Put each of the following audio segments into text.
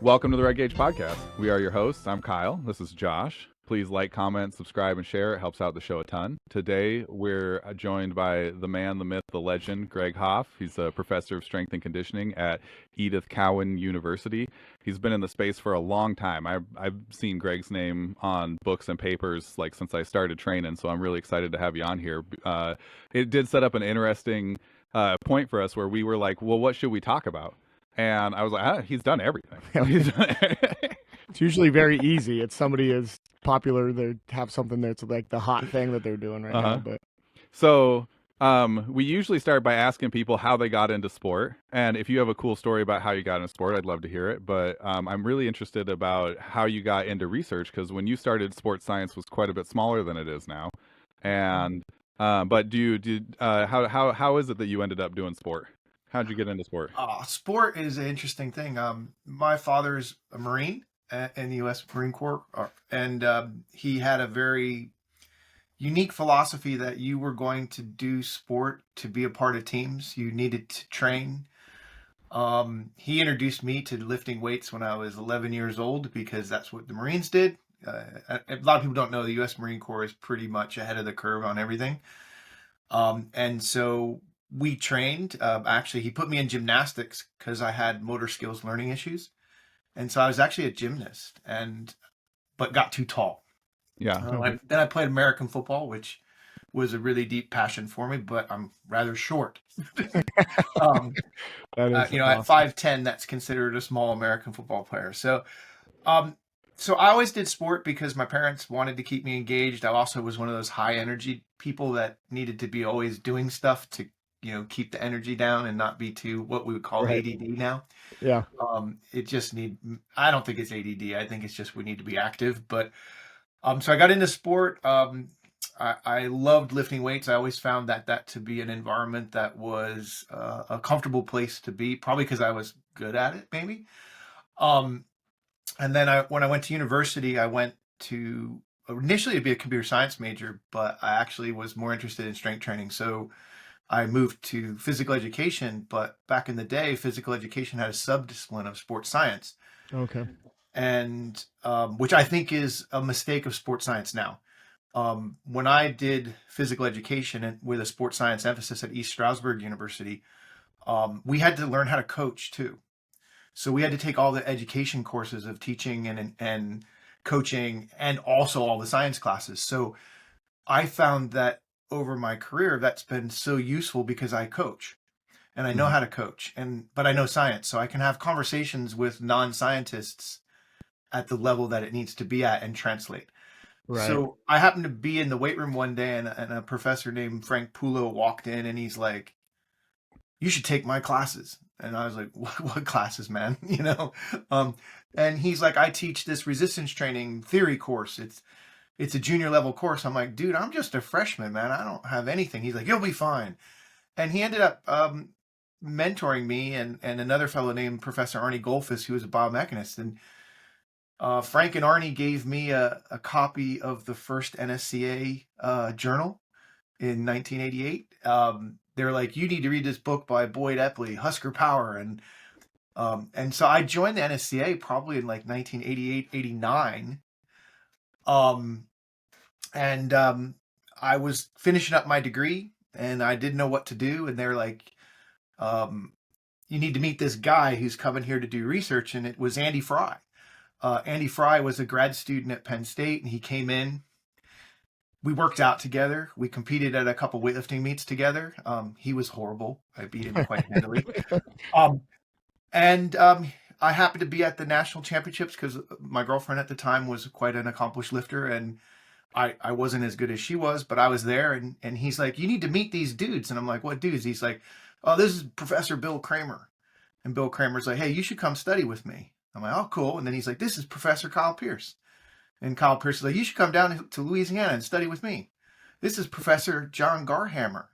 Welcome to the Red Gauge Podcast. We are your hosts. I'm Kyle. This is Josh. Please like, comment, subscribe, and share. It helps out the show a ton. Today, we're joined by the man, the myth, the legend, Greg Haff. He's a professor of strength and conditioning at Edith Cowan University. He's been in the space for a long time. I've seen Greg's name on books and papers like since I started training, so I'm really excited to have you on here. It did set up an interesting point for us where we were like, well, what should we talk about? And I was like, he's done everything. It's usually very easy. It's somebody is popular. They have something that's like the hot thing that they're doing right now. But so we usually start by asking people how they got into sport. And if you have a cool story about how you got into sport, I'd love to hear it. But I'm really interested about how you got into research, because when you started, sports science was quite a bit smaller than it is now. And but how is it that you ended up doing sport? How'd you get into sport? Sport is an interesting thing. My father's a Marine in the U.S. Marine Corps, and he had a very unique philosophy that you were going to do sport to be a part of teams. You needed to train. He introduced me to lifting weights when I was 11 years old, because that's what the Marines did. A lot of people don't know the U.S. Marine Corps is pretty much ahead of the curve on everything. And so we trained. Actually, he put me in gymnastics because I had motor skills learning issues. And so I was actually a gymnast, but got too tall. Yeah. Then I played American football, which was a really deep passion for me, but I'm rather short. that is awesome. At 5'10", that's considered a small American football player. So I always did sport because my parents wanted to keep me engaged. I also was one of those high energy people that needed to be always doing stuff to keep the energy down and not be too what we would call ADD now. Yeah. I don't think it's ADD. I think it's just we need to be active. But so I got into sport. I loved lifting weights. I always found that to be an environment that was a comfortable place to be, probably because I was good at it, maybe. And then when I went to university, I went to initially to be a computer science major, but I actually was more interested in strength training. So I moved to physical education, but back in the day, physical education had a subdiscipline of sports science. Okay. And which I think is a mistake of sports science now. When I did physical education with a sports science emphasis at East Stroudsburg University, we had to learn how to coach too. So we had to take all the education courses of teaching and coaching, and also all the science classes. So I found that over my career, that's been so useful because I coach and I know how to coach, but I know science. So I can have conversations with non-scientists at the level that it needs to be at and translate. Right. So I happened to be in the weight room one day, and a professor named Frank Pulo walked in, and he's like, "You should take my classes." And I was like, what classes, man? And he's like, "I teach this resistance training theory course. It's a junior level course." I'm like, "Dude, I'm just a freshman, man. I don't have anything." He's like, "You'll be fine." And he ended up mentoring me and another fellow named Professor Arnie Golfus, who was a biomechanist. And Frank and Arnie gave me a copy of the first NSCA journal in 1988. They're like, "You need to read this book by Boyd Epley, Husker Power." And so I joined the NSCA probably in like 1988, 89. I was finishing up my degree and I didn't know what to do. And they're like, "You need to meet this guy who's coming here to do research." And it was Andy Fry. Andy Fry was a grad student at Penn State, and he came in. We worked out together. We competed at a couple weightlifting meets together. He was horrible. I beat him quite handily. I happened to be at the national championships because my girlfriend at the time was quite an accomplished lifter, and I wasn't as good as she was, but I was there. And he's like, "You need to meet these dudes." And I'm like, "What dudes?" He's like, "Oh, this is Professor Bill Kramer." And Bill Kramer's like, "Hey, you should come study with me." I'm like, "Oh, cool." And then he's like, "This is Professor Kyle Pierce." And Kyle Pierce is like, "You should come down to Louisiana and study with me. This is Professor John Garhammer."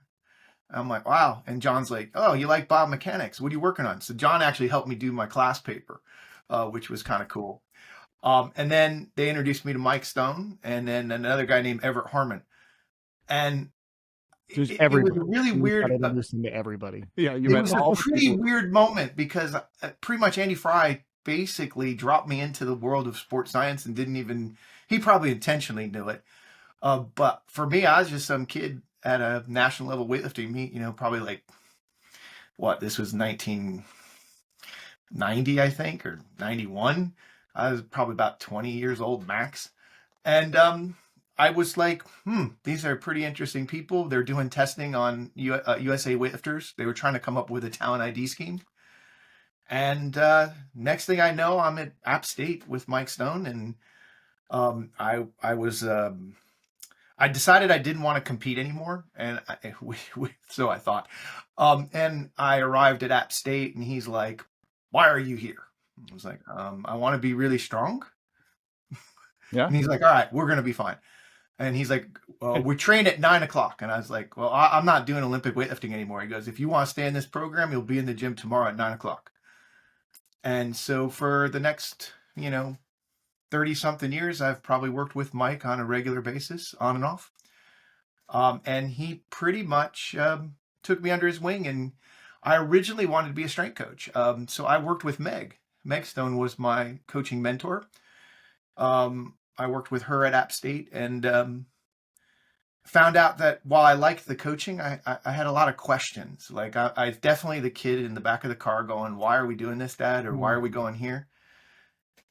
I'm like, "Wow." And John's like, "Oh, you like biomechanics? What are you working on?" So John actually helped me do my class paper, which was kind of cool. And then they introduced me to Mike Stone and then another guy named Everett Harmon. And it was a really weird. Introducing to everybody. Yeah, it was a pretty weird moment because pretty much Andy Fry basically dropped me into the world of sports science and didn't even, he probably intentionally knew it. But for me, I was just some kid at a national level weightlifting meet, probably like, this was 1990, I think, or 91. I was probably about 20 years old max. And I was like, these are pretty interesting people. They're doing testing on USA weightlifters. They were trying to come up with a talent ID scheme. And next thing I know, I'm at App State with Mike Stone. And I decided I didn't want to compete anymore. And so I thought. And I arrived at App State and he's like, why are you here? I was like, I want to be really strong. Yeah. And he's like, all right, we're going to be fine. And he's like, well, we train at 9:00. And I was like, well, I'm not doing Olympic weightlifting anymore. He goes, if you want to stay in this program, you'll be in the gym tomorrow at 9:00. And so for the next, 30 something years, I've probably worked with Mike on a regular basis, on and off. And he pretty much took me under his wing. And I originally wanted to be a strength coach. So I worked with Meg. Meg Stone was my coaching mentor. I worked with her at App State and found out that while I liked the coaching, I had a lot of questions. Like I definitely the kid in the back of the car going, why are we doing this, Dad? Or why are we going here?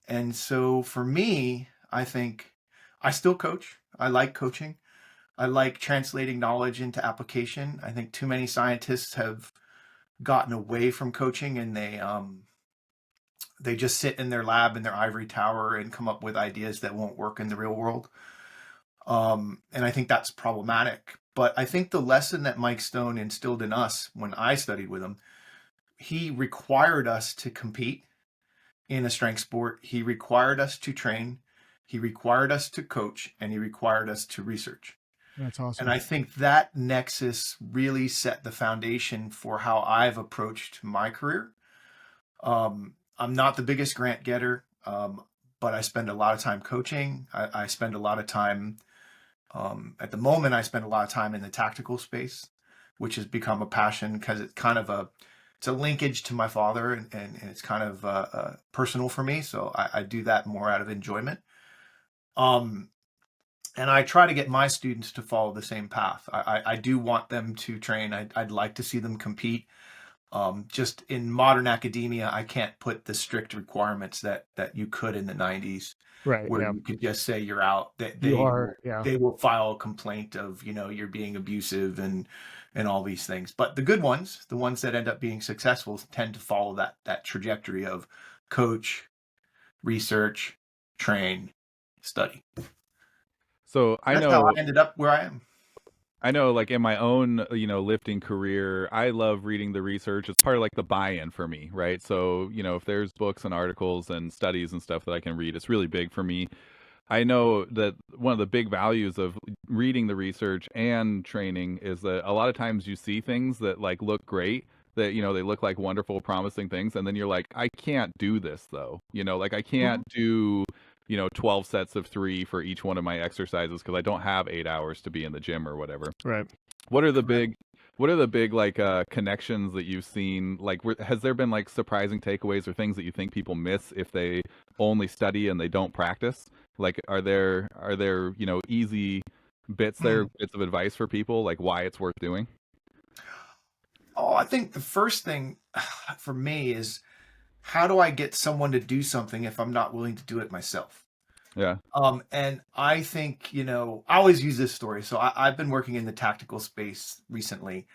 And so for me, I think I still coach. I like coaching. I like translating knowledge into application. I think too many scientists have gotten away from coaching and they just sit in their lab in their ivory tower and come up with ideas that won't work in the real world. And I think that's problematic. But I think the lesson that Mike Stone instilled in us when I studied with him, he required us to compete in a strength sport. He required us to train. He required us to coach, and he required us to research. That's awesome. And I think that nexus really set the foundation for how I've approached my career. I'm not the biggest grant getter, but I spend a lot of time coaching. I spend a lot of time, at the moment, I spend a lot of time in the tactical space, which has become a passion because it's kind of it's a linkage to my father and it's kind of personal for me. So I do that more out of enjoyment. And I try to get my students to follow the same path. I do want them to train. I'd like to see them compete. Just in modern academia, I can't put the strict requirements that you could in the 90s, Right. where Yeah. you could just say you're out. You are. Yeah. They will file a complaint of, you're being abusive and all these things. But the good ones, the ones that end up being successful, tend to follow that trajectory of coach, research, train, study. So That's how I ended up where I am. I know, like in my own, lifting career, I love reading the research. It's part of like the buy-in for me, right? So, if there's books and articles and studies and stuff that I can read, it's really big for me. I know that one of the big values of reading the research and training is that a lot of times you see things that like look great, that, they look like wonderful, promising things. And then you're like, I can't do this though. Like I can't do 12 sets of 3 for each one of my exercises because I don't have 8 hours to be in the gym or whatever. Right. What are the big like connections that you've seen? Like, has there been like surprising takeaways or things that you think people miss if they only study and they don't practice? Like, are there easy bits of advice for people, like why it's worth doing? Oh, I think the first thing for me is, how do I get someone to do something if I'm not willing to do it myself? Yeah. And I think, I always use this story. So I've been working in the tactical space recently,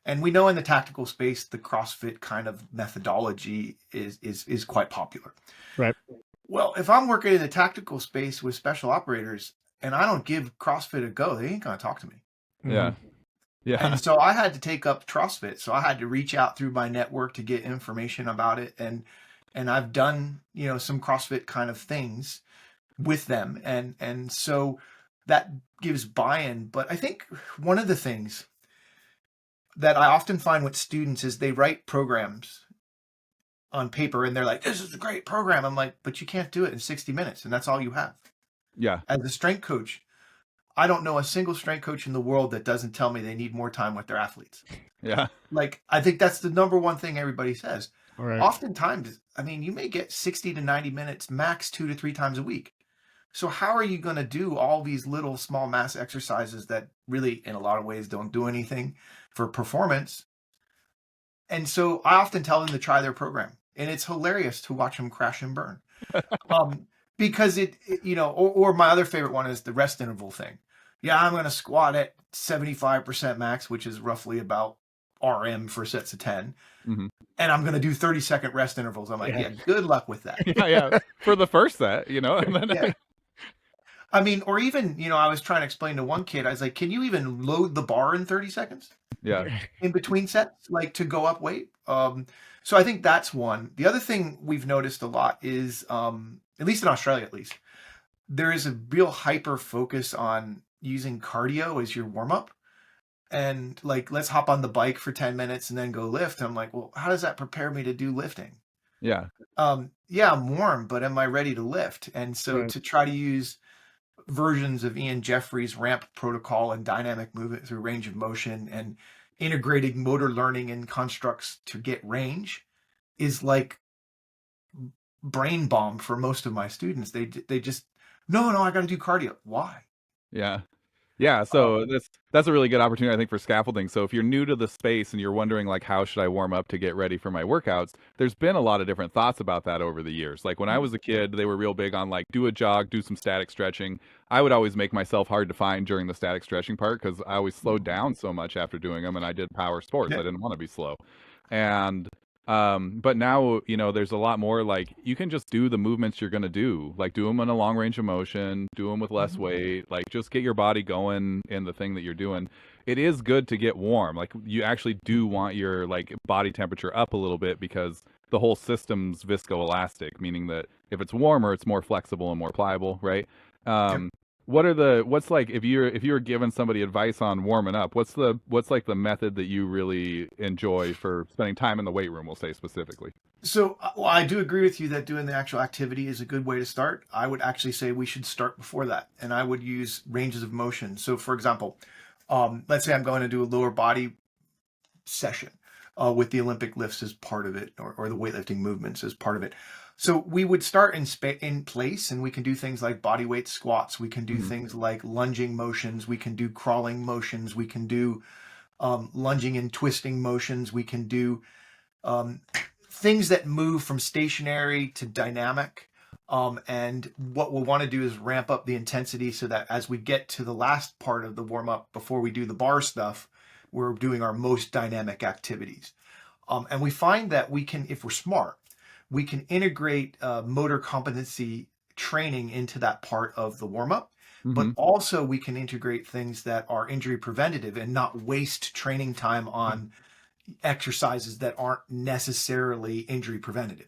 and we know in the tactical space, the CrossFit kind of methodology is quite popular. Right. Well, if I'm working in the tactical space with special operators and I don't give CrossFit a go, they ain't going to talk to me. Yeah. Yeah. And so I had to take up CrossFit. So I had to reach out through my network to get information about it. And I've done, some CrossFit kind of things with them. And so that gives buy-in. But I think one of the things that I often find with students is they write programs on paper and they're like, this is a great program. I'm like, but you can't do it in 60 minutes. And that's all you have. Yeah. As a strength coach, I don't know a single strength coach in the world that doesn't tell me they need more time with their athletes. Yeah. Like, I think that's the number one thing everybody says. All right. Oftentimes, I mean, you may get 60 to 90 minutes max 2 to 3 times a week. So how are you going to do all these little small mass exercises that really, in a lot of ways, don't do anything for performance? And so I often tell them to try their program, and it's hilarious to watch them crash and burn. Because or my other favorite one is the rest interval thing. Yeah, I'm going to squat at 75% max, which is roughly about RM for sets of 10. Mhm. And I'm going to do 30-second rest intervals. I'm like, yeah, good luck with that. Yeah. For the first set, and then Yeah. I mean, or even, I was trying to explain to one kid, I was like, can you even load the bar in 30 seconds yeah. in between sets, like to go up weight? So I think that's one. The other thing we've noticed a lot is, at least in Australia, at least, there is a real hyper focus on using cardio as your warm up. And like, let's hop on the bike for 10 minutes and then go lift. And I'm like, well, how does that prepare me to do lifting? Yeah. Yeah, I'm warm, but am I ready to lift? And so Right. to try to use versions of Ian Jeffries' ramp protocol and dynamic movement through range of motion and integrating motor learning and constructs to get range is like brain bomb for most of my students. They just, no, I got to do cardio. Why? Yeah. Yeah, so that's a really good opportunity, I think, for scaffolding. So if you're new to the space and you're wondering, like, how should I warm up to get ready for my workouts, there's been a lot of different thoughts about that over the years. Like when I was a kid, they were real big on like do a jog, do some static stretching. I would always make myself hard to find during the static stretching part because I always slowed down so much after doing them, and I did power sports. Yeah. I didn't want to be slow. And but now, there's a lot more like you can just do the movements you're going to do, like do them in a long range of motion, do them with less weight, like just get your body going in the thing that you're doing. It is good to get warm. Like you actually do want your like body temperature up a little bit because the whole system's viscoelastic, meaning that if it's warmer, it's more flexible and more pliable, right? What's like if you were giving somebody advice on warming up, what's like the method that you really enjoy for spending time in the weight room, we'll say specifically? So, well, I do agree with you that doing the actual activity is a good way to start. I would actually say we should start before that, and I would use ranges of motion. So, for example, let's say I'm going to do a lower body session with the Olympic lifts as part of it, or the weightlifting movements as part of it. So we would start in place, and we can do things like body weight squats. We can do things like lunging motions. We can do crawling motions. We can do lunging and twisting motions. We can do things that move from stationary to dynamic. And what we'll want to do is ramp up the intensity so that as we get to the last part of the warm up, before we do the bar stuff, we're doing our most dynamic activities. And we find that we can, if we're smart, we can integrate motor competency training into that part of the warm up. But also we can integrate things that are injury preventative and not waste training time on exercises that aren't necessarily injury preventative.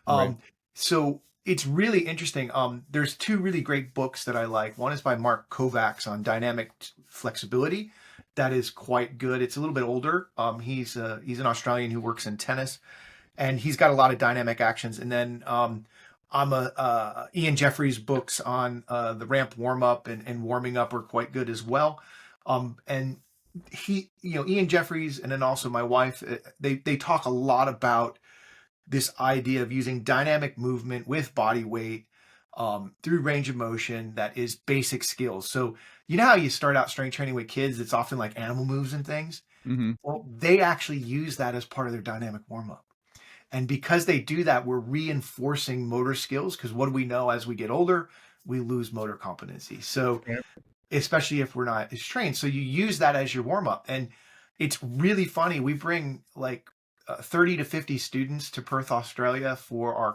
Right. So it's really interesting. There's two really great books that I like. One is by Mark Kovacs on dynamic flexibility. That is quite good. It's a little bit older. He's an Australian who works in tennis, and he's got a lot of dynamic actions. And then Ian Jeffries' books on the ramp warm up and warming up are quite good as well. And Ian Jeffries, and then also my wife, they talk a lot about this idea of using dynamic movement with body weight through range of motion that is basic skills. So you know how you start out strength training with kids, it's often like animal moves and things. Well, they actually use that as part of their dynamic warm-up. And because they do that, we're reinforcing motor skills, because what do we know as we get older? We lose motor competency. So especially if we're not as trained. So you use that as your warm-up. And it's really funny. We bring like 30 to 50 students to Perth, Australia for our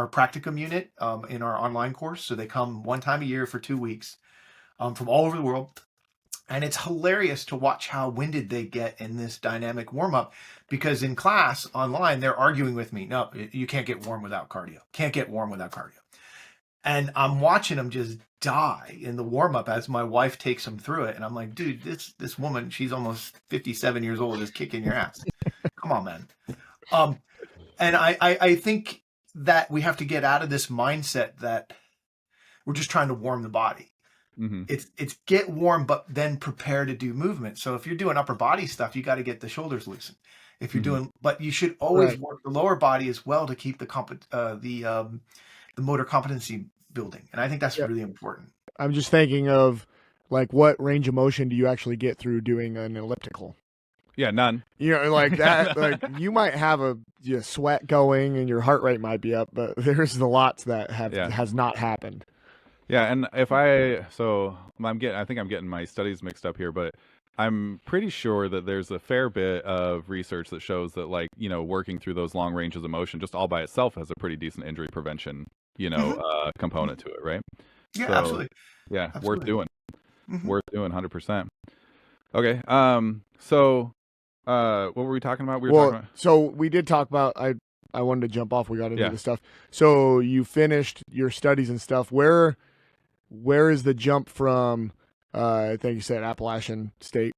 practicum unit in our online course. So they come one time a year for 2 weeks from all over the world. And it's hilarious to watch how winded they get in this dynamic warm-up, because in class online, they're arguing with me. No, you can't get warm without cardio. Can't get warm without cardio. And I'm watching them just die in the warm-up as my wife takes them through it. And I'm like, dude, this woman, she's almost 57 years old, is kicking your ass. Come on, man. And I think that we have to get out of this mindset that we're just trying to warm the body. It's get warm, but then prepare to do movement. So if you're doing upper body stuff, you got to get the shoulders loosened. if you're Mhm. doing, but you should always Right. work the lower body as well to keep the motor competency building. And I think that's Yeah. really important. I'm just thinking of like what range of motion do you actually get through doing an elliptical? Yeah, none. You know, like that, like you might have a sweat going and your heart rate might be up, but there's the lots that Yeah. has not happened. Yeah, and I think I'm getting my studies mixed up here, but I'm pretty sure that there's a fair bit of research that shows that, like, working through those long ranges of motion just all by itself has a pretty decent injury prevention, Hmm. component to it, right? Yeah, So, absolutely. yeah, worth Absolutely. doing. Hmm. Worth doing 100%. Okay. So, what were we talking about? We were talking Well, about, so we did talk about I wanted to jump off. We got into yeah. the stuff. So you finished your studies and stuff. Where is the jump from? I think you said Appalachian State.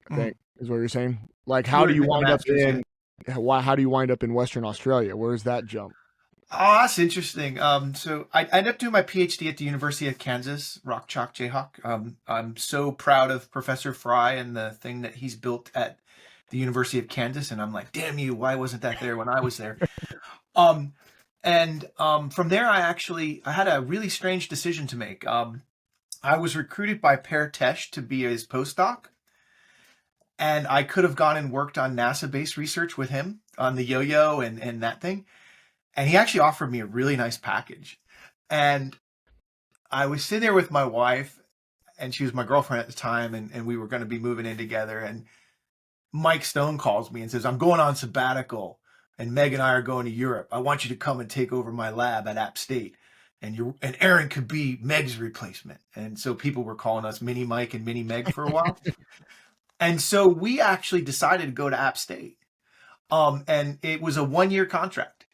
I Hmm. think is what you're saying. Like, how Where do to you get the wind up masters? Yeah. in? How do you wind up in Western Australia? Where's that jump? Oh, that's interesting. So I ended up doing my PhD at the University of Kansas, Rock Chalk Jayhawk. I'm so proud of Professor Fry and the thing that he's built at the University of Kansas, and I'm like, damn you, why wasn't that there when I was there? Um, and from there, I had a really strange decision to make. I was recruited by Per Tesh to be his postdoc, and I could have gone and worked on NASA-based research with him on the yo-yo and that thing. And he actually offered me a really nice package. And I was sitting there with my wife, and she was my girlfriend at the time, and we were going to be moving in together. And Mike Stone calls me and says, I'm going on sabbatical, and Meg and I are going to Europe. I want you to come and take over my lab at App State. And Aaron could be Meg's replacement. And so people were calling us Mini Mike and Mini Meg for a while. And so we actually decided to go to App State. And it was a 1 year contract,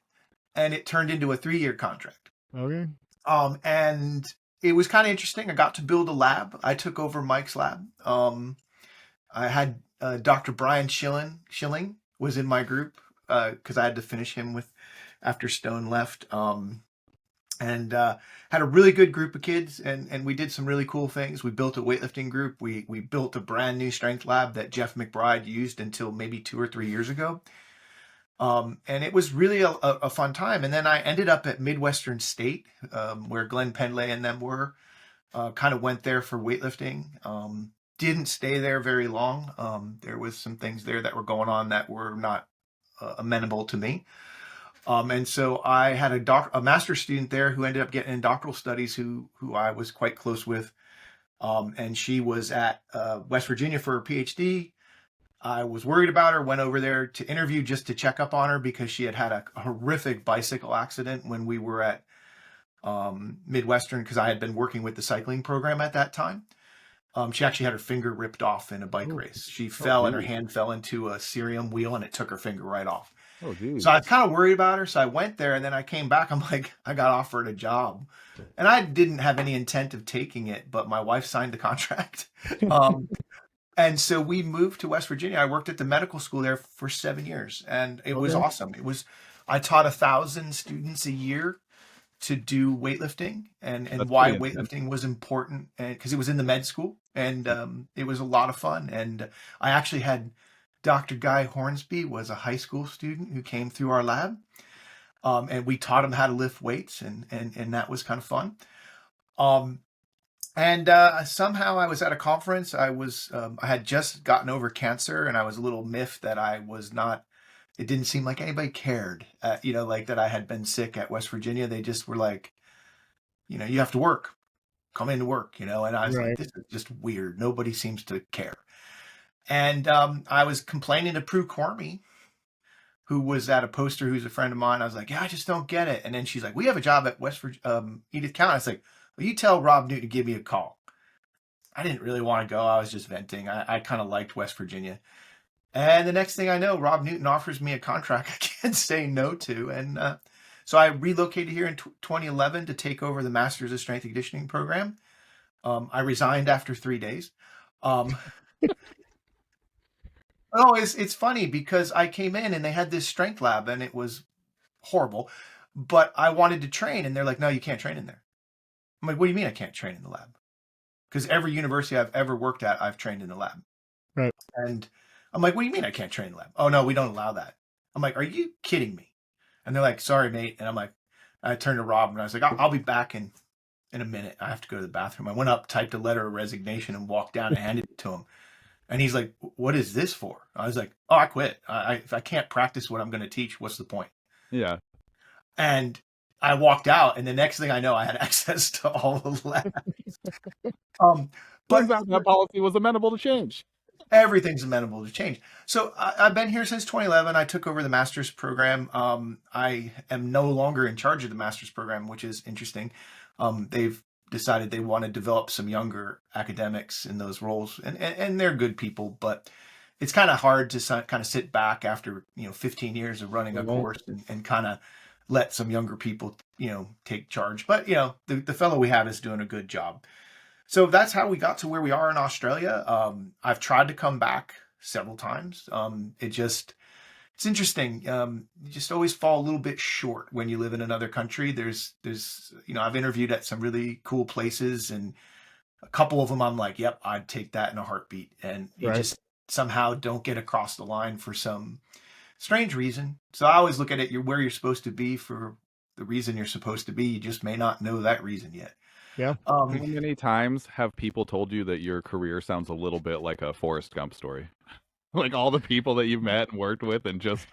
and it turned into a 3 year contract. Okay. And it was kind of interesting. I got to build a lab. I took over Mike's lab. I had Dr. Brian Schilling was in my group because I had to finish him with after Stone left. And had a really good group of kids, and we did some really cool things. We built a weightlifting group. We built a brand new strength lab that Jeff McBride used until maybe 2 or 3 years ago. And it was really a fun time. And then I ended up at Midwestern State, where Glenn Pendlay and them were. Kind of went there for weightlifting. Didn't stay there very long. There was some things there that were going on that were not amenable to me. And so I had a master's student there who ended up getting in doctoral studies, who I was quite close with. And she was at West Virginia for her PhD. I was worried about her, went over there to interview just to check up on her because she had a horrific bicycle accident when we were at Midwestern, because I had been working with the cycling program at that time. She actually had her finger ripped off in a bike Ooh. race. She fell and her geez. hand fell into a cerium wheel, and it took her finger right off. Oh, geez. So I was kind of worried about her. So I went there, and then I came back. I'm like, I got offered a job, and I didn't have any intent of taking it, but my wife signed the contract. And so we moved to West Virginia. I worked at the medical school there for 7 years, and it was Okay. awesome. I taught 1,000 students a year to do weightlifting, and That's why pretty intense. weightlifting was important, and because it was in the med school, and it was a lot of fun. And I actually had Dr. Guy Hornsby was a high school student who came through our lab, and we taught him how to lift weights, and that was kind of fun. And somehow I was at a conference. I had just gotten over cancer, and I was a little miffed that I was not. It didn't seem like anybody cared, like that I had been sick at West Virginia. They just were like, you have to work, come into work, and I was like, Right. this is just weird. Nobody seems to care. And I was complaining to Prue Cormie, who was at a poster, who's a friend of mine. I was like, yeah, I just don't get it. And then she's like, we have a job at Edith County. I was like, well, you tell Rob Newton to give me a call. I didn't really want to go. I was just venting. I kind of liked West Virginia. And the next thing I know, Rob Newton offers me a contract I can't say no to. And so I relocated here in 2011 to take over the Masters of Strength and Conditioning program. I resigned after 3 days. Oh, it's funny because I came in and they had this strength lab, and it was horrible. But I wanted to train, and they're like, no, you can't train in there. I'm like, what do you mean I can't train in the lab? Because every university I've ever worked at, I've trained in the lab. Right. And I'm like, what do you mean I can't train in the lab? Oh, no, we don't allow that. I'm like, are you kidding me? And they're like, sorry, mate. And I'm like, I turned to Rob and I was like, I'll be back in a minute. I have to go to the bathroom. I went up, typed a letter of resignation and walked down and handed it to him. And he's like, what is this for? I was like, oh, I quit. If I can't practice what I'm going to teach, what's the point? Yeah. And I walked out, and the next thing I know, I had access to all the labs. But that policy was amenable to change. Everything's amenable to change. So I've been here since 2011. I took over the master's program. I am no longer in charge of the master's program, which is interesting. They've decided they want to develop some younger academics in those roles, and they're good people, but it's kind of hard to kind of sit back after 15 years of running a course and kind of let some younger people take charge. But the fellow we have is doing a good job. So that's how we got to where we are in Australia. I've tried to come back several times. It's interesting. You just always fall a little bit short when you live in another country. There's I've interviewed at some really cool places, and a couple of them I'm like, yep, I'd take that in a heartbeat. And you just somehow don't get across the line for some strange reason. So I always look at it, you're where you're supposed to be for the reason you're supposed to be. You just may not know that reason yet. Yeah. How many times have people told you that your career sounds a little bit like a Forrest Gump story? Like all the people that you've met and worked with, and just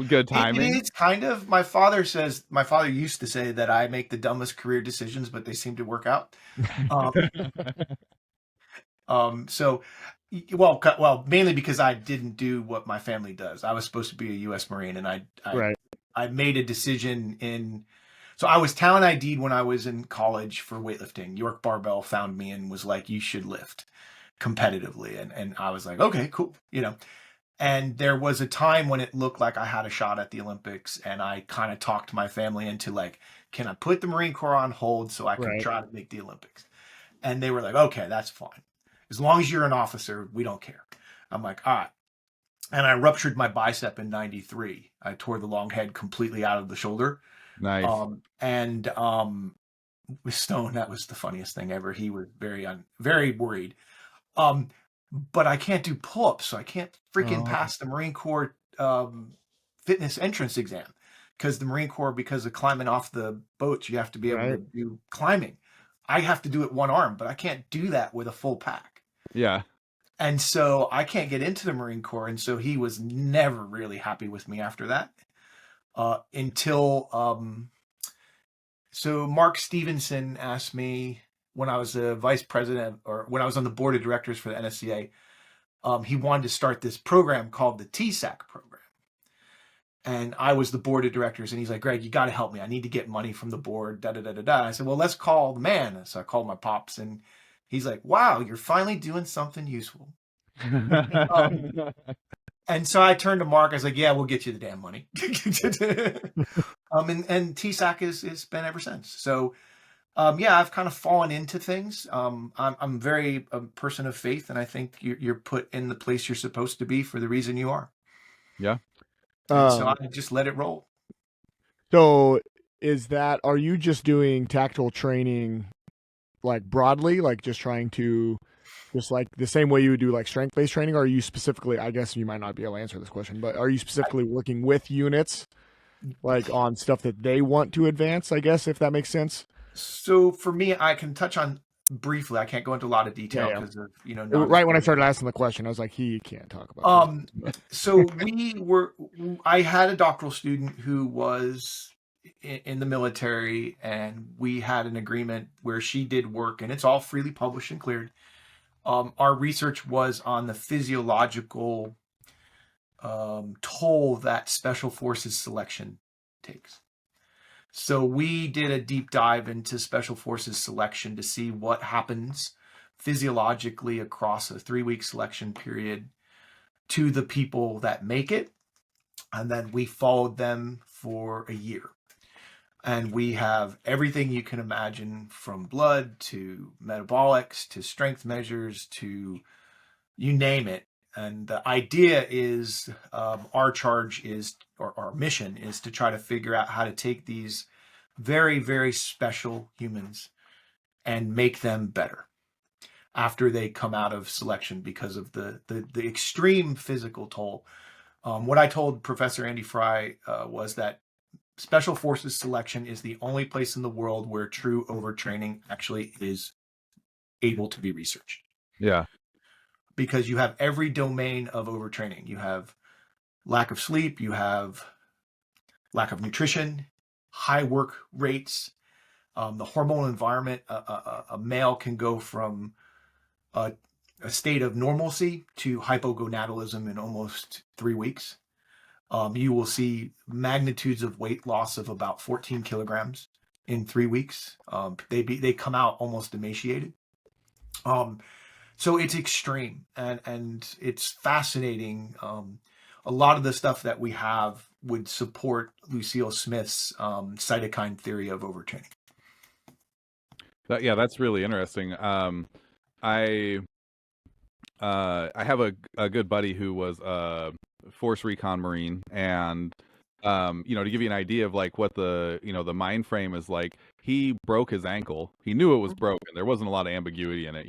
good timing. It's kind of. My father used to say that I make the dumbest career decisions, but they seem to work out. So, well, mainly because I didn't do what my family does. I was supposed to be a U.S. Marine, and I made a decision so I was talent ID'd when I was in college for weightlifting. York Barbell found me and was like, you should lift competitively. And I was like, okay, cool. And there was a time when it looked like I had a shot at the Olympics, and I kind of talked my family into like, can I put the Marine Corps on hold so I can try to make the Olympics? And they were like, okay, that's fine. As long as you're an officer, we don't care. I'm like, all right. And I ruptured my bicep in 93. I tore the long head completely out of the shoulder. Nice. With Stone, that was the funniest thing ever. He was very worried. But I can't do pull-ups, so I can't freaking pass the Marine Corps fitness entrance exam. Because the Marine Corps, because of climbing off the boats, you have to be able to do climbing. I have to do it one arm, but I can't do that with a full pack. Yeah. And so I can't get into the Marine Corps. And so he was never really happy with me after that. So Mark Stevenson asked me when I was a vice president, or when I was on the board of directors for the NSCA, he wanted to start this program called the TSAC program. And I was the board of directors, and he's like, Greg, you got to help me. I need to get money from the board, I said, well, let's call the man. So I called my pops, and he's like, wow, you're finally doing something useful. And so I turned to Mark. I was like, yeah, we'll get you the damn money. And TSAC has been ever since. So, I've kind of fallen into things. I'm very a person of faith, and I think you're put in the place you're supposed to be for the reason you are. Yeah. So I just let it roll. So are you just doing tactical training like broadly, like just trying to just like the same way you would do like strength-based training? Or are you specifically, I guess you might not be able to answer this question, but are you specifically working with units like on stuff that they want to advance, I guess, if that makes sense? So for me, I can touch on briefly. I can't go into a lot of detail because of right when I started asking the question, I was like, he can't talk about this. So I had a doctoral student who was in the military, and we had an agreement where she did work, and it's all freely published and cleared. Our research was on the physiological toll that special forces selection takes. So we did a deep dive into special forces selection to see what happens physiologically across a 3-week selection period to the people that make it. And then we followed them for a year. And we have everything you can imagine, from blood to metabolics to strength measures to you name it. And the idea is our mission is to try to figure out how to take these very, very special humans and make them better. after they come out of selection because of the extreme physical toll. What I told Professor Andy Fry was that Special Forces selection is the only place in the world where true overtraining actually is able to be researched. Yeah. Because you have every domain of overtraining. You have lack of sleep, you have lack of nutrition, high work rates, the hormonal environment. A male can go from a state of normalcy to hypogonadalism in almost 3 weeks. You will see magnitudes of weight loss of about 14 kilograms in 3 weeks. They come out almost emaciated. So it's extreme and it's fascinating. A lot of the stuff that we have would support Lucille Smith's cytokine theory of overtraining. Yeah, that's really interesting. I have a good buddy who was a Force Recon Marine, and to give you an idea of like what the the mind frame is like, he broke his ankle. He knew it was broken. There wasn't a lot of ambiguity in it,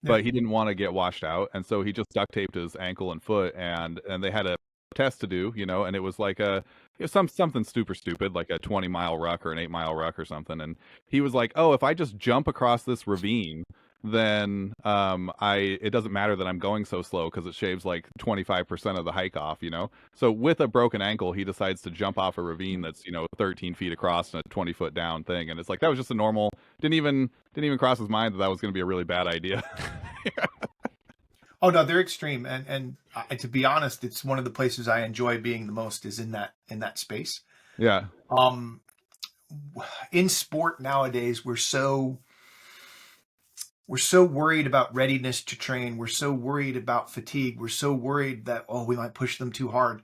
but he didn't want to get washed out, and so he just duct taped his ankle and foot, and they had a test to do, and it was like something super stupid, like a 20-mile ruck or an 8-mile ruck or something, and he was like, oh, if I just jump across this ravine, then it doesn't matter that I'm going so slow because it shaves like 25% of the hike off, So with a broken ankle, he decides to jump off a ravine that's 13 feet across and a 20-foot down thing, and it's like that was just a normal. Didn't even cross his mind that was going to be a really bad idea. Oh no, they're extreme, and to be honest, it's one of the places I enjoy being the most is in that space. Yeah. In sport nowadays, we're so worried about readiness to train. We're so worried about fatigue. We're so worried that, we might push them too hard.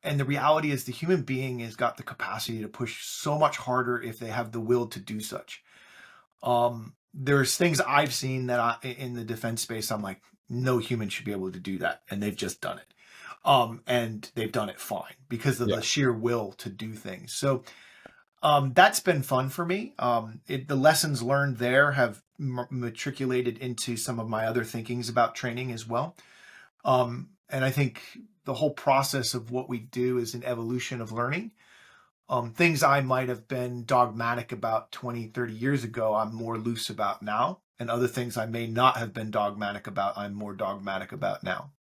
And the reality is the human being has got the capacity to push so much harder if they have the will to do such. There's things I've seen that in the defense space, I'm like, no human should be able to do that. And they've just done it. And they've done it fine because of the sheer will to do things. So that's been fun for me. The lessons learned there have matriculated into some of my other thinkings about training as well. And I think the whole process of what we do is an evolution of learning. Things I might have been dogmatic about 20, 30 years ago, I'm more loose about now. And other things I may not have been dogmatic about, I'm more dogmatic about now.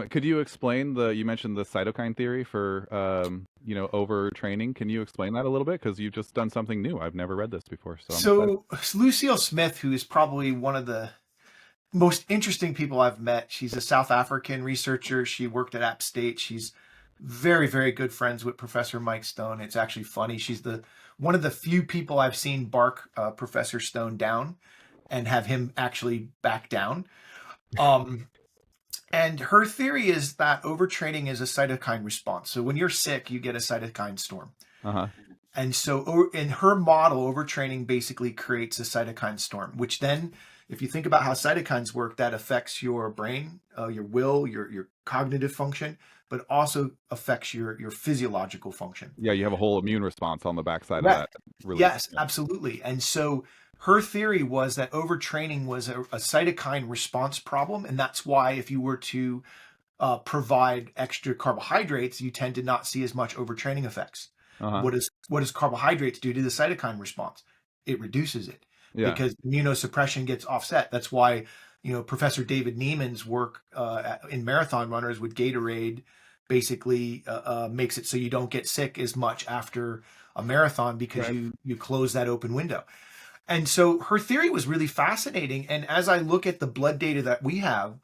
Could you explain you mentioned the cytokine theory for, overtraining. Can you explain that a little bit? Because you've just done something new. I've never read this before. So Lucille Smith, who is probably one of the most interesting people I've met. She's a South African researcher. She worked at App State. She's very, very good friends with Professor Mike Stone. It's actually funny. She's one of the few people I've seen bark Professor Stone down and have him actually back down. And her theory is that overtraining is a cytokine response. So when you're sick, you get a cytokine storm. Uh-huh. And so in her model, overtraining basically creates a cytokine storm, which then, if you think about how cytokines work, that affects your brain, your will, your cognitive function, but also affects your physiological function. Yeah, you have a whole immune response on the backside of that. Really. Yes, absolutely. And so her theory was that overtraining was a cytokine response problem, and that's why if you were to provide extra carbohydrates, you tend to not see as much overtraining effects. Uh-huh. What does carbohydrates do to the cytokine response? It reduces it. Yeah. Because immunosuppression gets offset. That's why, Professor David Neiman's work in marathon runners with Gatorade basically makes it so you don't get sick as much after a marathon because you close that open window. And so her theory was really fascinating. And as I look at the blood data that we have,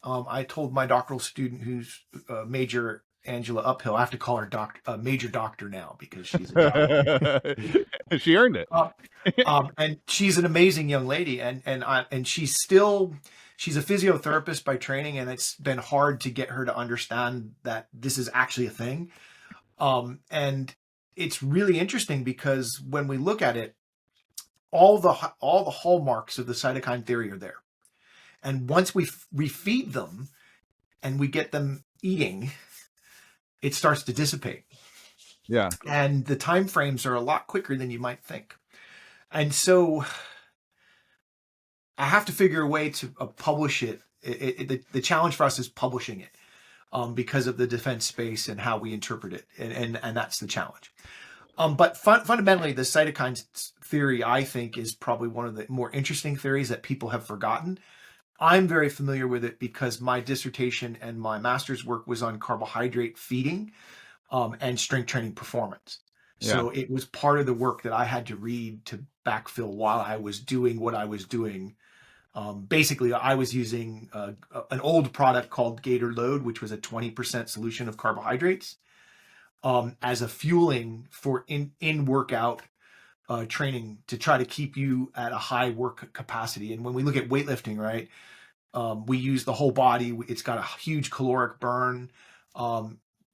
I told my doctoral student who's Major Angela Uphill, I have to call her Major Doctor now because she's a doctor. She earned it. And she's an amazing young lady, and she's a physiotherapist by training, and it's been hard to get her to understand that this is actually a thing. And it's really interesting because when we look at it, all the hallmarks of the cytokine theory are there. And once we feed them and we get them eating, it starts to dissipate. Yeah. And the time frames are a lot quicker than you might think. And so I have to figure a way to publish it. The challenge for us is publishing it, because of the defense space and how we interpret it, and that's the challenge. But fundamentally, the cytokines theory, I think, is probably one of the more interesting theories that people have forgotten. I'm very familiar with it because my dissertation and my master's work was on carbohydrate feeding, and strength training performance. Yeah. So it was part of the work that I had to read to backfill while I was doing what I was doing. Basically, I was using an old product called Gator Load, which was a 20% solution of carbohydrates, as a fueling for in workout training to try to keep you at a high work capacity. And when we look at weightlifting, right, we use the whole body. It's got a huge caloric burn.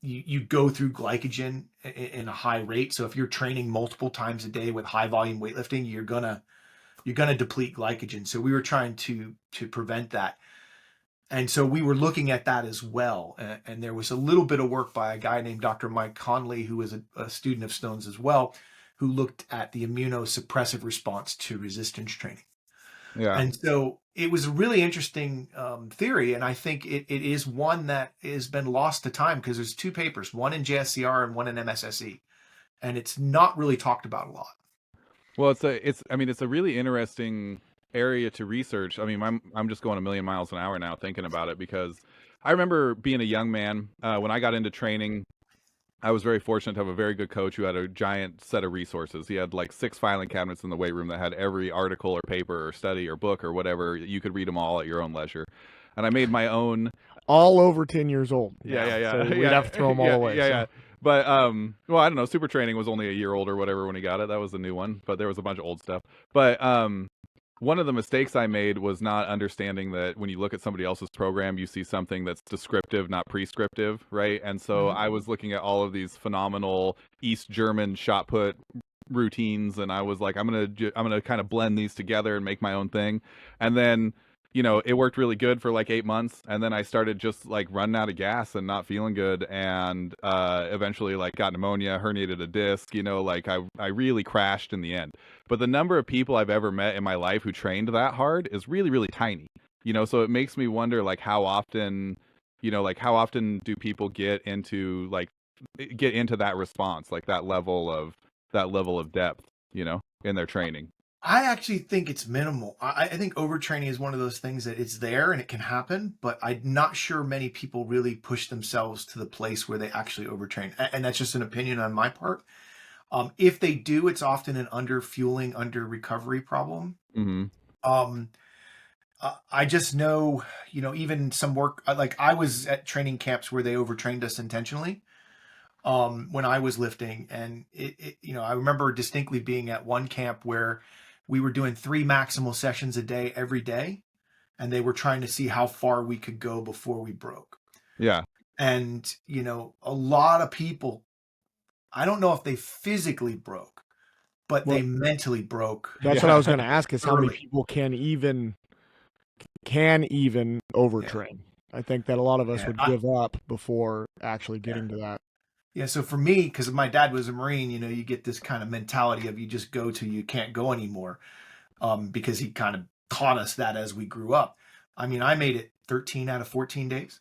You go through glycogen in a high rate. So if you're training multiple times a day with high volume weightlifting, you're gonna deplete glycogen. So we were trying to prevent that. And so we were looking at that as well. And there was a little bit of work by a guy named Dr. Mike Conley, who was a student of Stone's as well, who looked at the immunosuppressive response to resistance training. Yeah. And so it was a really interesting theory. And I think it is one that has been lost to time because there's two papers, one in JSCR and one in MSSE. And it's not really talked about a lot. Well, I mean, it's a really interesting area to research. I mean, I'm just going a million miles an hour now thinking about it because I remember being a young man when I got into training. I was very fortunate to have a very good coach who had a giant set of resources. He had like 6 filing cabinets in the weight room that had every article or paper or study or book or whatever. You could read them all at your own leisure. And I made my own. All over 10 years old. Yeah. So we'd have to throw them all away. Yeah. But well, I don't know. Super Training was only a year old or whatever when he got it. That was a new one, but there was a bunch of old stuff. But one of the mistakes I made was not understanding that when you look at somebody else's program, you see something that's descriptive, not prescriptive, right? And so I was looking at all of these phenomenal East German shot put routines, and I was like, I'm gonna kind of blend these together and make my own thing. And then, you know, it worked really good for like 8 months, and then I started just like running out of gas and not feeling good, and eventually like got pneumonia, herniated a disc, you know, like I really crashed in the end. But the number of people I've ever met in my life who trained that hard is really, really tiny, you know, so it makes me wonder like how often do people get into that response, like that level of depth, you know, in their training. I actually think it's minimal. I think overtraining is one of those things that it's there and it can happen, but I'm not sure many people really push themselves to the place where they actually overtrain. And that's just an opinion on my part. If they do, it's often an under fueling, under recovery problem. Mm-hmm. I just know, you know, even some work, like I was at training camps where they overtrained us intentionally when I was lifting. And you know, I remember distinctly being at one camp where we were doing 3 maximal sessions a day every day, and they were trying to see how far we could go before we broke. Yeah. And, you know, a lot of people, I don't know if they physically broke, but they mentally broke. That's what I was going to ask is how many Early. people can even overtrain. I think that a lot of us would give up before actually getting to that. Yeah, so for me, because my dad was a Marine, you know, you get this kind of mentality of you just go till you can't go anymore, because he kind of taught us that as we grew up. I mean, I made it 13 out of 14 days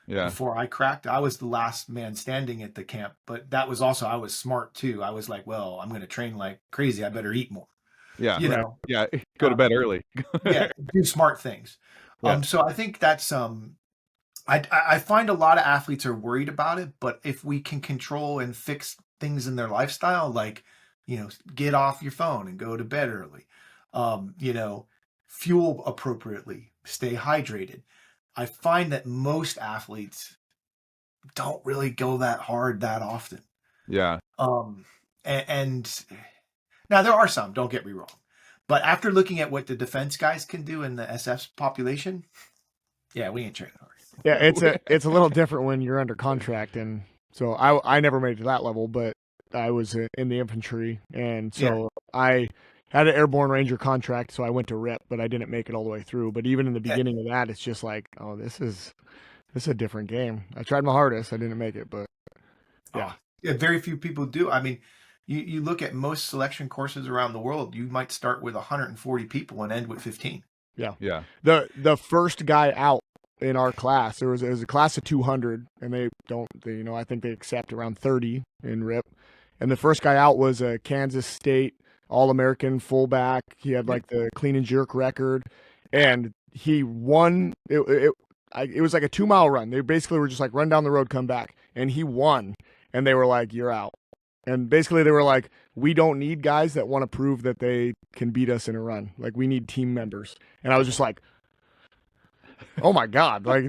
before I cracked. I was the last man standing at the camp, but that was also, I was smart too. I was like, well, I'm going to train like crazy. I better eat more. Yeah. You know? Yeah. Go to bed early. Yeah. Do smart things. Yeah. So I think that's, I find a lot of athletes are worried about it, but if we can control and fix things in their lifestyle, like, you know, get off your phone and go to bed early, you know, fuel appropriately, stay hydrated. I find that most athletes don't really go that hard that often. Yeah. And now there are some, don't get me wrong, but after looking at what the defense guys can do in the SF population, yeah, we ain't training hard. Yeah, it's a little different when you're under contract, and so I never made it to that level, but I was in the infantry, and so I had an airborne ranger contract, so I went to RIP, but I didn't make it all the way through. But even in the beginning of that, it's just like, oh, this is a different game. I tried my hardest, I didn't make it, but yeah, very few people do. I mean, you look at most selection courses around the world, you might start with 140 people and end with 15. Yeah. Yeah. The first guy out in our class, there was a class of 200, and I think they accept around 30 in RIP. And the first guy out was a Kansas State All-American fullback. He had like the clean and jerk record, and he won. It was like a 2 mile run. They basically were just like, run down the road, come back, and he won. And they were like, you're out. And basically they were like, we don't need guys that want to prove that they can beat us in a run. Like, we need team members. And I was just like, oh my God, like,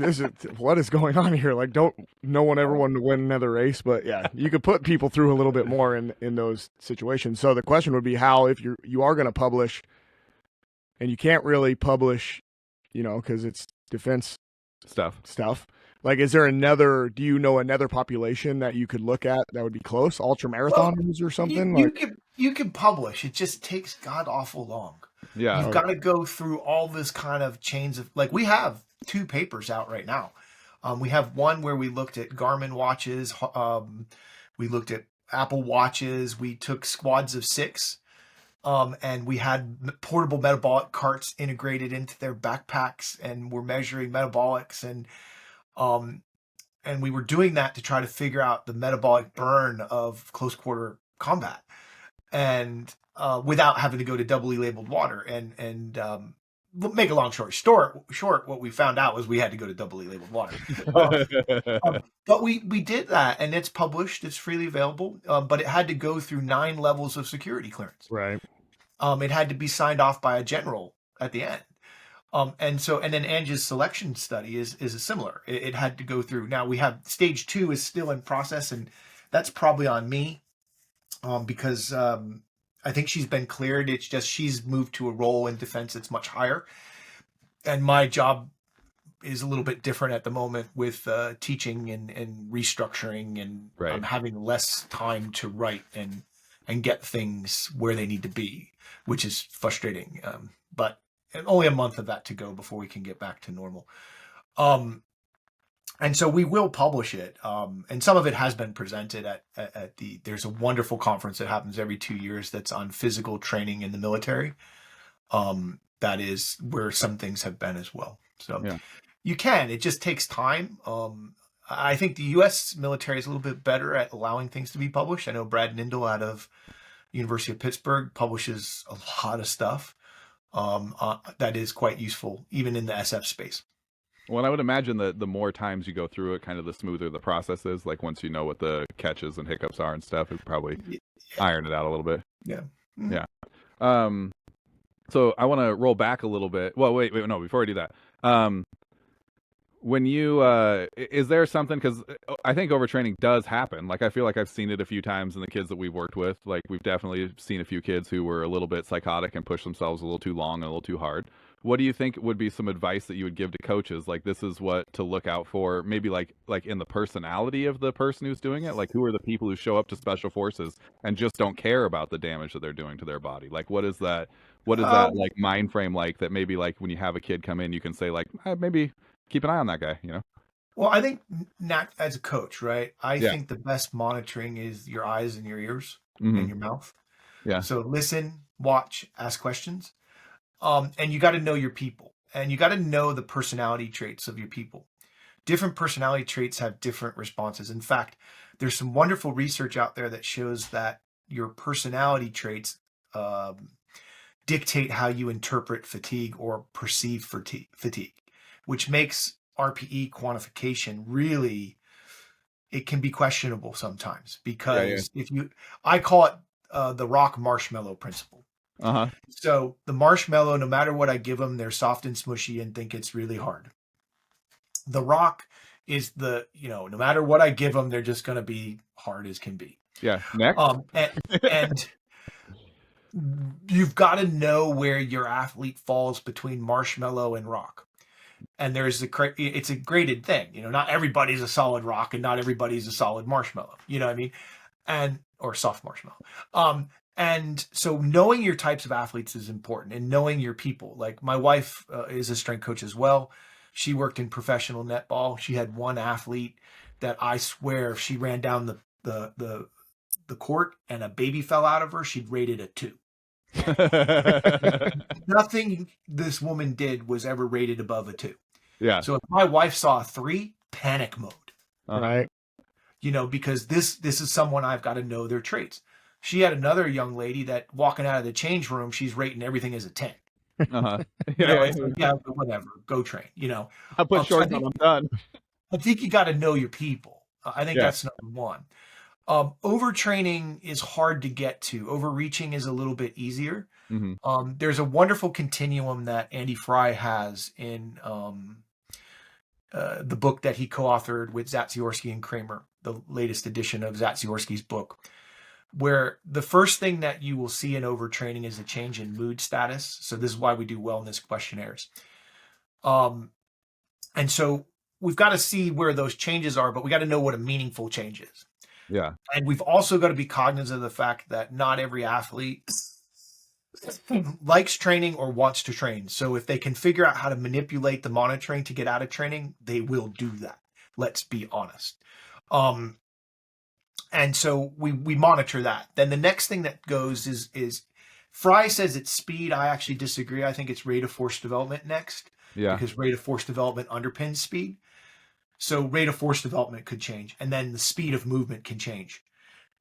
what is going on here? Like, no one ever wanted to win another race, but yeah, you could put people through a little bit more in those situations. So the question would be how, if you are going to publish, and you can't really publish, because it's defense stuff. Like, do you know another population that you could look at that would be close? Ultra marathoners or something? You can publish. It just takes god awful long. Yeah. You've got to go through all this kind of chains of, like, we have 2 papers out right now. We have one where we looked at Garmin watches. We looked at Apple watches. We took squads of 6. And we had portable metabolic carts integrated into their backpacks, and we're measuring metabolics, and we were doing that to try to figure out the metabolic burn of close quarter combat, and without having to go to doubly labeled water. And make a long story short, what we found out was we had to go to doubly labeled water. But we did that, and it's published, it's freely available, but it had to go through 9 levels of security clearance. Right. It had to be signed off by a general at the end. And then Angie's selection study is similar. It had to go through. Now we have stage 2 is still in process, and that's probably on me, because I think she's been cleared. It's just she's moved to a role in defense that's much higher, and my job is a little bit different at the moment with teaching and restructuring, and Right. I'm having less time to write and get things where they need to be, which is frustrating. But only a month of that to go before we can get back to normal. And so we will publish it. And some of it has been presented at there's a wonderful conference that happens every 2 years that's on physical training in the military. That is where some things have been as well. So Yeah. it just takes time. I think the U.S. military is a little bit better at allowing things to be published. I know Brad Nindle out of University of Pittsburgh publishes a lot of stuff that is quite useful, even in the SF space. Well, I would imagine that the more times you go through it, kind of the smoother the process is. Like, once you know what the catches and hiccups are and stuff, it probably iron it out a little bit. Yeah. Mm-hmm. Yeah. So I want to roll back a little bit. Well, wait, no, before I do that, when you is there something, because I think overtraining does happen. Like, I feel like I've seen it a few times in the kids that we've worked with. Like, we've definitely seen a few kids who were a little bit psychotic and pushed themselves a little too long and a little too hard. What do you think would be some advice that you would give to coaches? Like, this is what to look out for, maybe like in the personality of the person who's doing it. Like, who are the people who show up to special forces and just don't care about the damage that they're doing to their body? Like, what is that like mind frame, like, that maybe, like, when you have a kid come in, you can say, like, maybe keep an eye on that guy, Well, I think not as a coach, right? I think the best monitoring is your eyes and your ears and your mouth. Yeah. So listen, watch, ask questions. And you got to know your people, and you got to know the personality traits of your people. Different personality traits have different responses. In fact, there's some wonderful research out there that shows that your personality traits dictate how you interpret fatigue or perceive fatigue, which makes RPE quantification really, it can be questionable sometimes, because I call it the rock marshmallow principle. So the marshmallow, no matter what I give them, they're soft and smushy and think it's really hard. The rock is no matter what I give them, they're just going to be hard as can be. Yeah. Next. And you've got to know where your athlete falls between marshmallow and rock. And it's a graded thing. Not everybody's a solid rock and not everybody's a solid marshmallow. You know what I mean? Or soft marshmallow. And so knowing your types of athletes is important, and knowing your people. Like, my wife is a strength coach as well. She worked in professional netball. She had one athlete that, I swear, if she ran down the court and a baby fell out of her, she'd rate it a 2. Nothing this woman did was ever rated above a 2. Yeah. So if my wife saw a 3, panic mode. Right. Because this is someone I've got to know their traits. She had another young lady that walking out of the change room, she's rating everything as a 10. Uh-huh. It's like, yeah, whatever, go train. I'll put So shorts on. I'm done. I think you got to know your people. I think Yeah. that's number one. Overtraining is hard to get to. Overreaching is a little bit easier. Mm-hmm. There's a wonderful continuum that Andy Fry has in the book that he co-authored with Zatsiorsky and Kramer, the latest edition of Zatsiorsky's book, where the first thing that you will see in overtraining is a change in mood status. So this is why we do wellness questionnaires. And so we've got to see where those changes are, but we got to know what a meaningful change is. Yeah. And we've also got to be cognizant of the fact that not every athlete likes training or wants to train. So if they can figure out how to manipulate the monitoring to get out of training, they will do that. Let's be honest. And so we monitor that. Then the next thing that goes is Fry says it's speed. I actually disagree. I think it's rate of force development next. Yeah. Because rate of force development underpins speed. So rate of force development could change. And then the speed of movement can change.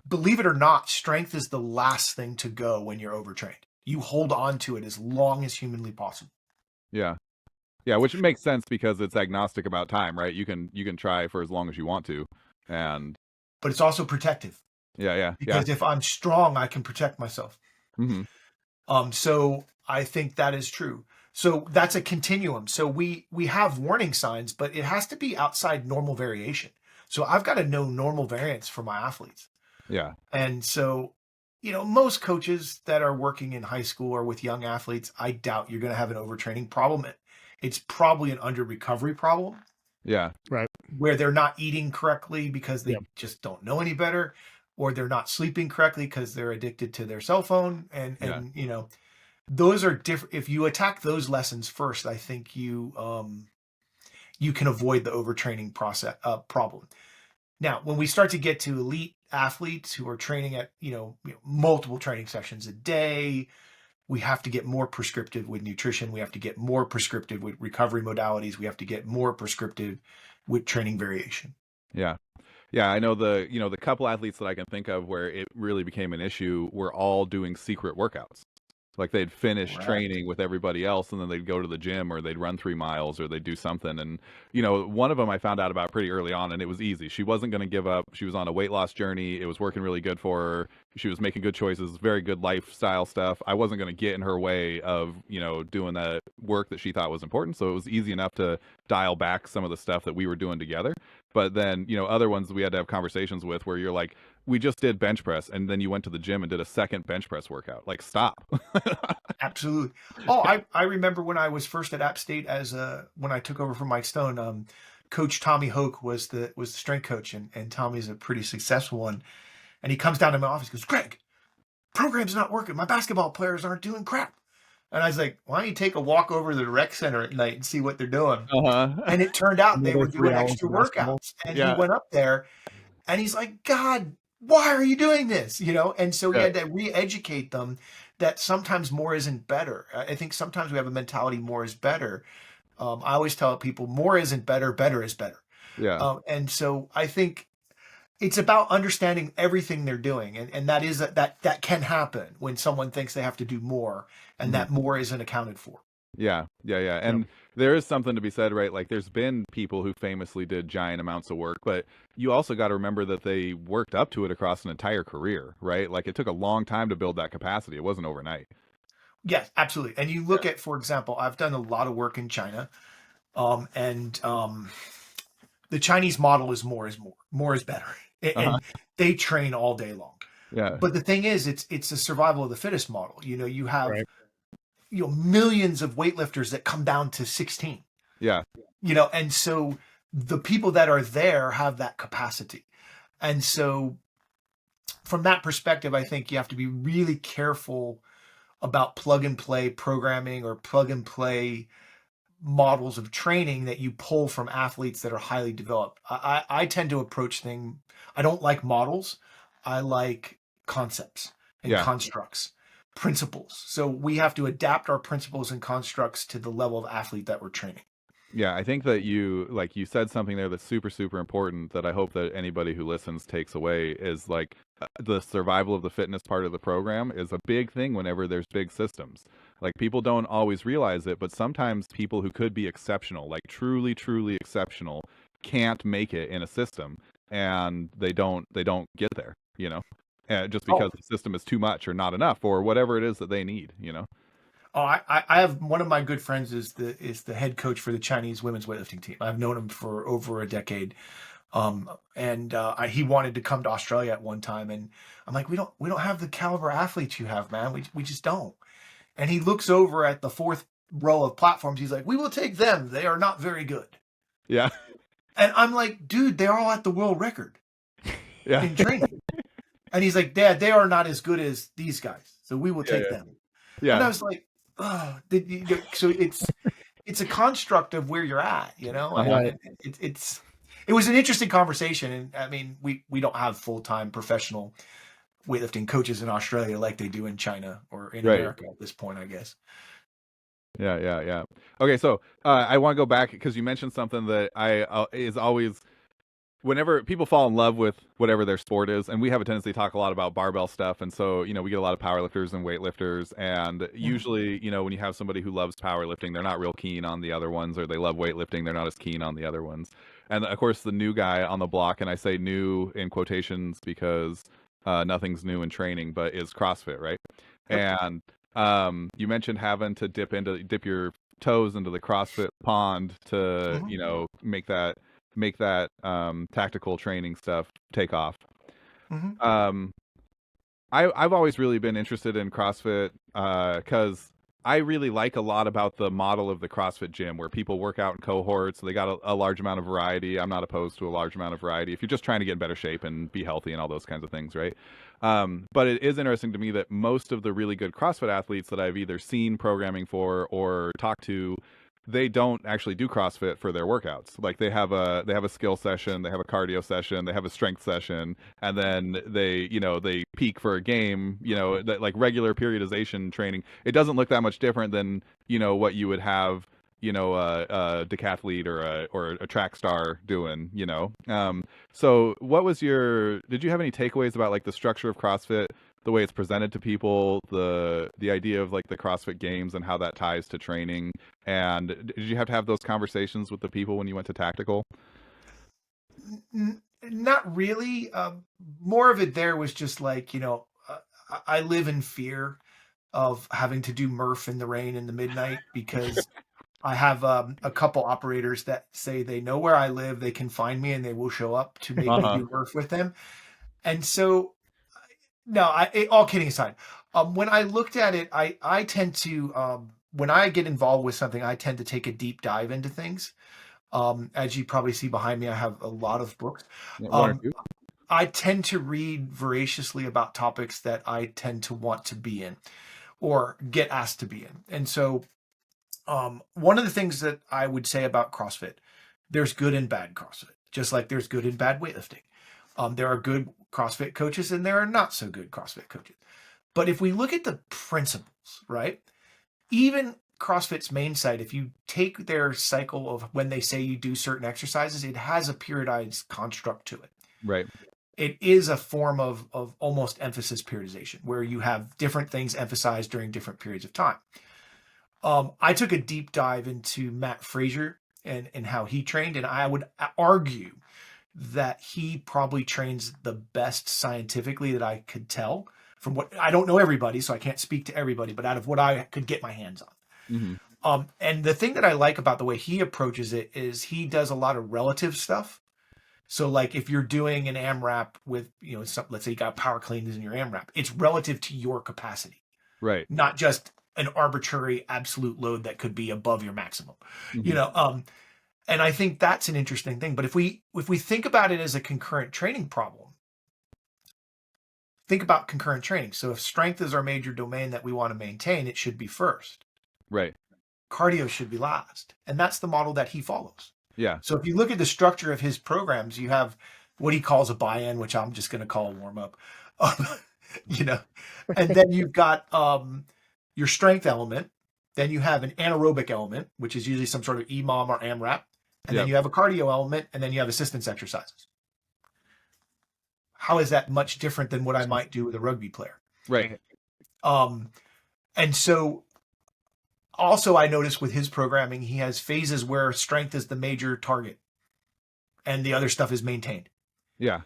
Believe it or not, strength is the last thing to go when you're overtrained. You hold on to it as long as humanly possible. Yeah. Yeah, which makes sense because it's agnostic about time, right? You can try for as long as you want to. But it's also protective. Yeah. Because if I'm strong, I can protect myself. Mm-hmm. So I think that is true. So that's a continuum. So we have warning signs, but it has to be outside normal variation. So I've got to know normal variance for my athletes. Yeah. And so, most coaches that are working in high school or with young athletes, I doubt you're going to have an overtraining problem. It's probably an under recovery problem. Yeah. Right. Where they're not eating correctly because they just don't know any better, or they're not sleeping correctly because they're addicted to their cell phone. And those are different. If you attack those lessons first, I think you can avoid the overtraining problem. Now, when we start to get to elite athletes who are training at multiple training sessions a day, we have to get more prescriptive with nutrition. We have to get more prescriptive with recovery modalities. We have to get more prescriptive with training variation. Yeah. Yeah, I know the couple athletes that I can think of where it really became an issue were all doing secret workouts. Like they'd finish training with everybody else and then they'd go to the gym or they'd run 3 miles or they'd do something. And, one of them I found out about pretty early on and it was easy. She wasn't going to give up. She was on a weight loss journey. It was working really good for her. She was making good choices, very good lifestyle stuff. I wasn't going to get in her way of, doing that work that she thought was important. So it was easy enough to dial back some of the stuff that we were doing together. But then, other ones we had to have conversations with where you're like, we just did bench press and then you went to the gym and did a second bench press workout. Like, stop. Absolutely. Oh, I remember when I was first at App State when I took over from Mike Stone, Coach Tommy Hoke was the strength coach and Tommy's a pretty successful one. And he comes down to my office and goes, Greg, program's not working. My basketball players aren't doing crap. And I was like, why don't you take a walk over to the rec center at night and see what they're doing? And it turned out they were doing extra workouts. And he went up there and he's like, God, why are you doing this? And so he had to re-educate them that sometimes more isn't better. I think sometimes we have a mentality more is better. I always tell people more isn't better, better is better. Yeah. And so I think it's about understanding everything they're doing. And that is that can happen when someone thinks they have to do more and that more isn't accounted for. Yeah. And there is something to be said, right? Like there's been people who famously did giant amounts of work, but you also got to remember that they worked up to it across an entire career, right? Like it took a long time to build that capacity. It wasn't overnight. Yes, absolutely. And you look at, for example, I've done a lot of work in China, and the Chinese model is more is more, more is better, and they train all day long. Yeah. But the thing is, it's a survival of the fittest model. You have millions of weightlifters that come down to 16. Yeah. And so the people that are there have that capacity. And so from that perspective, I think you have to be really careful about plug and play programming or plug and play models of training that you pull from athletes that are highly developed. I tend to approach things, I don't like models. I like concepts and constructs. principles. So we have to adapt our principles and constructs to the level of athlete that we're training. Yeah, I think that you said something there that's super, super important that I hope that anybody who listens takes away is like the survival of the fitness part of the program is a big thing whenever there's big systems. Like people don't always realize it, but sometimes people who could be exceptional, like truly, truly exceptional, can't make it in a system and they don't get there, just Oh, because the system is too much or not enough or whatever it is that they need. oh, I have one of my good friends is the head coach for the Chinese women's weightlifting team. I've known him for over a decade. And he wanted to come to Australia at one time, and I'm like, we don't have the caliber athletes you have, man. We just don't. And he looks over at the fourth row of platforms. He's like, we will take them. They are not very good. Yeah. And I'm like, dude, they're all at the world record Yeah. in training. And he's like, Dad, they are not as good as these guys, so we will take them. Yeah. And I was like, oh, so it's a construct of where you're at, and Right. it was an interesting conversation. And I mean, we don't have full-time professional weightlifting coaches in Australia like they do in China or in Right. America at this point, I guess. Yeah. Okay, so I want to go back because you mentioned something that is always whenever people fall in love with whatever their sport is, and we have a tendency to talk a lot about barbell stuff, and so we get a lot of powerlifters and weightlifters, and usually when you have somebody who loves powerlifting, they're not real keen on the other ones, or they love weightlifting, they're not as keen on the other ones. And of course, the new guy on the block, and I say new in quotations because nothing's new in training, but is CrossFit, right? And you mentioned having to dip your toes into the CrossFit pond to make that tactical training stuff take off. I've always really been interested in CrossFit because I really like a lot about the model of the CrossFit gym where people work out in cohorts. They got a large amount of variety. I'm not opposed to a large amount of variety if you're just trying to get in better shape and be healthy and all those kinds of things, right? But it is interesting to me that most of the really good CrossFit athletes that I've either seen programming for or talked to, they don't actually do CrossFit for their workouts. Like they have a skill session, they have a cardio session, they have a strength session, and then they peak for a game. Like regular periodization training. It doesn't look that much different than what you would have a decathlete or a track star doing. So did you have any takeaways about like the structure of CrossFit, the way it's presented to people, the idea of like the CrossFit Games and how that ties to training? And did you have to have those conversations with the people when you went to tactical? Not really. More of it there was just like, I live in fear of having to do Murph in the rain in the midnight because I have a couple operators that say they know where I live, they can find me, and they will show up to make me do Murph with them. And so, no, all kidding aside, when I looked at it, I tend to, when I get involved with something, I tend to take a deep dive into things. As you probably see behind me, I have a lot of books. I tend to read voraciously about topics that I tend to want to be in or get asked to be in. And so one of the things that I would say about CrossFit, there's good and bad CrossFit, just like there's good and bad weightlifting. There are good CrossFit coaches and there are not so good CrossFit coaches. But if we look at the principles, right? Even CrossFit's main site, if you take their cycle of when they say you do certain exercises, it has a periodized construct to it. Right. It is a form of almost emphasis periodization where you have different things emphasized during different periods of time. I took a deep dive into Matt Frazier and how he trained, and I would argue that he probably trains the best scientifically that I could tell from what I don't know everybody, so I can't speak to everybody, but out of what I could get my hands on. Mm-hmm. And the thing that I like about the way he approaches it is he does a lot of relative stuff. So like if you're doing an AMRAP with, let's say you got power cleans in your AMRAP, it's relative to your capacity, right? Not just an arbitrary absolute load that could be above your maximum, and I think that's an interesting thing. But if we think about it as a concurrent training problem, think about concurrent training. So if strength is our major domain that we want to maintain, it should be first. Right. Cardio should be last. And that's the model that he follows. Yeah. So if you look at the structure of his programs, you have what he calls a buy-in, which I'm just going to call a warm-up. you know. And then you've got your strength element. Then you have an anaerobic element, which is usually some sort of EMOM or AMRAP. And then you have a cardio element, and then you have assistance exercises. How is that much different than what I might do with a rugby player? Right. And so also I noticed with his programming, he has phases where strength is the major target and the other stuff is maintained. Yeah.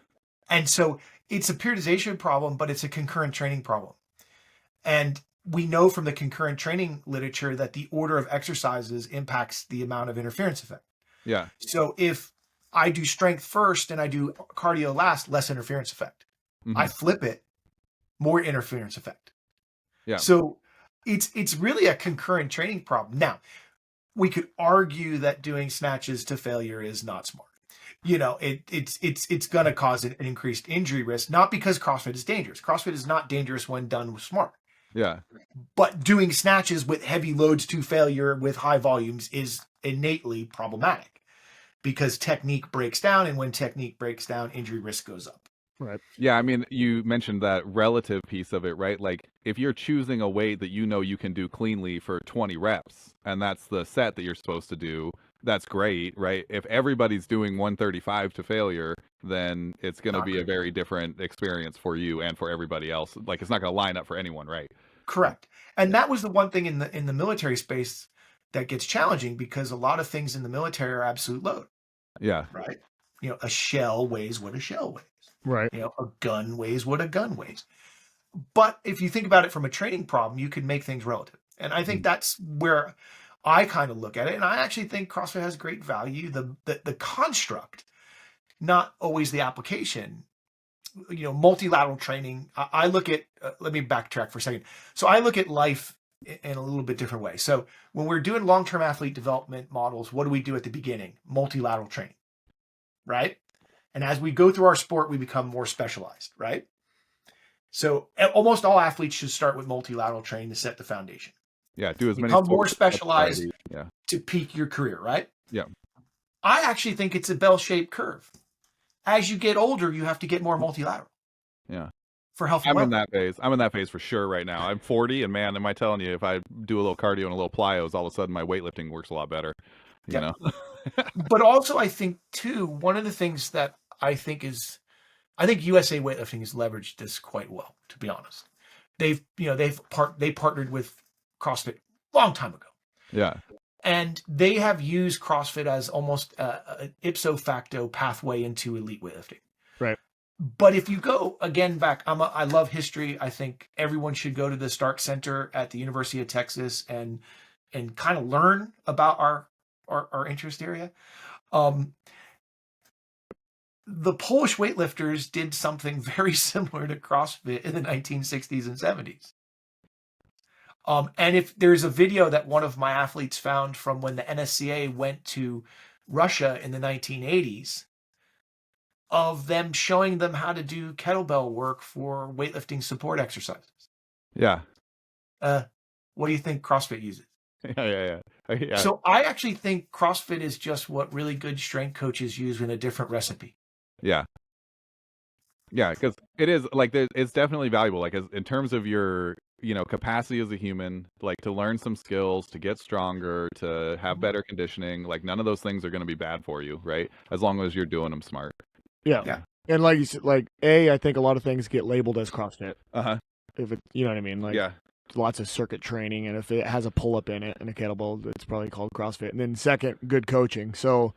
And so it's a periodization problem, but it's a concurrent training problem. And we know from the concurrent training literature that the order of exercises impacts the amount of interference effect. Yeah. So if I do strength first and I do cardio last, less interference effect. Mhm. I flip it, more interference effect. Yeah. So it's really a concurrent training problem. Now, we could argue that doing snatches to failure is not smart. You know, it's going to cause an increased injury risk, not because CrossFit is dangerous. CrossFit is not dangerous when done with smart. Yeah. But doing snatches with heavy loads to failure with high volumes is innately problematic because technique breaks down, and when technique breaks down, injury risk goes up. Right. Yeah, I mean, you mentioned that relative piece of it, right? Like, if you're choosing a weight that you know you can do cleanly for 20 reps, and that's the set that you're supposed to do, that's great, right? If everybody's doing 135 to failure, then it's going to be a very different experience for you and for everybody else. Like, it's not going to line up for anyone, right? Correct. And that was the one thing in the military space that gets challenging, because a lot of things in the military are absolute load. Yeah. Right. You know, a shell weighs what a shell weighs. Right. You know, a gun weighs what a gun weighs. But if you think about it from a training problem, you can make things relative. And I think that's where I kind of look at it. And I actually think CrossFit has great value. The construct, not always the application. You know, multilateral training. I look at, let me backtrack for a second. So I look at life in a little bit different way. So when we're doing long-term athlete development models, what do we do at the beginning? Multilateral training, right? And as we go through our sport, we become more specialized, right? So almost all athletes should start with multilateral training to set the foundation. Yeah, do as many. Become more specialized yeah. to peak your career, right? Yeah. I actually think it's a bell-shaped curve. As you get older, you have to get more multilateral. Yeah. For health. I'm in that phase. I'm in that phase for sure right now. I'm 40, and man, am I telling you, if I do a little cardio and a little plyos, all of a sudden my weightlifting works a lot better. You know. But also, I think too, one of the things that I think USA Weightlifting has leveraged this quite well. To be honest, they partnered with CrossFit a long time ago. Yeah. And they have used CrossFit as almost an ipso facto pathway into elite weightlifting. Right. But if you go again back, I love history. I think everyone should go to the Stark Center at the University of Texas and kind of learn about our interest area. The Polish weightlifters did something very similar to CrossFit in the 1960s and 70s. And if there's a video that one of my athletes found from when the NSCA went to Russia in the 1980s of them showing them how to do kettlebell work for weightlifting support exercises. Yeah. What do you think CrossFit uses? Yeah. So I actually think CrossFit is just what really good strength coaches use in a different recipe. Yeah. Yeah, because it is like it's definitely valuable. Like in terms of your capacity as a human, like to learn some skills, to get stronger, to have better conditioning. Like none of those things are going to be bad for you, right? As long as you're doing them smart. Yeah. And like you said, I think a lot of things get labeled as CrossFit. If it, you know what I mean? Like, lots of circuit training, and if it has a pull-up in it and a kettlebell, it's probably called CrossFit. And then second, good coaching. So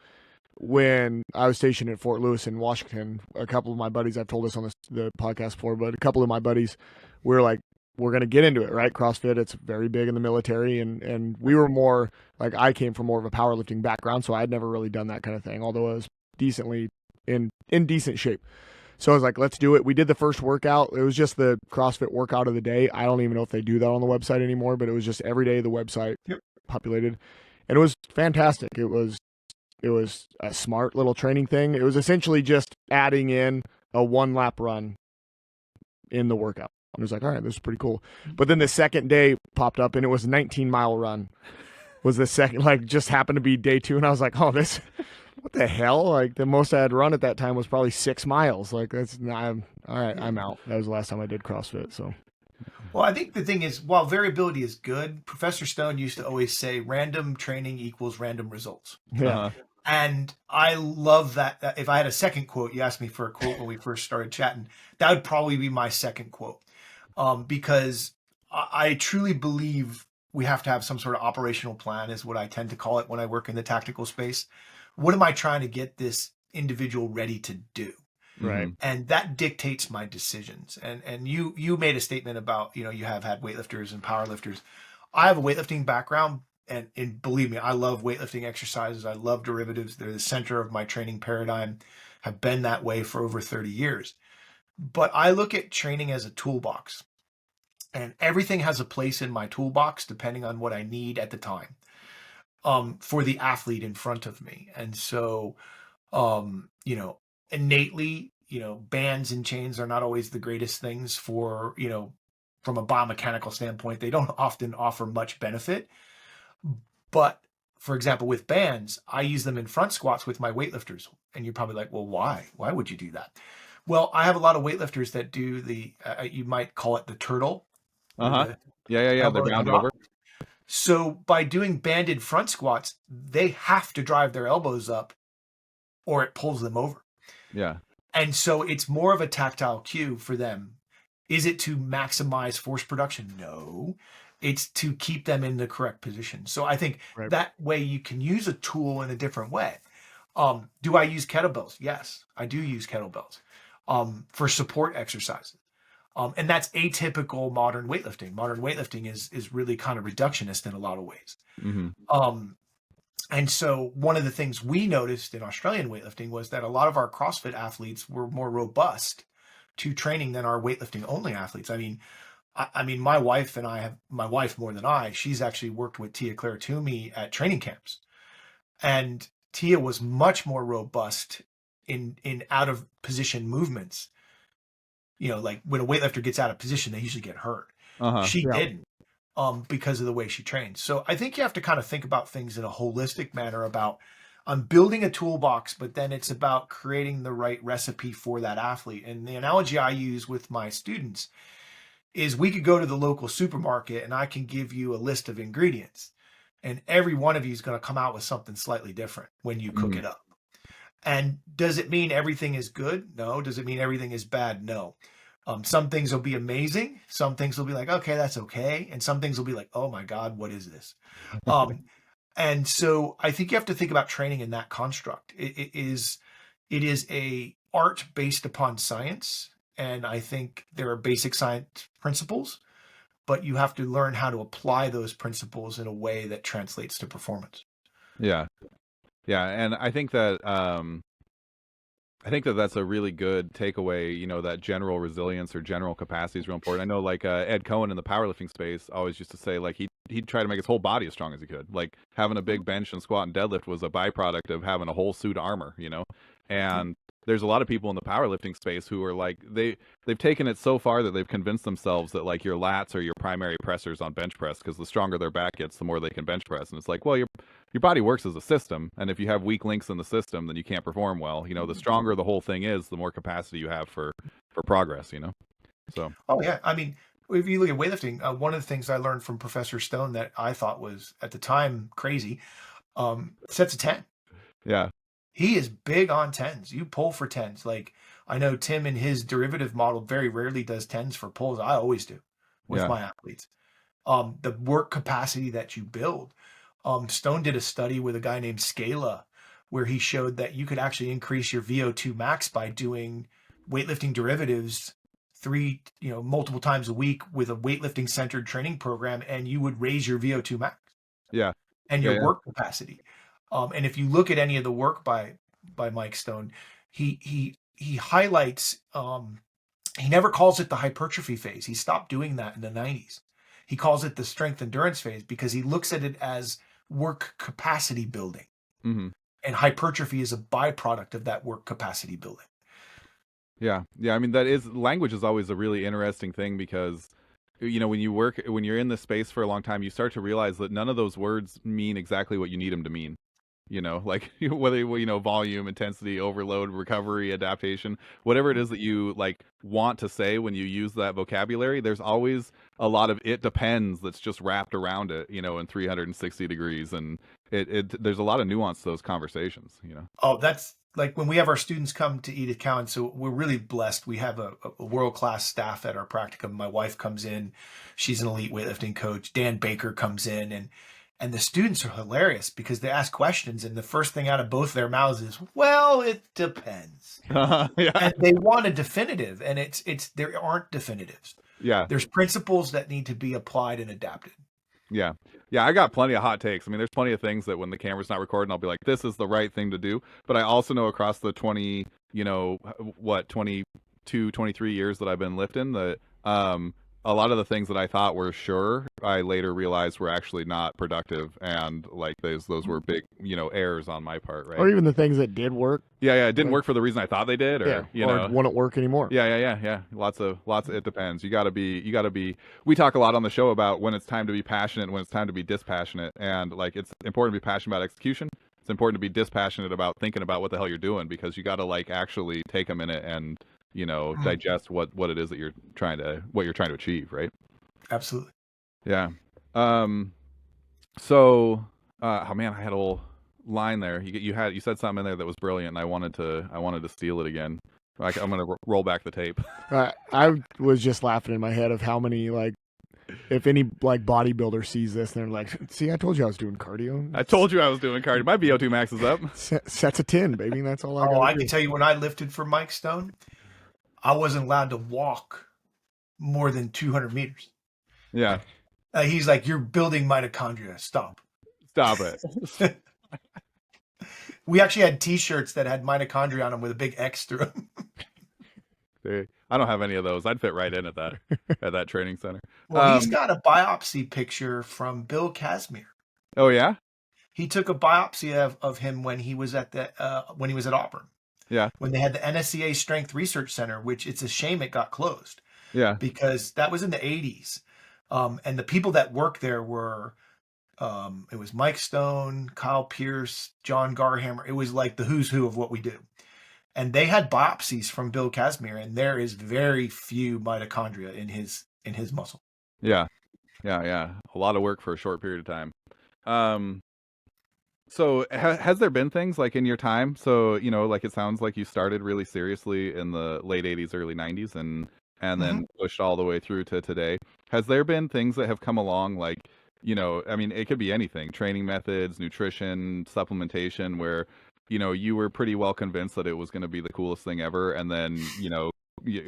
when I was stationed at Fort Lewis in Washington, a couple of my buddies, I've told this on the podcast before, but a couple of my buddies were like, we're going to get into it, right? CrossFit, it's very big in the military. And we were more, like, I came from more of a powerlifting background, so I'd never really done that kind of thing, although I was decently in decent shape. So I was like, let's do it. We did the first workout. It was just the CrossFit workout of the day. I don't even know if they do that on the website anymore, but it was just every day the website populated. And it was fantastic. It was a smart little training thing. It was essentially just adding in a 1-lap run in the workout. I was like, all right, this is pretty cool. But then the second day popped up, and it was a 19-mile run. Was the second, like, just happened to be day 2, and I was like, oh, this what the hell? Like the most I had run at that time was probably 6 miles. Like that's not, all right. Yeah. I'm out. That was the last time I did CrossFit. So Well, I think the thing is, while variability is good, Professor Stone used to always say random training equals random results. yeah, Uh-huh. And I love that. If I had a second quote, you asked me for a quote when we first started chatting, that would probably be my second quote. Because I truly believe we have to have some sort of operational plan, is what I tend to call it when I work in the tactical space. What am I trying to get this individual ready to do? right. Mhm. And that dictates my decisions. And you made a statement about, you have had weightlifters and powerlifters. I have a weightlifting background, and believe me, I love weightlifting exercises. I love derivatives. They're the center of my training paradigm, have been that way for over 30 years. But I look at training as a toolbox, and everything has a place in my toolbox depending on what I need at the time, for the athlete in front of me. And so, um, you know, innately, bands and chains are not always the greatest things for, from a biomechanical standpoint. They don't often offer much benefit. But for example, with bands, I use them in front squats with my weightlifters. And you're probably like, well, why? Why would you do that? Well, I have a lot of weightlifters that do you might call it the turtle, or Uh-huh. the Yeah. They're elbow bound drop. over. So by doing banded front squats, they have to drive their elbows up or it pulls them over. Yeah. And so it's more of a tactile cue for them. Is it to maximize force production? No, it's to keep them in the correct position. So I think Right. that way you can use a tool in a different way. Do I use kettlebells? Yes, I do use kettlebells for support exercises. And that's atypical modern weightlifting. Modern weightlifting is really kind of reductionist in a lot of ways. Mm-hmm. And so one of the things we noticed in Australian weightlifting was that a lot of our CrossFit athletes were more robust to training than our weightlifting only athletes. I mean, my wife and I have my wife more than I. She's actually worked with Tia Claire Toomey at training camps, and Tia was much more robust in out of position movements. Like when a weightlifter gets out of position, they usually get hurt. Uh-huh. She Yeah. didn't, because of the way she trains. So I think you have to kind of think about things in a holistic manner about I'm building a toolbox, but then it's about creating the right recipe for that athlete. And the analogy I use with my students is we could go to the local supermarket and I can give you a list of ingredients, and every one of you is going to come out with something slightly different when you cook Mhm. it up. And does it mean everything is good? No. Does it mean everything is bad? No. Some things will be amazing. Some things will be like, okay, that's okay. And some things will be like, oh my God, what is this? And so I think you have to think about training in that construct. It is a art based upon science. And I think there are basic science principles, but you have to learn how to apply those principles in a way that translates to performance. Yeah. Yeah. And I think that that's a really good takeaway, that general resilience or general capacity is real important. I know like Ed Cohen in the powerlifting space always used to say like he'd try to make his whole body as strong as he could. Like having a big bench and squat and deadlift was a byproduct of having a whole suit of armor. And there's a lot of people in the powerlifting space who are like they've taken it so far that they've convinced themselves that like your lats are your primary pressers on bench press because the stronger their back gets, the more they can bench press. And it's like, well, your body works as a system, and if you have weak links in the system, then you can't perform well. The stronger the whole thing is, the more capacity you have for progress. So Oh yeah, I mean, if you look at weightlifting, one of the things I learned from Professor Stone that I thought was at the time crazy, sets of 10. yeah, He is big on tens. You pull for tens. Like I know Tim in his derivative model very rarely does tens for pulls. I always do with yeah, my athletes. The work capacity that you build. Stone did a study with a guy named Scala where he showed that you could actually increase your VO2 max by doing weightlifting derivatives multiple times a week with a weightlifting centered training program, and you would raise your VO2 max yeah, and yeah, your yeah, work capacity. And if you look at any of the work by Mike Stone, he highlights. He never calls it the hypertrophy phase. He stopped doing that in the 90s. He calls it the strength endurance phase because he looks at it as work capacity building, hmm and hypertrophy is a byproduct of that work capacity building. yeah, yeah. I mean, language is always a really interesting thing because when you're in this space for a long time, you start to realize that none of those words mean exactly what you need them to mean. like whether, volume, intensity, overload, recovery, adaptation, whatever it is that you like want to say when you use that vocabulary, there's always a lot of "it depends" that's just wrapped around it, in 360 degrees. And there's a lot of nuance to those conversations. Oh, that's like when we have our students come to Edith Cowan. So we're really blessed. We have a world-class staff at our practicum. My wife comes in. She's an elite weightlifting coach. Dan Baker comes in, and the students are hilarious because they ask questions, and the first thing out of both their mouths is, "Well, it depends." Yeah. And they want a definitive, and it's there aren't definitives. Yeah. There's principles that need to be applied and adapted. Yeah. Yeah, I got plenty of hot takes. I mean, there's plenty of things that when the camera's not recording, I'll be like, this is the right thing to do. But I also know across the 22, 23 years that I've been lifting that a lot of the things that I thought were sure, I later realized were actually not productive, and like those were big, errors on my part, right? Or even the things that did work. Yeah, it didn't work for the reason I thought they did, or or wouldn't work anymore. Yeah. Lots of it depends. You gotta be. We talk a lot on the show about when it's time to be passionate and when it's time to be dispassionate, and like it's important to be passionate about execution. It's important to be dispassionate about thinking about what the hell you're doing, because you got to like actually take a minute and digest what it is that you're trying to achieve, right? Absolutely. Yeah. So oh man, I had a little line there. You said something in there that was brilliant, and I wanted to steal it again. I'm gonna roll back the tape. I was just laughing in my head of how many, like, if any like bodybuilder sees this, and they're like, "See, I told you I was doing cardio. I told you I was doing cardio. My VO2 max is up. Sets of 10, baby. That's all I got." Oh, I can tell you, when I lifted for Mike Stone, I wasn't allowed to walk more than 200 meters. Yeah. He's like, "You're building mitochondria. Stop it." We actually had T-shirts that had mitochondria on them with a big X through them. I don't have any of those. I'd fit right in at that training center. Well, he's got a biopsy picture from Bill Casimir. Oh yeah. He took a biopsy of him when he was at Auburn. Yeah. When they had the NSCA Strength Research Center, which it's a shame it got closed. Yeah. Because that was in the 80s. And the people that worked there were, it was Mike Stone, Kyle Pierce, John Garhammer. It was like the who's who of what we do. And they had biopsies from Bill Casimir, and there is very few mitochondria in his muscle. Yeah. A lot of work for a short period of time. So has there been things like in your time? So, like it sounds like you started really seriously in the late 80s, early 90s, and then pushed all the way through to today. Has there been things that have come along, like, I mean, it could be anything, training methods, nutrition, supplementation, where, you were pretty well convinced that it was going to be the coolest thing ever. And then,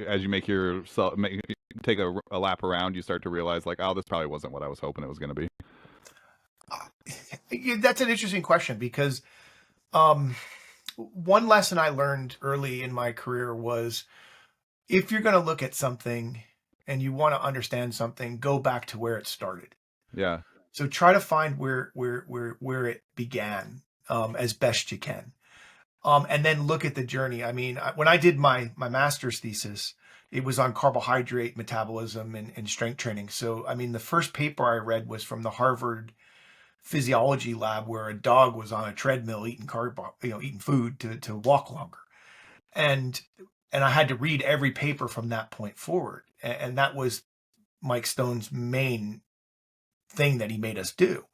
as you take a lap around, you start to realize like, oh, this probably wasn't what I was hoping it was going to be. That's an interesting question, because one lesson I learned early in my career was, if you're going to look at something and you want to understand something, go back to where it started. Yeah. So try to find where it began, as best you can. And then look at the journey. I mean, when I did my master's thesis, it was on carbohydrate metabolism and strength training. So, I mean, the first paper I read was from the Harvard physiology lab, where a dog was on a treadmill eating food to walk longer. And I had to read every paper from that point forward. And that was Mike Stone's main thing that he made us do.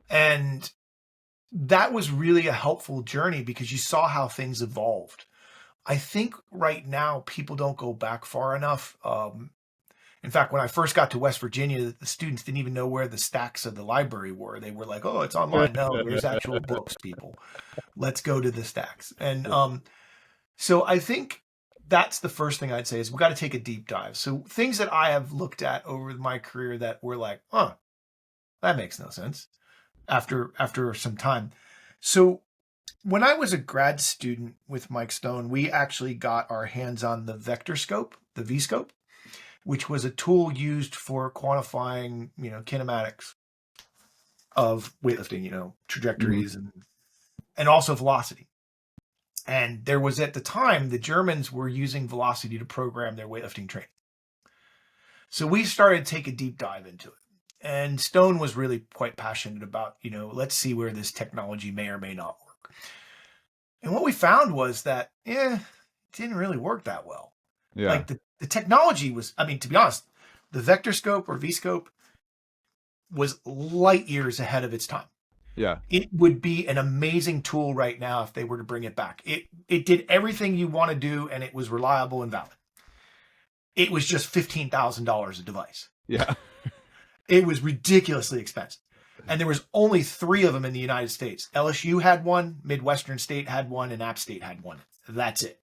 And that was really a helpful journey, because you saw how things evolved. I think right now people don't go back far enough. In fact, when I first got to West Virginia, the students didn't even know where the stacks of the library were. They were like, "Oh, it's online." No, there's actual books, people. Let's go to the stacks. And so I think that's the first thing I'd say, is we got to take a deep dive. So things that I have looked at over my career that were like, that makes no sense after some time. So when I was a grad student with Mike Stone, we actually got our hands on the vector scope, the V-scope, which was a tool used for quantifying, kinematics of weightlifting, trajectories and also velocity. And there was, at the time, the Germans were using velocity to program their weightlifting training. So we started to take a deep dive into it. And Stone was really quite passionate about, let's see where this technology may or may not work. And what we found was that, it didn't really work that well. Yeah. Like the technology was, I mean, to be honest, the vector scope or V-scope was light years ahead of its time. Yeah. It would be an amazing tool right now if they were to bring it back. It did everything you want to do, and it was reliable and valid. It was just $15,000 a device. Yeah. It was ridiculously expensive. And there was only 3 of them in the United States. LSU had one, Midwestern State had one, and App State had one. That's it.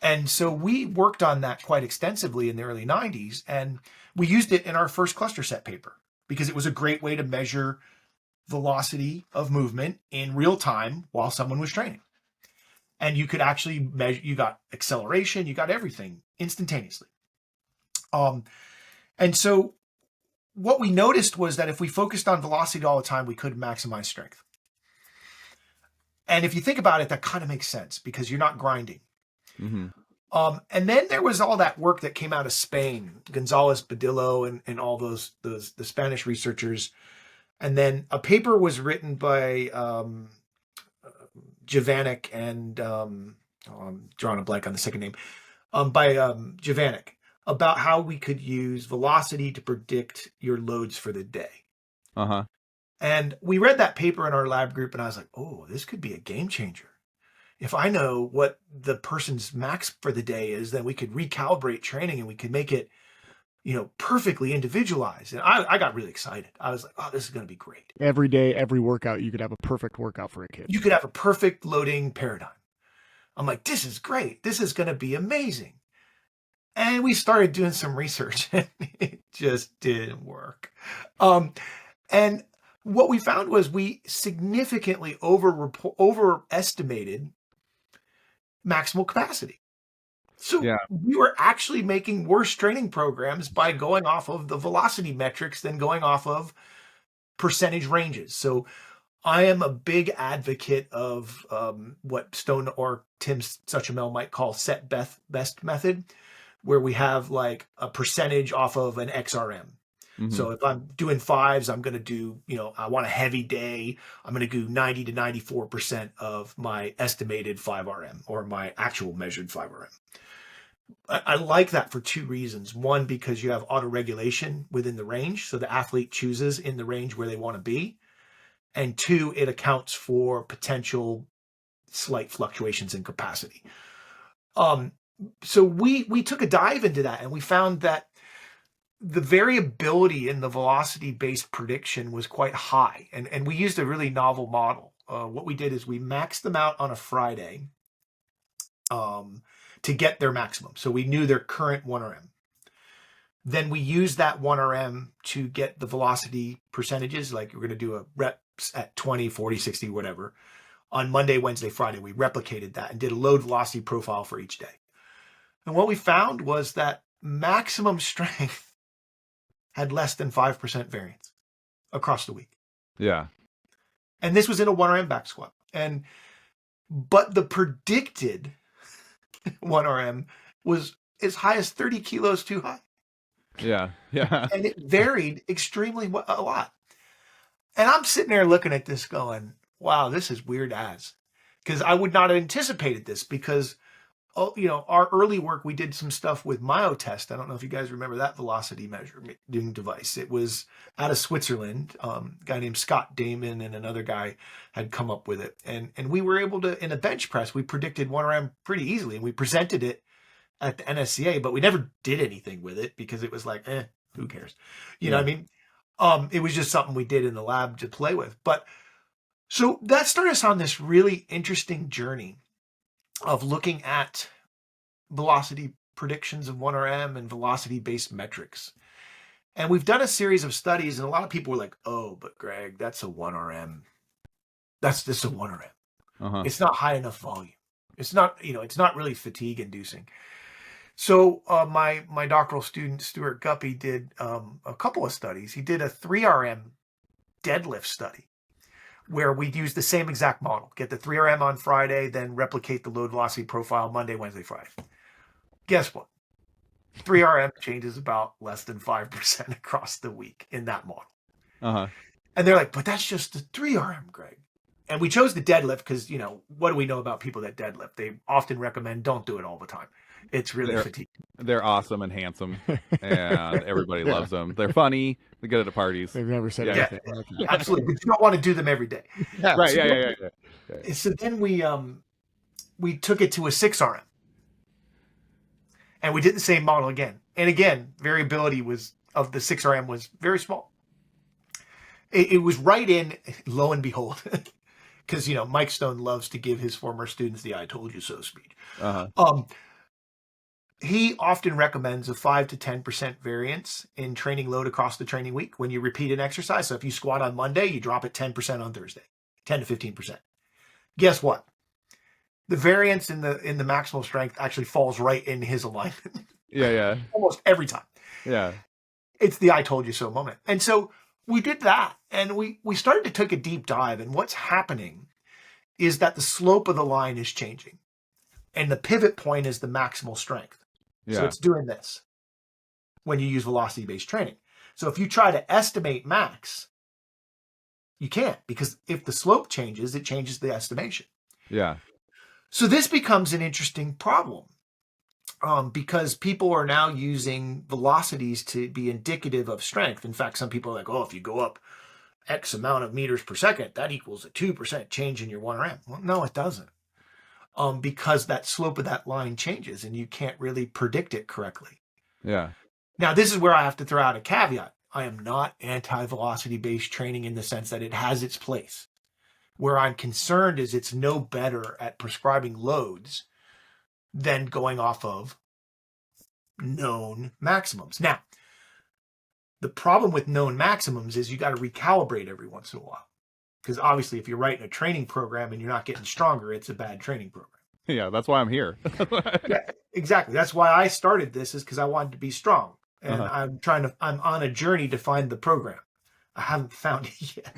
And so we worked on that quite extensively in the early 90s, and we used it in our first cluster set paper because it was a great way to measure velocity of movement in real time while someone was training. And you could actually measure, you got acceleration, you got everything instantaneously. And so what we noticed was that if we focused on velocity all the time, we could maximize strength. And if you think about it, that kind of makes sense because you're not grinding. Mm-hmm. And then there was all that work that came out of Spain, Gonzalez, Badillo, and all the Spanish researchers. And then a paper was written by Jovanek and I'm drawing a blank on the second name, by Jovanek, about how we could use velocity to predict your loads for the day. Uh-huh. And we read that paper in our lab group, and I was like, oh, this could be a game changer. If I know what the person's max for the day is, then we could recalibrate training and we could make it, perfectly individualized. And I got really excited. I was like, oh, this is going to be great. Every day, every workout, you could have a perfect workout for a kid. You could have a perfect loading paradigm. I'm like, this is great. This is going to be amazing. And we started doing some research and it just didn't work. And what we found was we significantly overestimated maximal capacity. So we were actually making worse training programs by going off of the velocity metrics than going off of percentage ranges. So I am a big advocate of what Stone or Tim Suchamel might call set best method, where we have like a percentage off of an XRM. Mm-hmm. So if I'm doing 5s, I'm going to do, I want a heavy day. I'm going to do 90 to 94% of my estimated 5RM or my actual measured 5RM. I like that for 2 reasons. One, because you have auto-regulation within the range. So the athlete chooses in the range where they want to be. And 2, it accounts for potential slight fluctuations in capacity. So we took a dive into that and we found that the variability in the velocity-based prediction was quite high. And we used a really novel model. What we did is we maxed them out on a Friday to get their maximum. So we knew their current 1RM. Then we used that 1RM to get the velocity percentages, like we're going to do a reps at 20, 40, 60, whatever. On Monday, Wednesday, Friday, we replicated that and did a load velocity profile for each day. And what we found was that maximum strength had less than 5% variance across the week. Yeah. And this was in a 1RM back squat. But the predicted 1RM was as high as 30 kilos too high. Yeah. Yeah. And it varied extremely a lot. And I'm sitting there looking at this going, wow, this is weird as. Because I would not have anticipated this because, our early work, we did some stuff with Myotest. I don't know if you guys remember that velocity measuring device. It was out of Switzerland. A guy named Scott Damon and another guy had come up with it. And we were able to, in a bench press, we predicted 1RM pretty easily. And we presented it at the NSCA, but we never did anything with it because it was like, who cares? You know what I mean? It was just something we did in the lab to play with. But so that started us on this really interesting journey of looking at velocity predictions of 1RM and velocity-based metrics. And we've done a series of studies, and a lot of people were like, oh, but Greg, that's a 1RM. That's just a 1RM. Uh-huh. It's not high enough volume. It's not, it's not really fatigue-inducing. So my doctoral student, Stuart Guppy, did a couple of studies. He did a 3RM deadlift study where we'd use the same exact model. Get the 3RM on Friday, then replicate the load velocity profile Monday, Wednesday, Friday. Guess what? 3RM changes about less than 5% across the week in that model. Uh-huh. And they're like, but that's just the 3RM, Greg. And we chose the deadlift because, what do we know about people that deadlift? They often recommend don't do it all the time. It's really fatiguing. They're awesome and handsome, and everybody Yeah. loves them. They're funny. They're good at parties. They've never said Yeah. anything. Yeah, absolutely. But you don't want to do them every day. Yeah. Right. So Yeah. So then we took it to a 6RM. And we did the same model again. And again, variability of the 6RM was very small. It was right in, lo and behold, because, Mike Stone loves to give his former students the I told you so speech. Uh-huh. He often recommends a 5 to 10% variance in training load across the training week when you repeat an exercise. So if you squat on Monday, you drop it 10% on Thursday, 10 to 15%. Guess what? The variance in the maximal strength actually falls right in his alignment. Yeah. Almost every time. Yeah. It's the I told you so moment. And so we did that, and we started to take a deep dive, and what's happening is that the slope of the line is changing, and the pivot point is the maximal strength. Yeah. So it's doing this when you use velocity-based training. So if you try to estimate max, you can't, because if the slope changes, it changes the estimation. Yeah. So this becomes an interesting problem. Because people are now using velocities to be indicative of strength. In fact, some people are like, if you go up X amount of meters per second, that equals a 2% change in your 1RM. Well, no, it doesn't. Because that slope of that line changes and you can't really predict it correctly. Yeah. Now, this is where I have to throw out a caveat. I am not anti-velocity-based training in the sense that it has its place. Where I'm concerned is it's no better at prescribing loads than going off of known maximums. Now, the problem with known maximums is you got to recalibrate every once in a while. Because obviously, if you're writing a training program and you're not getting stronger, it's a bad training program. Yeah, that's why I'm here. Yeah, exactly. That's why I started this, is because I wanted to be strong. And Uh-huh. I'm on a journey to find the program. I haven't found it yet.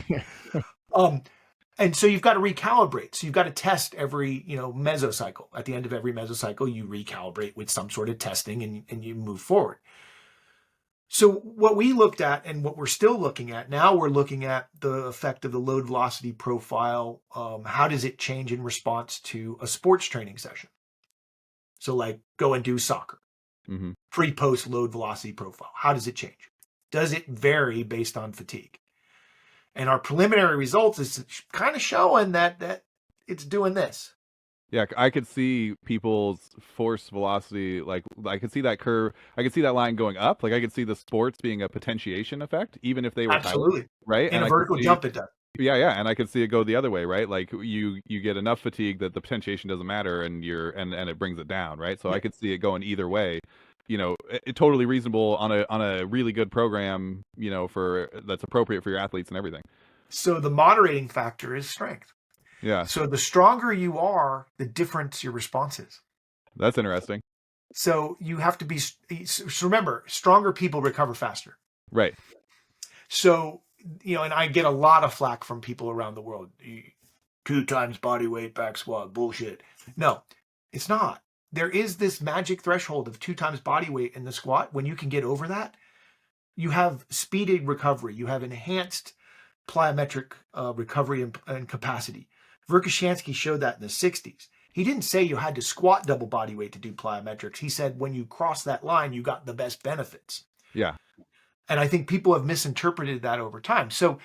And so you've got to recalibrate. So you've got to test every, mesocycle. At the end of every mesocycle, you recalibrate with some sort of testing and you move forward. So what we looked at and what we're still looking at, now we're looking at the effect of the load velocity profile. How does it change in response to a sports training session? So like go and do soccer. Mm-hmm. Pre-post load velocity profile. How does it change? Does it vary based on fatigue? And our preliminary results is kind of showing that it's doing this. Yeah, I could see people's force velocity, like I could see that curve, I could see that line going up, like I could see the sports being a potentiation effect, even if they were Absolutely. tired, right? In a vertical jump, it does. Yeah, and I could see it go the other way, right? Like you get enough fatigue that the potentiation doesn't matter, and and it brings it down, right? So I could see it going either way. Totally reasonable on a really good program, for that's appropriate for your athletes and everything. So the moderating factor is strength. Yeah. So the stronger you are, the different your response is. That's interesting. So you have to be. So remember, stronger people recover faster. Right. So and I get a lot of flack from people around the world. 2 times body weight back squat, bullshit. No, it's not. There is this magic threshold of 2 times body weight in the squat. When you can get over that, you have speeded recovery. You have enhanced plyometric recovery and capacity. Verkhoshansky showed that in the 60s. He didn't say you had to squat double body weight to do plyometrics. He said when you cross that line, you got the best benefits. Yeah. And I think people have misinterpreted that over time. So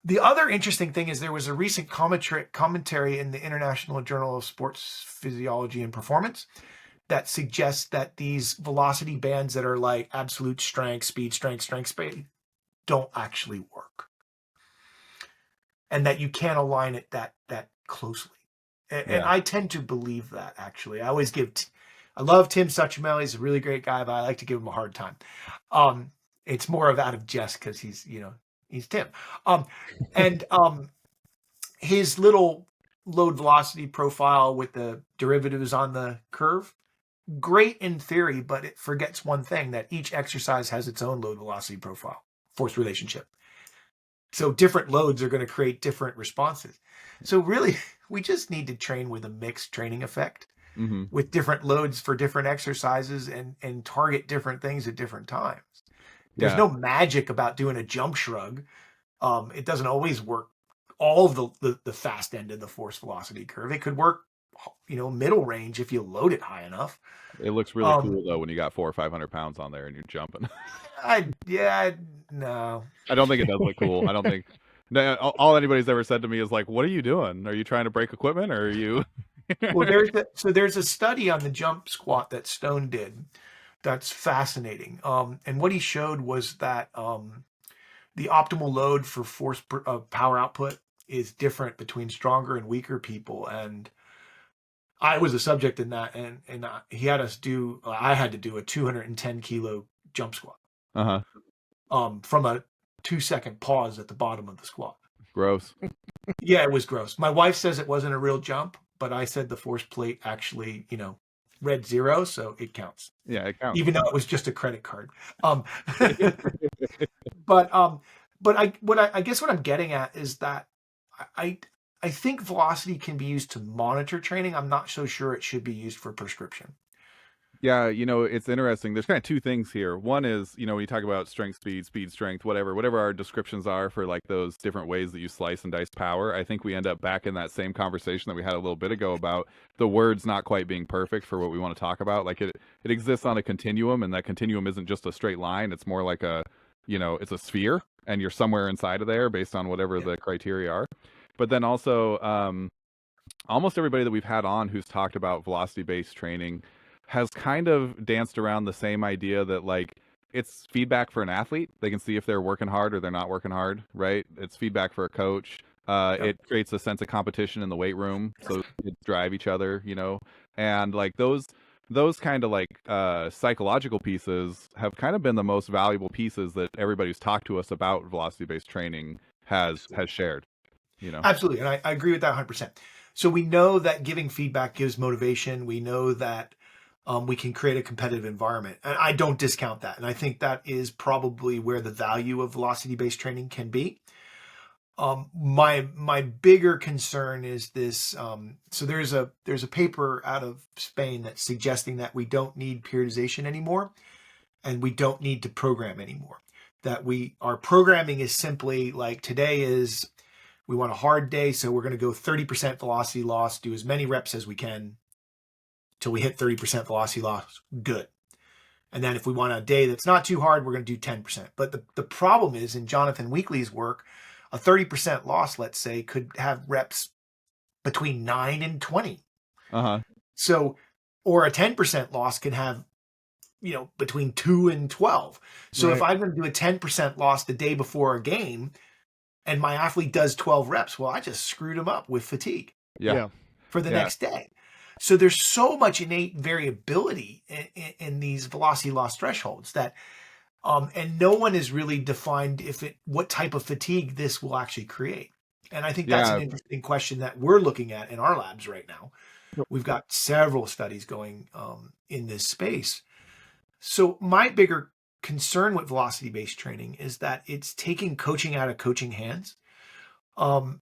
the other interesting thing is there was a recent commentary in the International Journal of Sports Physiology and Performance that suggests that these velocity bands that are like absolute strength, speed, don't actually work. And that you can't align it that closely. And I tend to believe that, actually. I always I love Tim Suchamelli. He's a really great guy, but I like to give him a hard time. It's more of out of jest because he's Tim. His little load velocity profile with the derivatives on the curve, great in theory, but it forgets one thing, that each exercise has its own load velocity profile, force relationship. So different loads are going to create different responses. So really, we just need to train with a mixed training effect. Mm-hmm. with different loads for different exercises and target different things at different times. There's Yeah. no magic about doing a jump shrug. It doesn't always work all of the fast end of the force velocity curve. It could work, middle range if you load it high enough. It looks really cool though when you got 400 or 500 pounds on there and you're jumping. No. I don't think it does look cool. I don't think. No, all anybody's ever said to me is like, "What are you doing? Are you trying to break equipment, or are you?" Well, there's a study on the jump squat that Stone did that's fascinating. And what he showed was that the optimal load for force power output is different between stronger and weaker people. And I was a subject in that, and he had us do. I had to do a 210 kilo jump squat. Uh huh. From a 2-second pause at the bottom of the squat. Gross. Yeah, it was gross. My wife says it wasn't a real jump, but I said the force plate actually, read 0, so it counts. Yeah, it counts. Even though it was just a credit card. But I guess what I'm getting at is that I think velocity can be used to monitor training. I'm not so sure it should be used for prescription. Yeah, it's interesting. There's kind of two things here. One is, when you talk about strength, speed, strength, whatever our descriptions are for like those different ways that you slice and dice power, I think we end up back in that same conversation that we had a little bit ago about the words not quite being perfect for what we want to talk about. Like it exists on a continuum, and that continuum isn't just a straight line. It's more like it's a sphere, and you're somewhere inside of there based on whatever the criteria are. But then also, almost everybody that we've had on who's talked about velocity-based training has kind of danced around the same idea that like it's feedback for an athlete. They can see if they're working hard or they're not working hard, right? It's feedback for a coach. It creates a sense of competition in the weight room, so it drive each other, and like those kind of like psychological pieces have kind of been the most valuable pieces that everybody who's talked to us about velocity-based training has shared. Absolutely, and I agree with that 100%. So we know that giving feedback gives motivation. We know that we can create a competitive environment. And I don't discount that. And I think that is probably where the value of velocity-based training can be. My bigger concern is this. So there's a paper out of Spain that's suggesting that we don't need periodization anymore, and we don't need to program anymore. That our programming is simply like today is we want a hard day, so we're going to go 30% velocity loss, do as many reps as we can till we hit 30% velocity loss. Good. And then if we want a day that's not too hard, we're going to do 10%. But the problem is in Jonathan Weekly's work, a 30% loss, let's say, could have reps between 9 and 20. Uh-huh. So, or a 10% loss can have, between 2 and 12. So if I'm going to do a 10% loss the day before a game and my athlete does 12 reps, well, I just screwed him up with fatigue for the next day. So there's so much innate variability in these velocity loss thresholds that, and no one has really defined what type of fatigue this will actually create. And I think that's an interesting question that we're looking at in our labs right now. We've got several studies going in this space. So my bigger concern with velocity-based training is that it's taking coaching out of coaching hands. I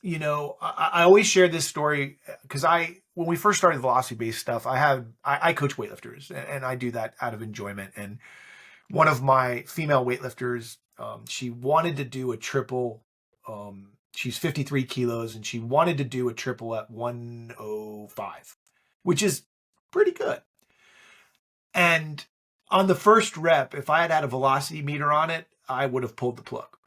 always share this story because when we first started velocity-based stuff, I coach weightlifters, and I do that out of enjoyment. And one of my female weightlifters, she wanted to do a triple. She's 53 kilos, and she wanted to do a triple at 105, which is pretty good. And on the first rep, if I had had a velocity meter on it, I would have pulled the plug.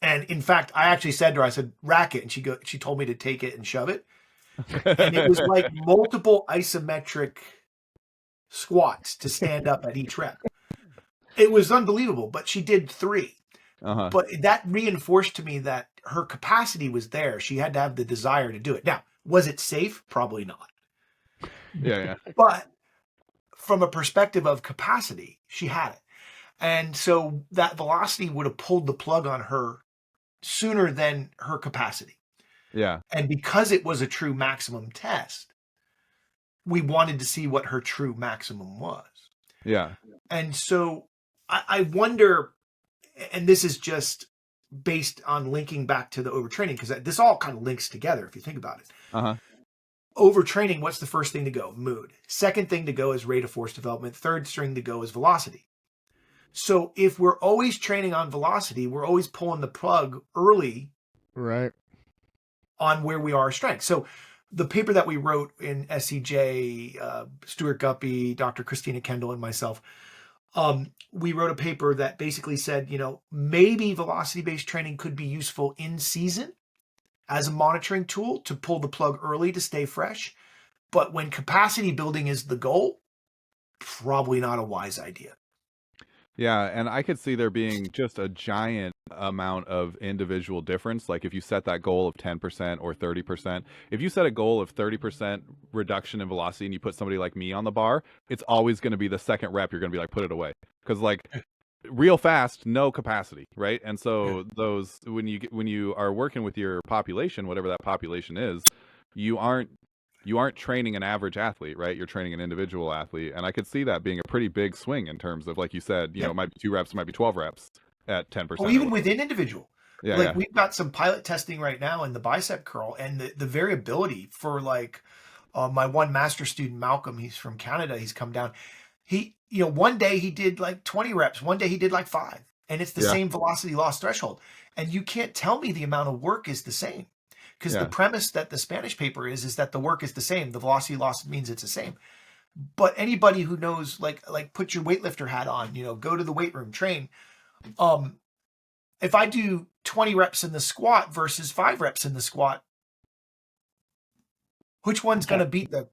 And in fact, I actually said to her, I said, rack it. And she told me to take it and shove it. And it was like multiple isometric squats to stand up at each rep. It was unbelievable, but she did 3. Uh-huh. But that reinforced to me that her capacity was there. She had to have the desire to do it. Now, was it safe? Probably not. Yeah. But from a perspective of capacity, she had it. And so that velocity would have pulled the plug on her sooner than her capacity. Yeah. And because it was a true maximum test, we wanted to see what her true maximum was. Yeah. And so I wonder, and this is just based on linking back to the overtraining, because this all kind of links together if you think about it. Uh-huh. overtraining, what's the first thing to go? Mood. Second thing to go is rate of force development. Third string to go is velocity. So if we're always training on velocity, we're always pulling the plug early Right. on where we are strength. So the paper that we wrote in SCJ, Stuart Guppy, Dr. Christina Kendall, and myself, we wrote a paper that basically said, maybe velocity-based training could be useful in season as a monitoring tool to pull the plug early to stay fresh. But when capacity building is the goal, probably not a wise idea. Yeah, and I could see there being just a giant amount of individual difference. Like if you set that goal of 10% or 30%, if you set a goal of 30% reduction in velocity and you put somebody like me on the bar, it's always going to be the second rep you're going to be like, put it away. Because like real fast, no capacity, right? And so those when you are working with your population, whatever that population is, you aren't training an average athlete, right? You're training an individual athlete. And I could see that being a pretty big swing in terms of, like you said, it might be 2 reps, it might be 12 reps at 10%. Or even within individual. Yeah, We've got some pilot testing right now in the bicep curl, and the variability for my one master student, Malcolm, he's from Canada. He's come down. He, one day he did like 20 reps. One day he did like 5, and it's the same velocity loss threshold. And you can't tell me the amount of work is the same. Because the premise that the Spanish paper is that the work is the same. The velocity loss means it's the same. But anybody who knows, like put your weightlifter hat on, go to the weight room, train. If I do 20 reps in the squat versus 5 reps in the squat, which one's going to beat the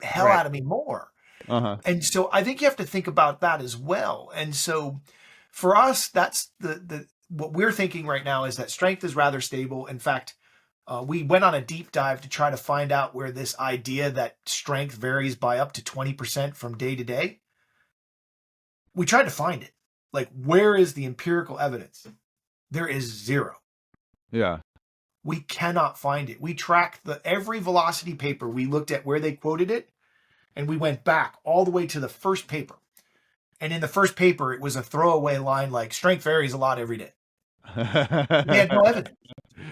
hell out of me more? And so I think you have to think about that as well. And so for us, that's what we're thinking right now is that strength is rather stable. In fact, we went on a deep dive to try to find out where this idea that strength varies by up to 20% from day to day. We tried to find it. Like, where is the empirical evidence? There is zero. Yeah. We cannot find it. We tracked every velocity paper. We looked at where they quoted it, and we went back all the way to the first paper. And in the first paper, it was a throwaway line like, strength varies a lot every day. They had no evidence.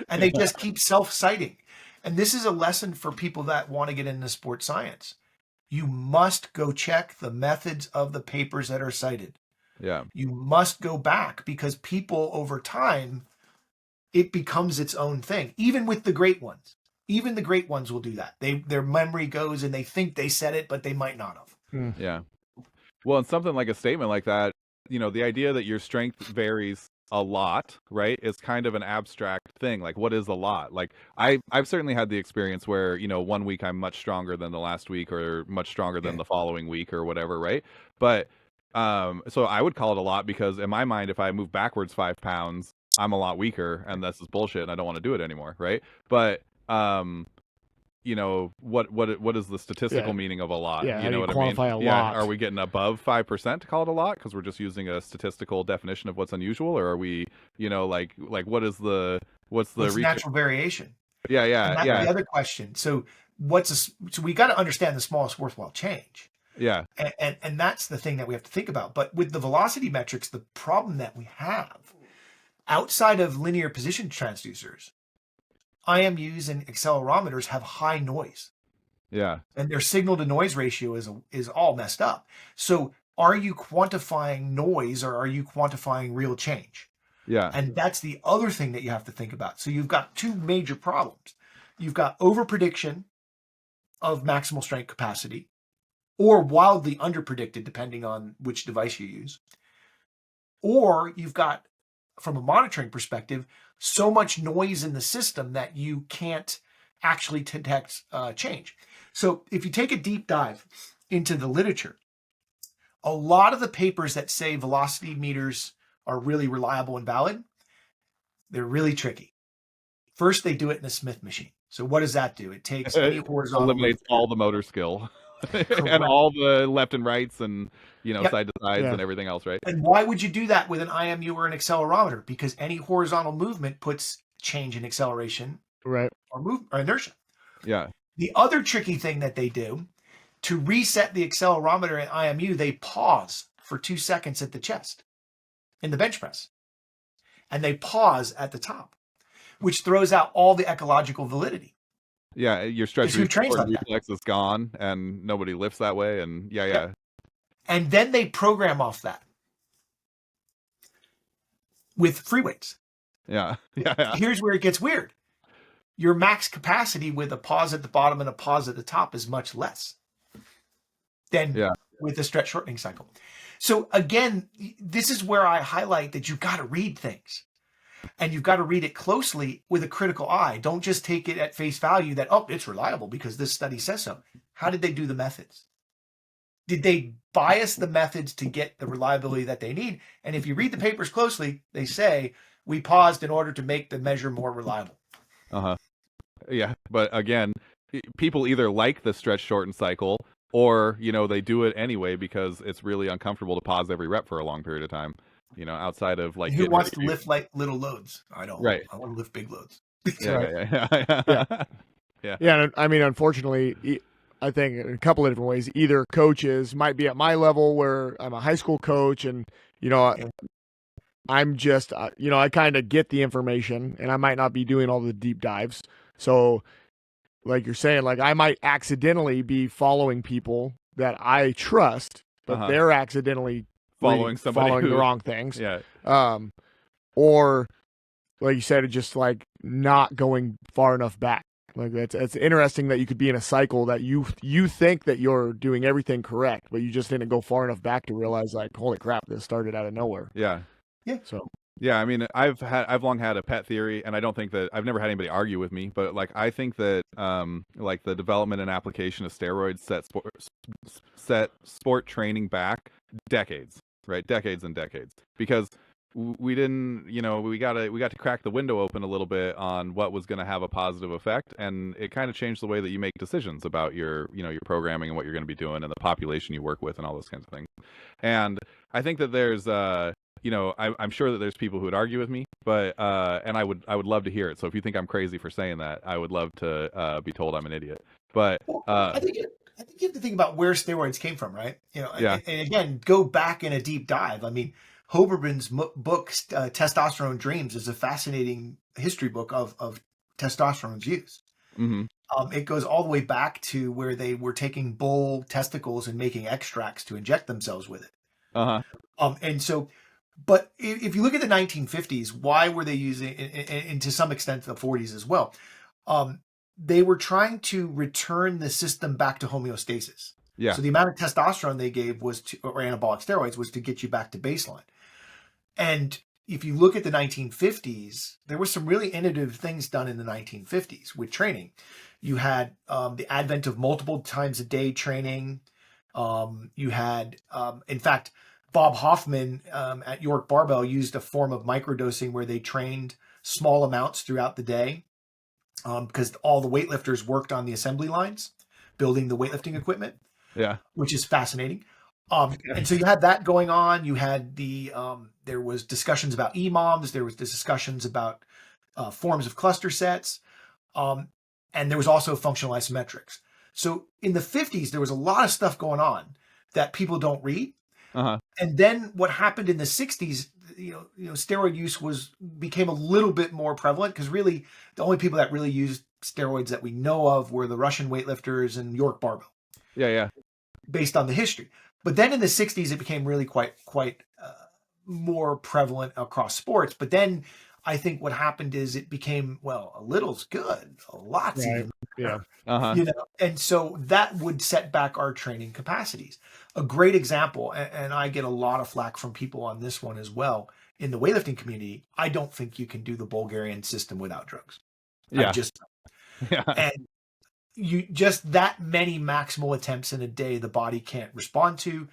And they just keep self-citing. And this is a lesson for people that want to get into sports science. You must go check the methods of the papers that are cited. Yeah. You must go back, because people over time, it becomes its own thing. Even with the great ones. Even the great ones will do that. Their memory goes and they think they said it, but they might not have. Yeah. Well, and something like a statement like that, the idea that your strength varies a lot, right? It's kind of an abstract thing. Like, what is a lot? Like, I've certainly had the experience where, 1 week I'm much stronger than the last week, or much stronger than the following week, or whatever, right? But so I would call it a lot, because in my mind, if I move backwards 5 pounds, I'm a lot weaker, and that's just bullshit, and I don't want to do it anymore, right? But what is the statistical meaning of a lot? Yeah, you know what I mean? quantify a Yeah, lot? are we getting above 5% to call it a lot because we're just using a statistical definition of what's unusual, or are we, like what's the natural variation? Yeah, And that's the other question. So so we got to understand the smallest worthwhile change. Yeah. And that's the thing that we have to think about. But with the velocity metrics, the problem that we have outside of linear position transducers, IMUs and accelerometers have high noise. Yeah. And their signal to noise ratio is all messed up. So are you quantifying noise, or are you quantifying real change? Yeah. And that's the other thing that you have to think about. So you've got 2 major problems. You've got overprediction of maximal strength capacity, or wildly underpredicted, depending on which device you use. Or you've got, from a monitoring perspective, so much noise in the system that you can't actually detect change. So if you take a deep dive into the literature, a lot of the papers that say velocity meters are really reliable and valid, they're really tricky. First, they do it in a Smith machine. So what does that do? It takes any horizontal eliminates all the motor skill and all the left and rights and side to sides and everything else, right? And why would you do that with an IMU or an accelerometer? Because any horizontal movement puts change in acceleration, right, or inertia. Yeah. The other tricky thing that they do, to reset the accelerometer and IMU, they pause for 2 seconds at the chest in the bench press, and they pause at the top, which throws out all the ecological validity. Yeah, your stretch Because who trains like that? reflex is gone, and nobody lifts that way. And yeah. And then they program off that with free weights. Yeah. Yeah. Here's where it gets weird. Your max capacity with a pause at the bottom and a pause at the top is much less than with the stretch shortening cycle. So again, this is where I highlight that you've got to read things. And you've got to read it closely with a critical eye. Don't just take it at face value that, oh, it's reliable because this study says so. How did they do the methods? Did they bias the methods to get the reliability that they need? And if you read the papers closely, they say, we paused in order to make the measure more reliable. Uh-huh. Yeah, but again, people either like the stretch shorten cycle or, they do it anyway because it's really uncomfortable to pause every rep for a long period of time. Outside of like who wants to lift like little loads? I don't. Right. I want to lift big loads. Yeah. And I mean, unfortunately, I think in a couple of different ways, either coaches might be at my level where I'm a high school coach and, I'm just, I kind of get the information and I might not be doing all the deep dives. So like you're saying, like I might accidentally be following people that I trust, but they're accidentally following the wrong things. Yeah. Or like you said, just like not going far enough back. Like it's interesting that you could be in a cycle that you think that you're doing everything correct, but you just didn't go far enough back to realize like, holy crap, this started out of nowhere. Yeah. Yeah. So yeah, I mean, I've long had a pet theory, and I don't think that I've never had anybody argue with me, but like I think that like the development and application of steroids set sport training back decades, right? Decades and decades, because we didn't, we got to crack the window open a little bit on what was going to have a positive effect, and it kind of changed the way that you make decisions about your programming and what you're going to be doing and the population you work with and all those kinds of things. And I think that there's I'm sure that there's people who would argue with me, but and I would love to hear it. So if you think I'm crazy for saying that, I would love to be told I'm an idiot. But I think you have to think about where steroids came from, right? Yeah. And again, go back in a deep dive. I mean, Hoberman's book, Testosterone Dreams, is a fascinating history book of testosterone's use. Mm-hmm. It goes all the way back to where they were taking bull testicles and making extracts to inject themselves with it. And so, but if you look at the 1950s, why were they using, and to some extent the 40s as well, they were trying to return the system back to homeostasis. Yeah. So the amount of testosterone they gave or anabolic steroids was to get you back to baseline. And if you look at the 1950s, there were some really innovative things done in the 1950s with training. You had the advent of multiple times a day training. You had, in fact, Bob Hoffman at York Barbell used a form of microdosing where they trained small amounts throughout the day because all the weightlifters worked on the assembly lines, building the weightlifting equipment. Yeah, which is fascinating. And so you had that going on. You had there was discussions about EMOMs. There was discussions about forms of cluster sets. And there was also functional isometrics. So in the 50s, there was a lot of stuff going on that people don't read. And then what happened in the 60s, steroid use became a little bit more prevalent because really the only people that really used steroids that we know of were the Russian weightlifters and York Barbell. Yeah. Based on the history. But then in the 60s, it became really quite more prevalent across sports. But then I think what happened is it became, a little's good, a lot's even. Yeah. And so that would set back our training capacities. A great example, and I get a lot of flack from people on this one as well, in the weightlifting community, I don't think you can do the Bulgarian system without drugs. Yeah. And you just that many maximal attempts in a day the body can't respond to.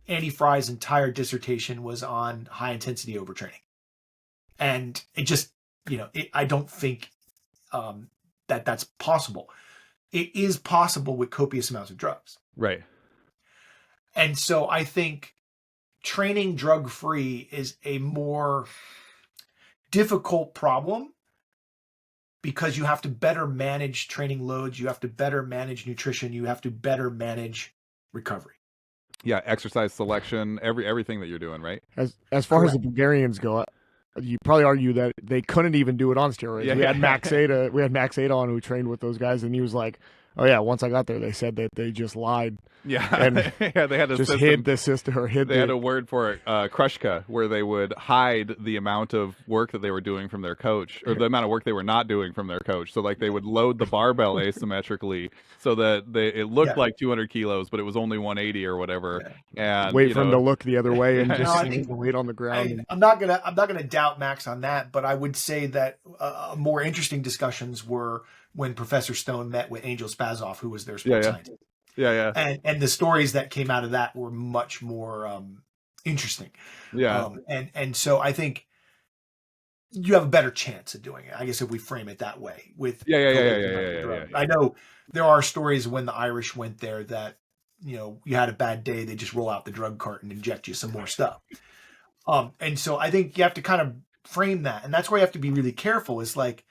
Andy Fry's entire dissertation was on high intensity overtraining. And it just, I don't think that's possible. It is possible with copious amounts of drugs. Right. And so I think training drug-free is a more difficult problem because you have to better manage training loads, you have to better manage nutrition, you have to better manage recovery. Yeah, exercise selection, everything that you're doing, right? As far as the Bulgarians go, you probably argue that they couldn't even do it on steroids. Yeah, we had yeah. Max Ada on who trained with those guys, and he was like, "Oh yeah, once I got there, they said that they just lied Yeah, and yeah, they had a just system. hid the system or hid They had the." a word for it, krushka, where they would hide the amount of work that they were doing from their coach, or the amount of work they were not doing from their coach. So like they would load the barbell asymmetrically so that it looked Yeah. like 200 kilos, but it was only 180 or whatever. Yeah. And Wait for him to look the other way and Yeah. just No, I see think- the weight on the ground. I'm not gonna doubt Max on that, but I would say that more interesting discussions were when Professor Stone met with Angel Spazoff, who was their sports Yeah. scientist, yeah, and the stories that came out of that were much more interesting. yeah, And so I think you have a better chance of doing it. I guess if we frame it that way with Yeah. COVID drug. I know there are stories when the Irish went there that, you had a bad day, they just roll out the drug cart and inject you some more stuff. And so I think you have to kind of frame that. And that's where you have to be really careful. Is like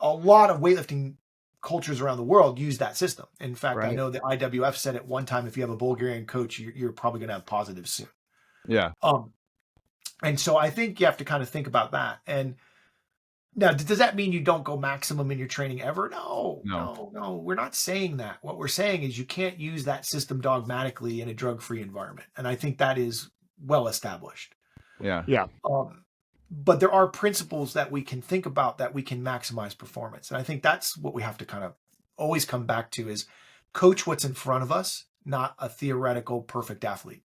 a lot of weightlifting cultures around the world use that system. In fact, I Right. know the IWF said at one time, if you have a Bulgarian coach, you're probably going to have positives soon. yeah. And so I think you have to kind of think about that. And now, does that mean you don't go maximum in your training ever? No. We're not saying that. What we're saying is you can't use that system dogmatically in a drug-free environment. And I think that is well established. Yeah. But there are principles that we can think about that we can maximize performance. And I think that's what we have to kind of always come back to is coach what's in front of us, not a theoretical perfect athlete.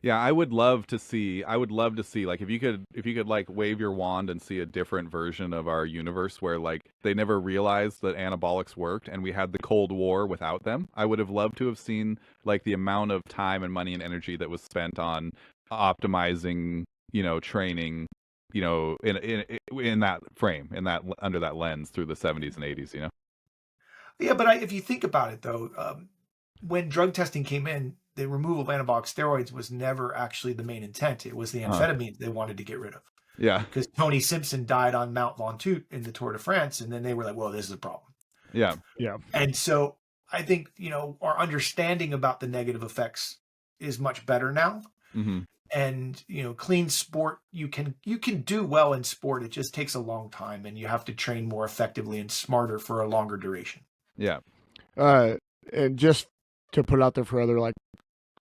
Yeah, I would love to see like if you could like wave your wand and see a different version of our universe where like they never realized that anabolics worked and we had the Cold War without them. I would have loved to have seen like the amount of time and money and energy that was spent on optimizing, training, in that frame, under that lens through the 70s and 80s, Yeah, but if you think about it though, when drug testing came in, the removal of anabolic steroids was never actually the main intent. It was the amphetamines they wanted to get rid of. Yeah. Because Tony Simpson died on Mount Ventoux in the Tour de France, and then they were like, well, this is a problem. Yeah. And so I think, our understanding about the negative effects is much better now. Mm-hmm. And, clean sport, you can do well in sport. It just takes a long time, and you have to train more effectively and smarter for a longer duration. Yeah. And just to put it out there for other like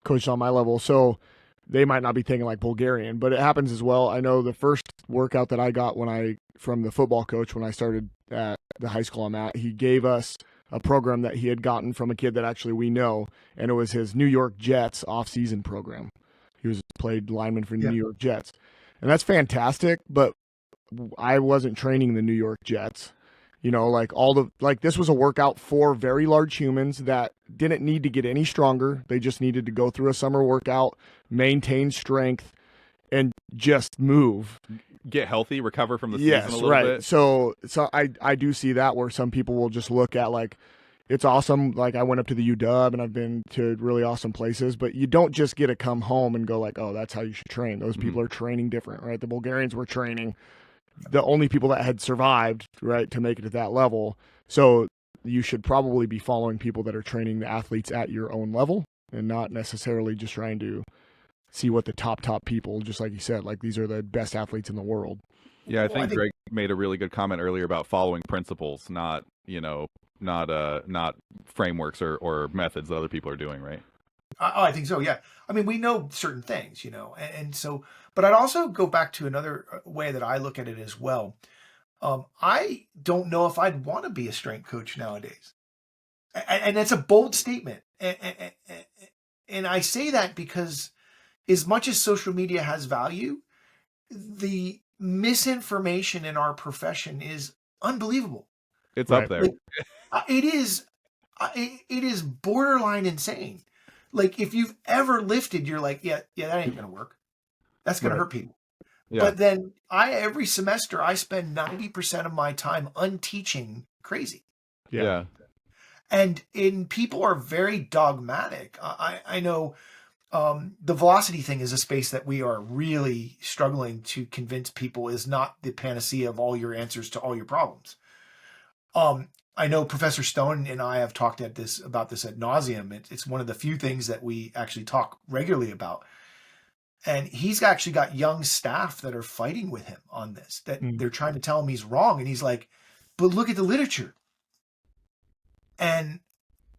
coaches on my level, so they might not be thinking like Bulgarian, but it happens as well. I know the first workout that I got from the football coach when I started at the high school I'm at, he gave us a program that he had gotten from a kid that actually we know, and it was his New York Jets off-season program. He played lineman for the New York Jets, and that's fantastic. But I wasn't training the New York Jets. This was a workout for very large humans that didn't need to get any stronger. They just needed to go through a summer workout, maintain strength, and just move. Get healthy, recover from the season a little bit. So I do see that where some people will just look at like, it's awesome. Like I went up to the UW and I've been to really awesome places, but you don't just get to come home and go like, oh, that's how you should train. Those people are training different, right? The Bulgarians were training. The only people that had survived, right, to make it at that level. So you should probably be following people that are training the athletes at your own level and not necessarily just trying to see what the top people, just like you said, like these are the best athletes in the world. Yeah, I think Greg made a really good comment earlier about following principles, not frameworks or methods that other people are doing, right? I think so. Yeah. I mean, we know certain things, and so, but I'd also go back to another way that I look at it as well. I don't know if I'd want to be a strength coach nowadays. And that's a bold statement. And I say that because as much as social media has value, the misinformation in our profession is unbelievable. It's up there. It is borderline insane. Like if you've ever lifted, you're like, yeah, that ain't going to work. That's going to hurt people. Yeah. But then every semester I spend 90% of my time unteaching crazy. Yeah. And people are very dogmatic. I know the velocity thing is a space that we are really struggling to convince people is not the panacea of all your answers to all your problems. I know Professor Stone and I have talked about this ad nauseum. It's one of the few things that we actually talk regularly about. And he's actually got young staff that are fighting with him on this, that they're trying to tell him he's wrong. And he's like, but look at the literature. And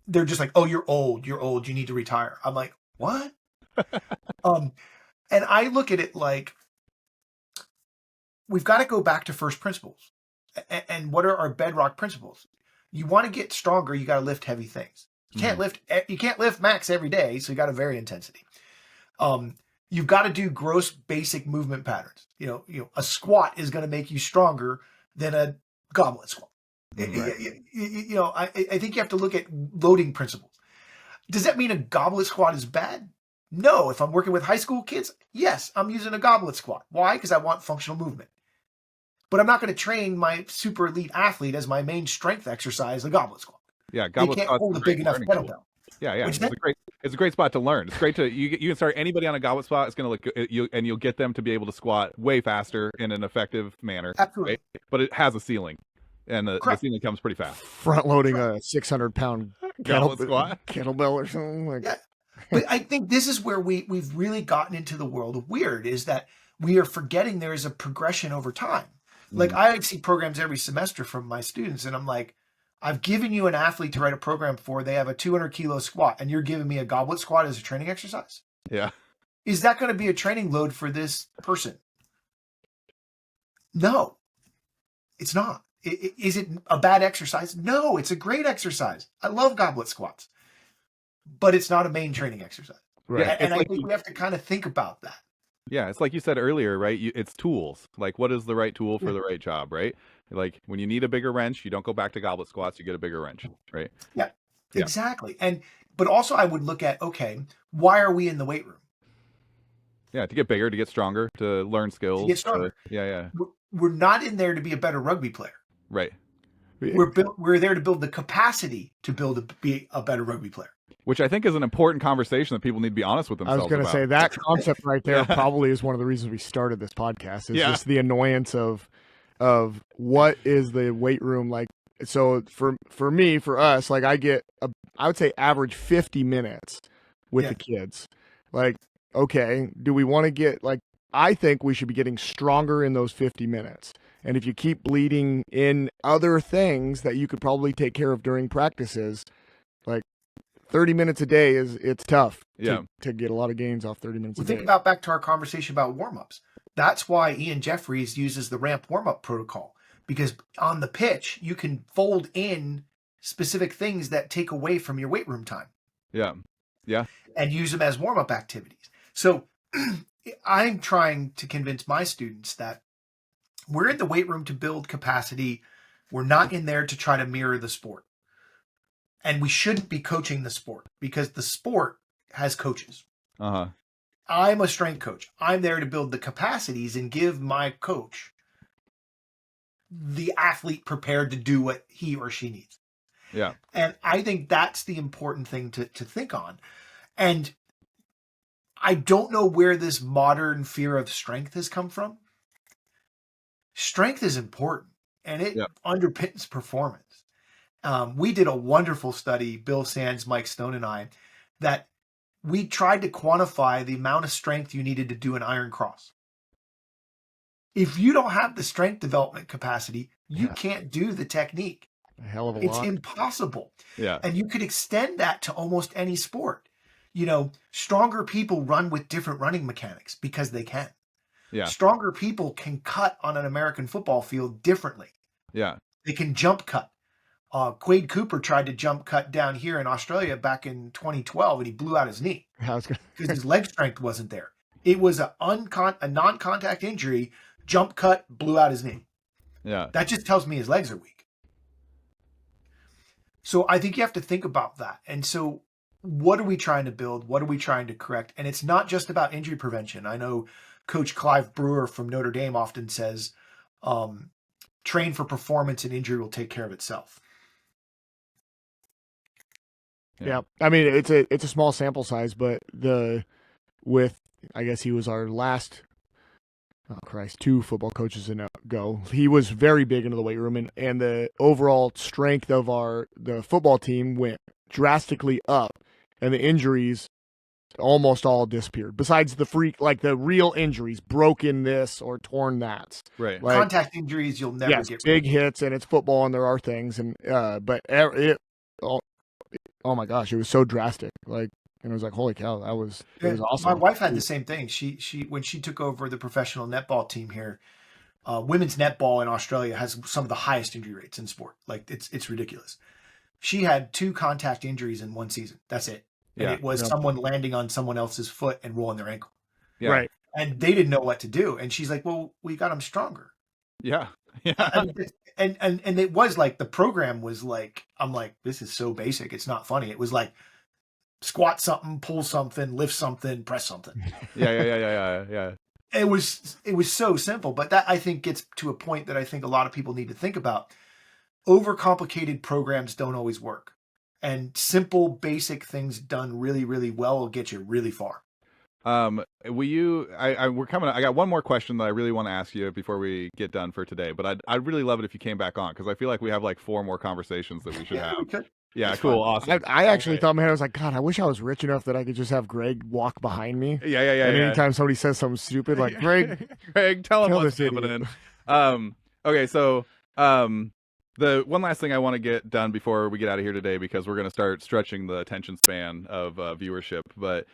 they're just like, oh, you're old, you need to retire. I'm like, what? And I look at it like, we've got to go back to first principles. And what are our bedrock principles? You want to get stronger, you got to lift heavy things. You can't lift max every day, so you got to vary intensity. You've got to do gross basic movement patterns. You know, a squat is going to make you stronger than a goblet squat. Right. You know, I think you have to look at loading principles. Does that mean a goblet squat is bad? No. If I'm working with high school kids, yes, I'm using a goblet squat. Why? Because I want functional movement. But I'm not going to train my super elite athlete as my main strength exercise, a goblet squat. Yeah, goblet they can't hold a big enough kettlebell. Yeah. It's a great spot to learn. It's great to you can start anybody on a goblet squat. It's going to look you'll get them to be able to squat way faster in an effective manner. Absolutely. Right? But it has a ceiling, and the ceiling comes pretty fast. Front loading a 600-pound kettlebell or something like. Yeah. But I think this is where we've really gotten into the world of weird, is that we are forgetting there is a progression over time. Like I see programs every semester from my students, and I'm like, I've given you an athlete to write a program for. They have a 200-kilo squat, and you're giving me a goblet squat as a training exercise? Yeah. Is that going to be a training load for this person? No, it's not. Is it a bad exercise? No, it's a great exercise. I love goblet squats, but it's not a main training exercise. Right. And I think we have to kind of think about that. Yeah, it's like you said earlier, right? It's tools. Like, what is the right tool for the right job, right? Like, when you need a bigger wrench, you don't go back to goblet squats, you get a bigger wrench, right? Yeah, exactly. But also I would look at, okay, why are we in the weight room? Yeah, to get bigger, to get stronger, to learn skills. To get stronger. Yeah. We're not in there to be a better rugby player. Right. We're there to build the capacity to be a better rugby player. Which I think is an important conversation that people need to be honest with themselves I was going to say that concept right there probably is one of the reasons we started this podcast. Is just the annoyance of what is the weight room like. So for me, for us, like I would say average 50 minutes with the kids. Like, okay, do we want to get I think we should be getting stronger in those 50 minutes. And if you keep bleeding in other things that you could probably take care of during practices, like 30 minutes a day it's tough to get a lot of gains off 30 minutes a day. Think about back to our conversation about warm-ups. That's why Ian Jeffries uses the ramp warm-up protocol, because on the pitch, you can fold in specific things that take away from your weight room time. Yeah. And use them as warm-up activities. So I'm trying to convince my students that we're in the weight room to build capacity. We're not in there to try to mirror the sport. And we shouldn't be coaching the sport, because the sport has coaches. I'm a strength coach. I'm there to build the capacities and give my coach the athlete prepared to do what he or she needs. Yeah. And I think that's the important thing to think on. And I don't know where this modern fear of strength has come from. Strength is important, and it underpins performance. We did a wonderful study, Bill Sands, Mike Stone, and I, that we tried to quantify the amount of strength you needed to do an iron cross. If you don't have the strength development capacity, you can't do the technique. A hell of a lot. It's impossible. Yeah. And you could extend that to almost any sport. You know, stronger people run with different running mechanics because they can. Yeah. Stronger people can cut on an American football field differently. Yeah. They can jump cut. Quade Cooper tried to jump cut down here in Australia back in 2012, and he blew out his knee because his leg strength wasn't there. It was a non-contact injury. Jump cut, blew out his knee. Yeah. That just tells me his legs are weak. So I think you have to think about that. And so what are we trying to build? What are we trying to correct? And it's not just about injury prevention. I know Coach Clive Brewer from Notre Dame often says, train for performance and injury will take care of itself. Yeah. I mean, it's a small sample size, but I guess he was our last, 2 football coaches ago. He was very big into the weight room, and the overall strength of the football team went drastically up, and the injuries almost all disappeared. Besides the freak, like the real injuries, broken this or torn that. Right. Like, Contact injuries, you'll never yes, get rid big hits, and it's football, and there are things, and oh my gosh, it was so drastic. Like, and it was like, holy cow, it was awesome. My wife had the same thing. She when she took over the professional netball team here, women's netball in Australia has some of the highest injury rates in sport. Like it's ridiculous. She had 2 contact injuries in one season. That's it. And Yeah. it was someone landing on someone else's foot and rolling their ankle. Yeah. Right. And they didn't know what to do. And she's like, well, we got them stronger. Yeah. Yeah. I mean, and it was like the program was like, I'm like, this is so basic. It's not funny. It was like squat something, pull something, lift something, press something. Yeah. It was so simple, but that I think gets to a point that I think a lot of people need to think about. Overcomplicated programs don't always work, and simple, basic things done really, really well will get you really far. Will you? We're coming. I got one more question that I really want to ask you before we get done for today. But I'd really love it if you came back on because I feel like we have like 4 more conversations that we should have. We could. Yeah, That's cool, fine. awesome. I actually thought in my head, I was like, God, I wish I was rich enough that I could just have Greg walk behind me. Yeah. And anytime somebody says something stupid, like, Greg, tell him tell what's this idiot. happening. Okay, so the one last thing I want to get done before we get out of here today, because we're going to start stretching the attention span of viewership, but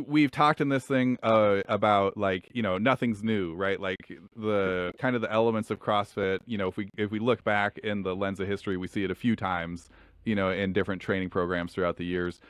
we've talked in this thing about, like, you know, nothing's new, right? Like the kind of the elements of CrossFit, you know, if we look back in the lens of history, we see it a few times, you know, in different training programs throughout the years.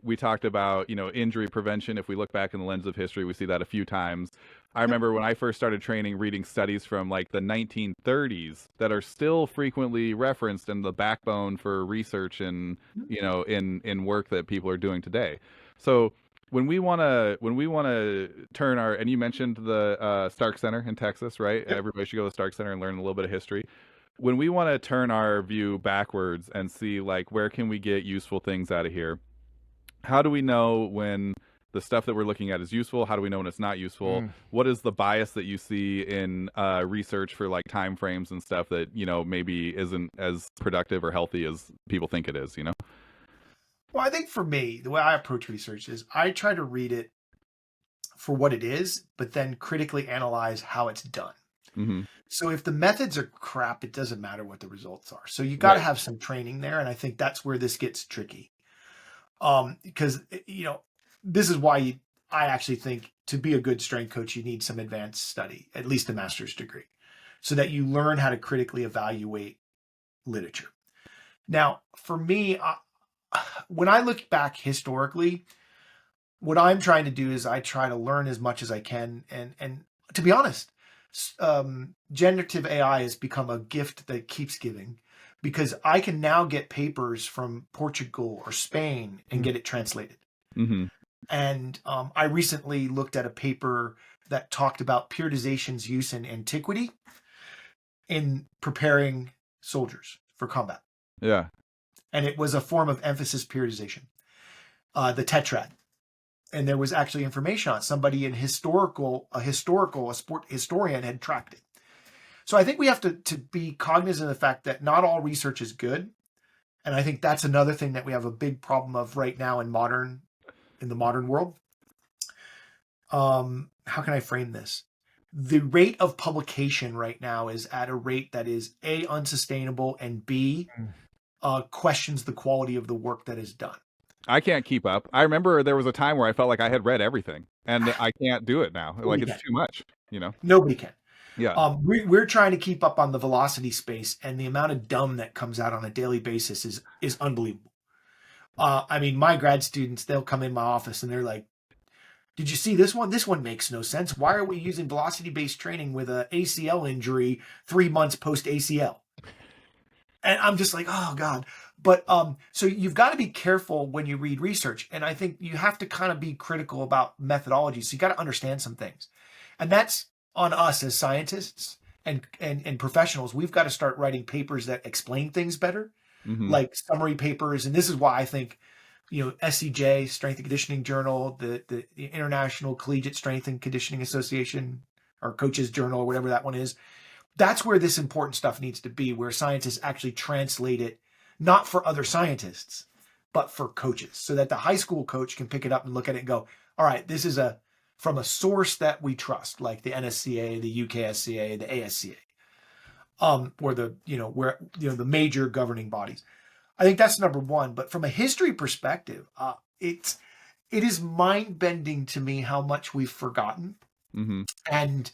We talked about, you know, injury prevention. If we look back in the lens of history, we see that a few times. I remember when I first started training, reading studies from like the 1930s that are still frequently referenced in the backbone for research and, you know, in work that people are doing today. So when we want to turn our, and you mentioned the Stark Center in Texas, right? Yep. Everybody should go to the Stark Center and learn a little bit of history. When we want to turn our view backwards and see, like, where can we get useful things out of here? How do we know when the stuff that we're looking at is useful? How do we know when it's not useful? What is the bias that you see in research for like time frames and stuff that, you know, maybe isn't as productive or healthy as people think it is, you know? Well, I think for me, the way I approach research is I try to read it for what it is, but then critically analyze how it's done. Mm-hmm. So if the methods are crap, it doesn't matter what the results are. So you got to Right. have some training there. And I think that's where this gets tricky. Because, you know, this is why I actually think to be a good strength coach, you need some advanced study, at least a master's degree, so that you learn how to critically evaluate literature. Now, for me, when I look back historically, what I'm trying to do is I try to learn as much as I can. And to be honest, generative AI has become a gift that keeps giving, because I can now get papers from Portugal or Spain and get it translated. Mm-hmm. And I recently looked at a paper that talked about periodization's use in antiquity in preparing soldiers for combat. Yeah. And it was a form of emphasis periodization, the tetrad. And there was actually information on it. Somebody a sport historian had tracked it. So I think we have to be cognizant of the fact that not all research is good. And I think that's another thing that we have a big problem of right now in the modern world. How can I frame this? The rate of publication right now is at a rate that is A, unsustainable, and B, questions the quality of the work that is done. I can't keep up. I remember there was a time where I felt like I had read everything, and I can't do it now. Like, it's too much, you know? Nobody can. Yeah. We're trying to keep up on the velocity space, and the amount of dumb that comes out on a daily basis is unbelievable. I mean, my grad students, they'll come in my office and they're like, did you see this one? This one makes no sense. Why are we using velocity-based training with an ACL injury 3 months post-ACL? And I'm just like, oh, God. But so you've got to be careful when you read research. And I think you have to kind of be critical about methodology. So you got to understand some things. And that's on us as scientists and professionals. We've got to start writing papers that explain things better, like summary papers. And this is why I think, you know, SCJ, Strength and Conditioning Journal, the International Collegiate Strength and Conditioning Association, or Coaches Journal, or whatever that one is, that's where this important stuff needs to be, where scientists actually translate it, not for other scientists, but for coaches, so that the high school coach can pick it up and look at it and go, all right, this is from a source that we trust, like the NSCA, the UKSCA, the ASCA, or the major governing bodies. I think that's number one. But from a history perspective, it is mind bending to me how much we've forgotten. Mm-hmm. And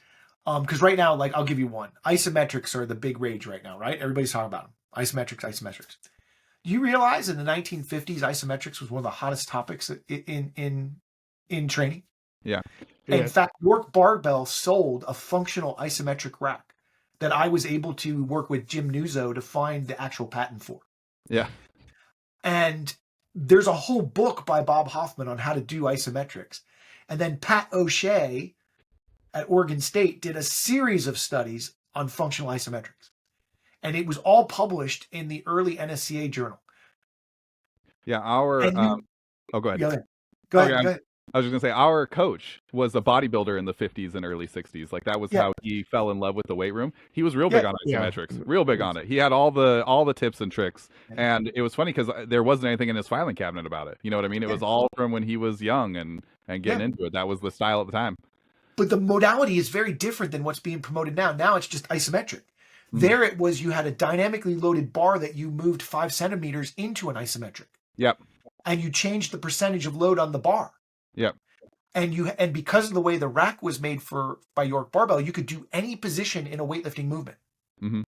because right now, like, I'll give you one. Isometrics are the big rage right now, right? Everybody's talking about them. Isometrics. Do you realize in the 1950s, isometrics was one of the hottest topics in training? Yeah. In fact, York Barbell sold a functional isometric rack that I was able to work with Jim Nuzzo to find the actual patent for. Yeah. And there's a whole book by Bob Hoffman on how to do isometrics. And then Pat O'Shea at Oregon State did a series of studies on functional isometrics. And it was all published in the early NSCA journal. Yeah. Go ahead. Go ahead. I was just gonna say, our coach was a bodybuilder in the 50s and early 60s. Like, that was how he fell in love with the weight room. He was real big on isometrics, real big on it. He had all the tips and tricks, and it was funny because there wasn't anything in his filing cabinet about it. You know what I mean? It was all from when he was young and getting into it. That was the style at the time. But the modality is very different than what's being promoted now. Now it's just isometric. There it was, you had a dynamically loaded bar that you moved 5 centimeters into an isometric. Yep. And you changed the percentage of load on the bar. Yep. And because of the way the rack was made by York Barbell, you could do any position in a weightlifting movement. Mm-hmm.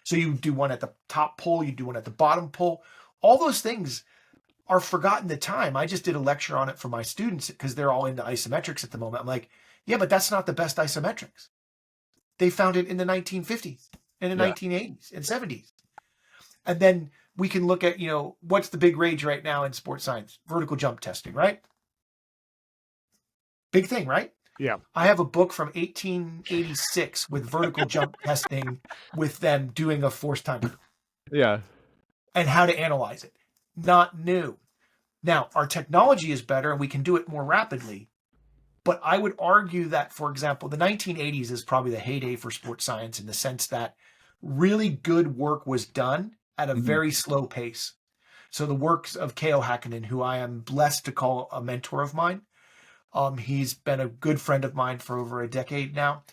So you do one at the top pull, you do one at the bottom pull. All those things are forgotten the time. I just did a lecture on it for my students because they're all into isometrics at the moment. I'm like, yeah, but that's not the best isometrics. They found it in the 1950s and the 1980s and 70s. And then we can look at, what's the big rage right now in sports science? Vertical jump testing, right? Big thing, right? Yeah. I have a book from 1886 with vertical jump testing with them doing a force timer. Yeah. And how to analyze it. Not new. Now, our technology is better and we can do it more rapidly. But I would argue that, for example, the 1980s is probably the heyday for sports science in the sense that really good work was done at a very slow pace. So the works of K.O. Hakkinen, who I am blessed to call a mentor of mine, he's been a good friend of mine for over a decade now.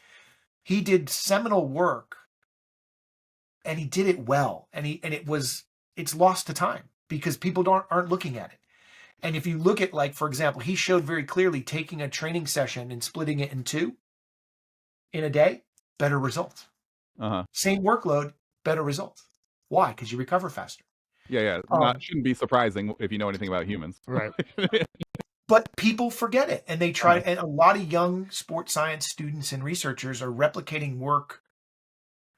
He did seminal work and he did it well. And it's lost to time because people aren't looking at it. And if you look at, like, for example, he showed very clearly taking a training session and splitting it in 2 in a day, better results. Same workload, better results. Why? Because you recover faster. Yeah. Shouldn't be surprising if you know anything about humans. Right. But people forget it, and they try. And a lot of young sports science students and researchers are replicating work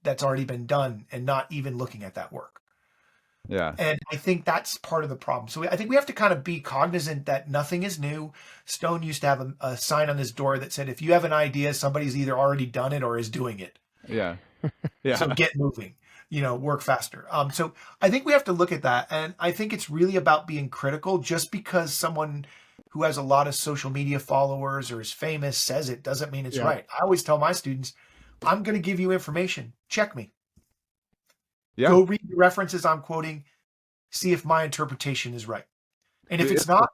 that's already been done and not even looking at that work. Yeah. And I think that's part of the problem. So I think we have to kind of be cognizant that nothing is new. Stone used to have a sign on his door that said, if you have an idea, somebody's either already done it or is doing it. Yeah. Yeah. So get moving, work faster. So I think we have to look at that. And I think it's really about being critical. Just because someone who has a lot of social media followers or is famous says it doesn't mean it's right. I always tell my students, I'm going to give you information. Check me. Yeah. Go read the references I'm quoting. See if my interpretation is right. And if it's not,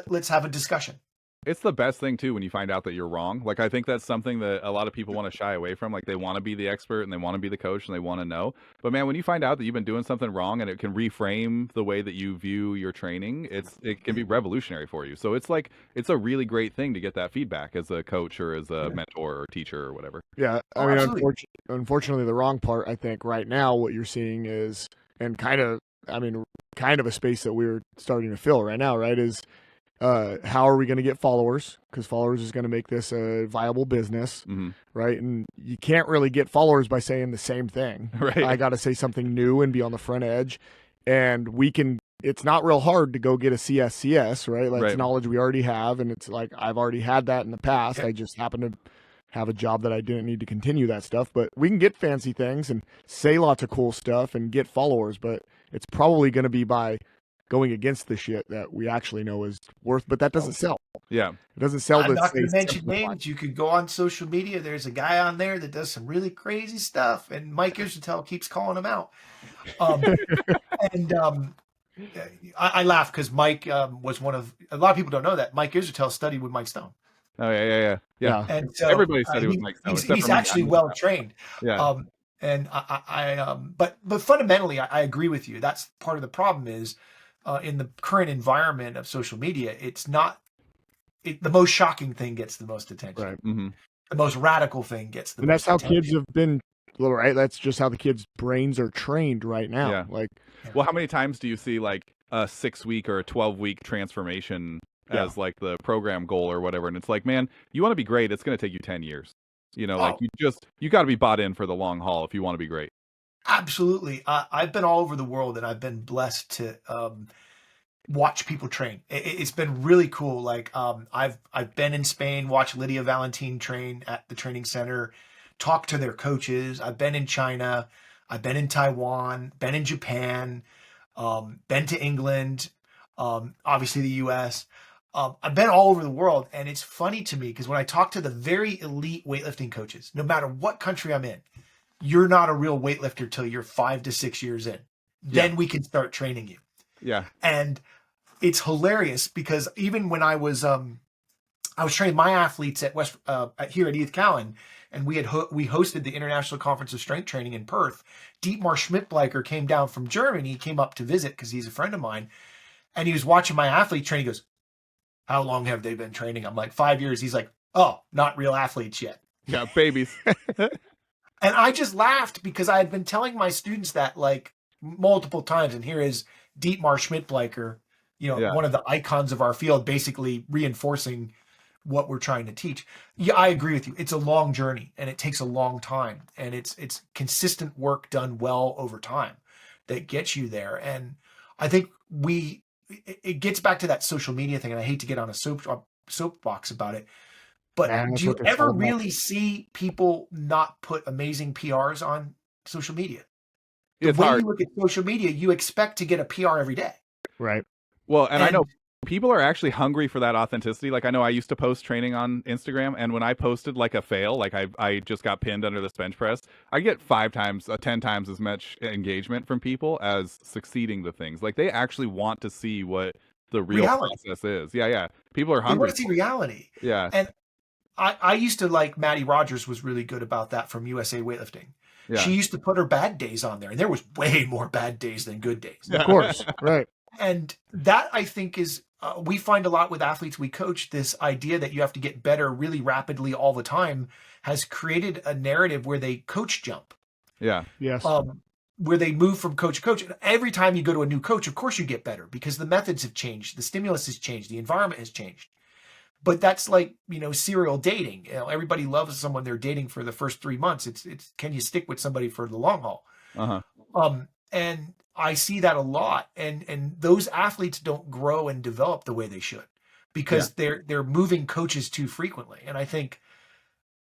let's have a discussion. It's the best thing too when you find out that you're wrong. Like, I think that's something that a lot of people want to shy away from. Like, they want to be the expert and they want to be the coach and they want to know. But man, when you find out that you've been doing something wrong and it can reframe the way that you view your training, it can be revolutionary for you. So it's a really great thing to get that feedback as a coach or as a mentor or teacher or whatever. Yeah, I mean, unfortunately, the wrong part, I think, right now, what you're seeing is, and kind of a space that we're starting to fill right now, right, is how are we going to get followers? Because followers is going to make this a viable business, right? And you can't really get followers by saying the same thing. Right. I got to say something new and be on the front edge. And it's not real hard to go get a CSCS, right? Like, it's knowledge we already have. And it's like, I've already had that in the past. I just happen to have a job that I didn't need to continue that stuff. But we can get fancy things and say lots of cool stuff and get followers. But it's probably going to be by going against the shit that we actually know is worth, but that doesn't sell. Yeah. It doesn't sell. I'm not going to mention names. You could go on social media. There's a guy on there that does some really crazy stuff, and Mike Israel keeps calling him out. I laugh because Mike was one of a lot of people don't know that Mike Israetel studied with Mike Stone. Oh yeah. And so Everybody said he was Mike Stone, except he's for me. actually well trained. Yeah. And but fundamentally, I agree with you. That's part of the problem is in the current environment of social media, it's not the most shocking thing gets the most attention. Right. Mm-hmm. The most radical thing gets the And most that's how attention. kids have been, right? That's just how the kids' brains are trained right now. Yeah. Like, Well, how many times do you see like a 6-week or a 12-week transformation as like the program goal or whatever? And it's like, man, you want to be great. It's going to take you 10 years. Like you got to be bought in for the long haul if you want to be great. Absolutely. I've been all over the world and I've been blessed to watch people train. It's been really cool. Like I've been in Spain, watched Lydia Valentin train at the training center, talked to their coaches. I've been in China. I've been in Taiwan, been in Japan, been to England, obviously the US. I've been all over the world. And it's funny to me because when I talk to the very elite weightlifting coaches, no matter what country I'm in, you're not a real weightlifter till you're 5 to 6 years in. Then we can start training you. Yeah. And it's hilarious because even when I was training my athletes at here at Edith Cowan, and we hosted the International Conference of Strength Training in Perth. Dietmar Schmidtbleicher came down from Germany. He came up to visit because he's a friend of mine, and he was watching my athlete train. He goes, "How long have they been training?" I'm like, 5 years. He's like, "Oh, not real athletes yet." Yeah, babies. And I just laughed because I had been telling my students that like multiple times. And here is Dietmar Schmidtbleicher, one of the icons of our field, basically reinforcing what we're trying to teach. Yeah, I agree with you. It's a long journey and it takes a long time, and it's consistent work done well over time that gets you there. And I think it gets back to that social media thing. And I hate to get on a soapbox about it, but do you ever really see people not put amazing PRs on social media? The way you look at social media, you expect to get a PR every day. Right. Well, and I know people are actually hungry for that authenticity. Like I know I used to post training on Instagram, and when I posted like a fail, like I just got pinned under this bench press, I get 10 times as much engagement from people as succeeding the things. Like they actually want to see what the real process is. Yeah. People are hungry. They want to see reality. Yeah. And I used to like Maddie Rogers was really good about that from USA Weightlifting. Yeah. She used to put her bad days on there, and there was way more bad days than good days. Of course, right. And that I think is we find a lot with athletes we coach. This idea that you have to get better really rapidly all the time has created a narrative where they coach jump. Yeah. Yes. Where they move from coach to coach. And every time you go to a new coach, of course you get better because the methods have changed, the stimulus has changed, the environment has changed. But that's like, serial dating. Everybody loves someone they're dating for the first 3 months. It's can you stick with somebody for the long haul? Uh-huh. And I see that a lot. And those athletes don't grow and develop the way they should because they're moving coaches too frequently. And I think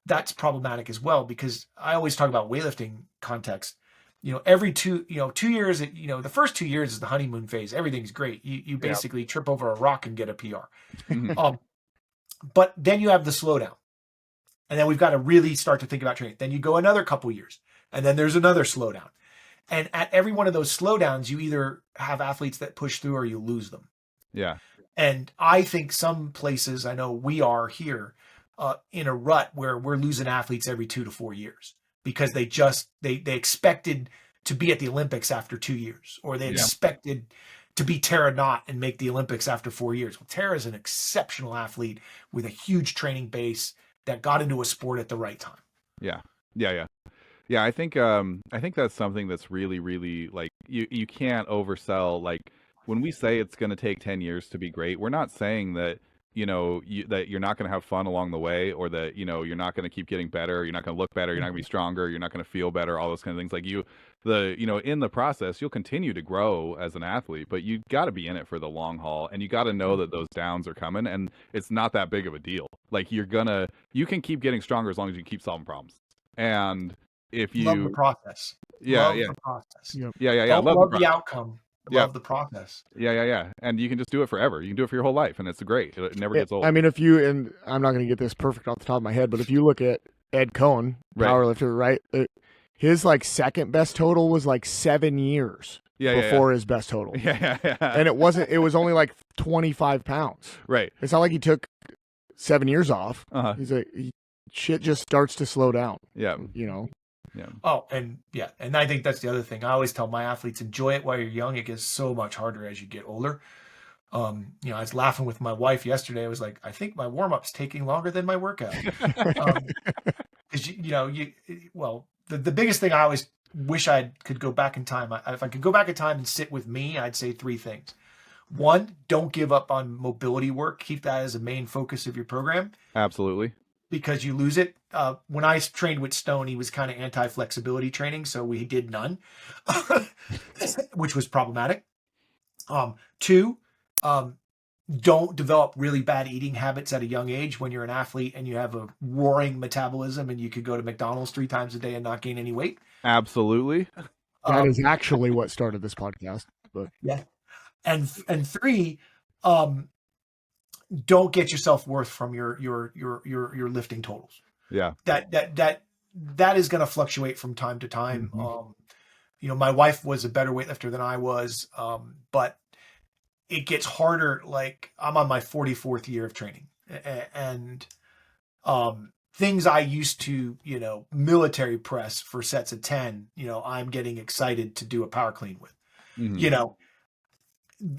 that's problematic as well, because I always talk about weightlifting context. Every 2 years, the first 2 years is the honeymoon phase. Everything's great. You basically trip over a rock and get a PR. But then you have the slowdown. And then we've got to really start to think about training. Then you go another couple years, and then there's another slowdown. And at every one of those slowdowns, you either have athletes that push through or you lose them. Yeah. And I think some places, I know we are here in a rut where we're losing athletes every 2 to 4 years because they expected to be at the Olympics after 2 years, or they expected to be Tara Knott and make the Olympics after 4 years. Well, Tara's an exceptional athlete with a huge training base that got into a sport at the right time. Yeah. I think that's something that's really, really like you can't oversell. Like when we say it's going to take 10 years to be great, we're not saying that that you're not going to have fun along the way, or that you're not going to keep getting better, you're not going to look better, you're not going to be stronger, you're not going to feel better, all those kind of things. Like in the process, you'll continue to grow as an athlete, but you got to be in it for the long haul, and you got to know that those downs are coming, and it's not that big of a deal. Like you can keep getting stronger as long as you keep solving problems. And if you love the process, love the process, Don't love the outcome. Love the process. Yeah. And you can just do it forever. You can do it for your whole life, and it's great. It never gets old. I mean, and I'm not going to get this perfect off the top of my head, but if you look at Ed Cohn, powerlifter, right? His like second best total was like 7 years. Yeah, before his best total. Yeah. And it was only like 25 pounds. Right. It's not like he took 7 years off. Uh-huh. Shit just starts to slow down. Yeah. Yeah. Oh, and I think that's the other thing. I always tell my athletes, enjoy it while you're young. It gets so much harder as you get older. I was laughing with my wife yesterday. I was like, I think my warm-up's taking longer than my workout. Because the biggest thing I always wish I could go back in time. If I could go back in time and sit with me, I'd say 3 things. 1, don't give up on mobility work. Keep that as a main focus of your program. Absolutely. Because you lose it. When I trained with Stone, he was kind of anti-flexibility training, so we did none, which was problematic. 2, don't develop really bad eating habits at a young age when you're an athlete and you have a roaring metabolism and you could go to McDonald's 3 times a day and not gain any weight. Absolutely. That is actually what started this podcast. But yeah. And 3, don't get your self-worth from your lifting totals. Yeah. That is going to fluctuate from time to time. Mm-hmm. My wife was a better weightlifter than I was, but it gets harder. Like I'm on my 44th year of training, and things I used to, military press for sets of 10, I'm getting excited to do a power clean with. Mm-hmm.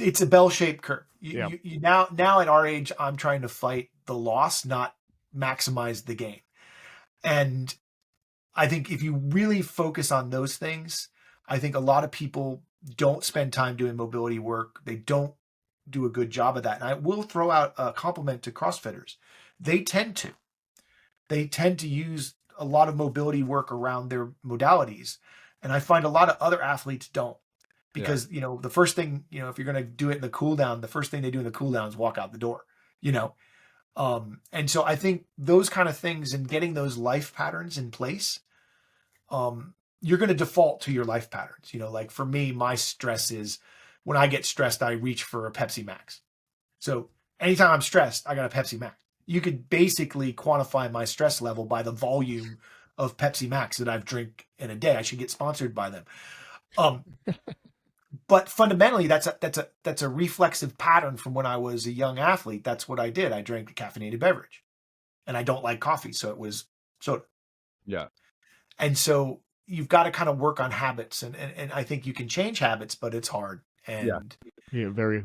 It's a bell-shaped curve. Yeah. Now at our age, I'm trying to fight the loss, not maximize the gain. And I think if you really focus on those things, I think a lot of people don't spend time doing mobility work. They don't do a good job of that. And I will throw out a compliment to CrossFitters. They tend to use a lot of mobility work around their modalities. And I find a lot of other athletes don't. Because, the first thing, if you're going to do it in the cool down, the first thing they do in the cool down is walk out the door, and so I think those kind of things and getting those life patterns in place, you're going to default to your life patterns. Like for me, my stress is when I get stressed, I reach for a Pepsi Max. So anytime I'm stressed, I got a Pepsi Max. You could basically quantify my stress level by the volume of Pepsi Max that I've drank in a day. I should get sponsored by them. But fundamentally, that's a reflexive pattern from when I was a young athlete. That's what I did. I drank a caffeinated beverage, and I don't like coffee, so it was soda. Yeah. And so you've got to kind of work on habits, and I think you can change habits, but it's hard. And very.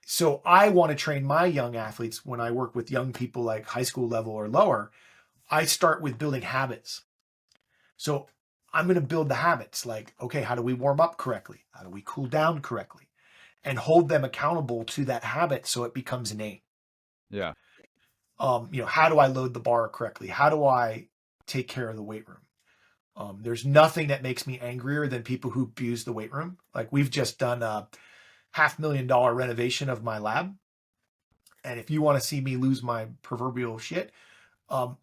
So I want to train my young athletes when I work with young people like high school level or lower. I start with building habits. So I'm going to build the habits like, okay, how do we warm up correctly? How do we cool down correctly? And hold them accountable to that habit so it becomes innate. Yeah. How do I load the bar correctly? How do I take care of the weight room? There's nothing that makes me angrier than people who abuse the weight room. Like we've just done a $500,000 renovation of my lab. And if you want to see me lose my proverbial shit,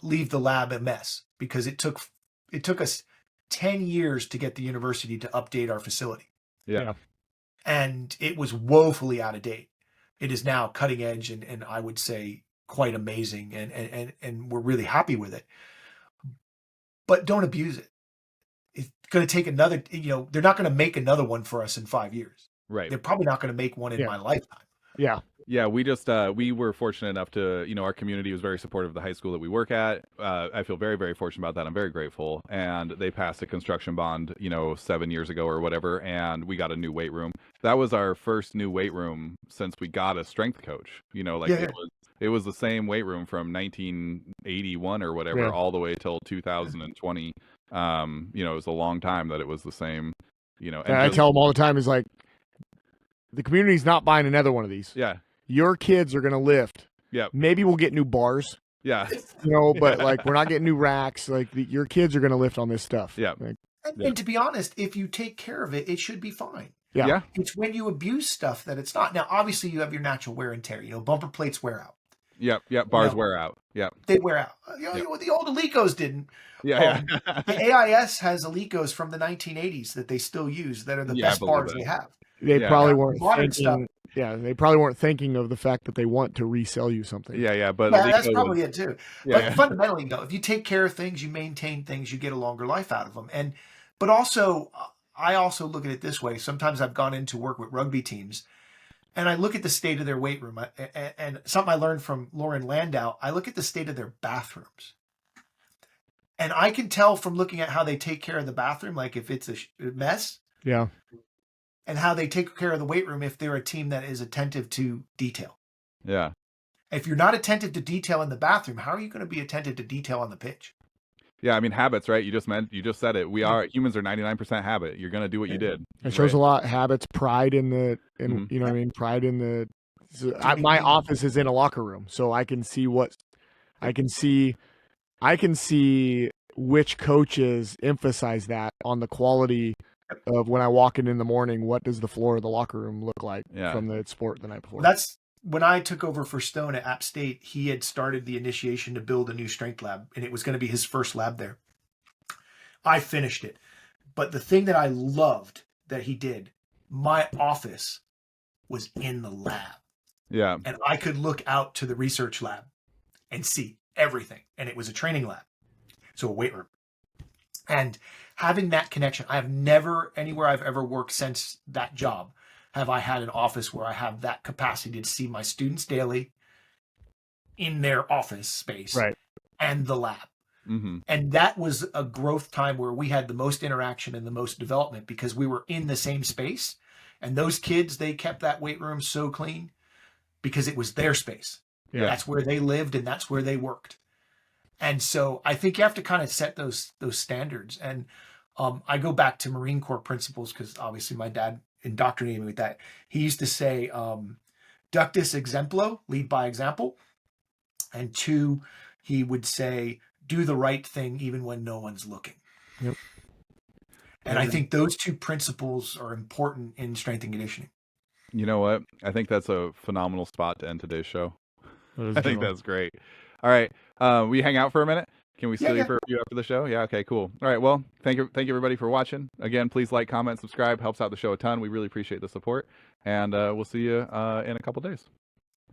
leave the lab a mess because it took us 10 years to get the university to update our facility. Yeah. And it was woefully out of date. It is now cutting edge and I would say quite amazing. And we're really happy with it. But don't abuse it. It's going to take another, they're not going to make another one for us in 5 years. Right. They're probably not going to make one in my lifetime. Yeah. Yeah, we were fortunate enough to, our community was very supportive of the high school that we work at. I feel very, very fortunate about that. I'm very grateful. And they passed a construction bond, 7 years ago or whatever, and we got a new weight room. That was our first new weight room since we got a strength coach. It was the same weight room from 1981 or whatever, all the way till 2020. It was a long time that it was the same, And I tell them all the time is like, the community's not buying another one of these. Yeah. Your kids are going to lift. Yeah. Maybe we'll get new bars. Yeah. But like we're not getting new racks. Like your kids are going to lift on this stuff. Yeah. And to be honest, if you take care of it, it should be fine. Yeah. It's when you abuse stuff that it's not. Now, obviously, you have your natural wear and tear. Bumper plates wear out. Yep. Bars wear out. Yeah. They wear out. The old Alicos didn't. Yeah. The AIS has Alicos from the 1980s that they still use that are the best bars they have. They probably weren't modern thinking. Stuff. Yeah, they probably weren't thinking of the fact that they want to resell you something. Yeah, but that's probably it too. But fundamentally, though, if you take care of things, you maintain things, you get a longer life out of them. But also, I also look at it this way. Sometimes I've gone into work with rugby teams and I look at the state of their weight room. And something I learned from Lauren Landau, I look at the state of their bathrooms. And I can tell from looking at how they take care of the bathroom, like if it's a mess. Yeah. And how they take care of the weight room if they're a team that is attentive to detail. Yeah. If you're not attentive to detail in the bathroom, how are you going to be attentive to detail on the pitch? Yeah, I mean habits, right? You just said it. Humans are 99% habit. You're gonna do what you did. It shows a lot. Habits, pride in the, Mhm. you know what I mean? Pride in the. My office is in a locker room, so I can see I can see which coaches emphasize that on the quality of when I walk in the morning. What does the floor of the locker room look like from the sport the night before? That's when I took over for Stone at App State. He had started the initiation to build a new strength lab, and it was going to be his first lab there. I finished it. But the thing that I loved that he did, my office was in the lab. Yeah. And I could look out to the research lab and see everything. And it was a training lab. So a weight room. And having that connection, I have never, anywhere I've ever worked since that job, have I had an office where I have that capacity to see my students daily in their office space and the lab. Mm-hmm. And that was a growth time where we had the most interaction and the most development because we were in the same space. And those kids, they kept that weight room so clean because it was their space. Yeah. That's where they lived and that's where they worked. And so I think you have to kind of set those standards. And I go back to Marine Corps principles because obviously my dad indoctrinated me with that. He used to say, ductus exemplo, lead by example. And 2, he would say, do the right thing even when no one's looking. Yep. And I think those 2 principles are important in strength and conditioning. You know what? I think that's a phenomenal spot to end today's show. I think that's great. All right. Will you hang out for a minute? Can we stay for you after the show? Yeah. Okay, cool. All right. Well, thank you everybody for watching. Again, please like, comment, subscribe. Helps out the show a ton. We really appreciate the support. And we'll see you in a couple days.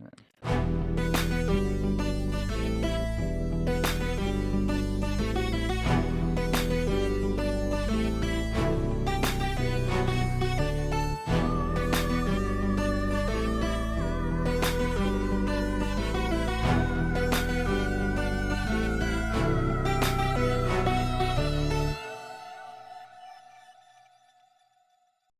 All right.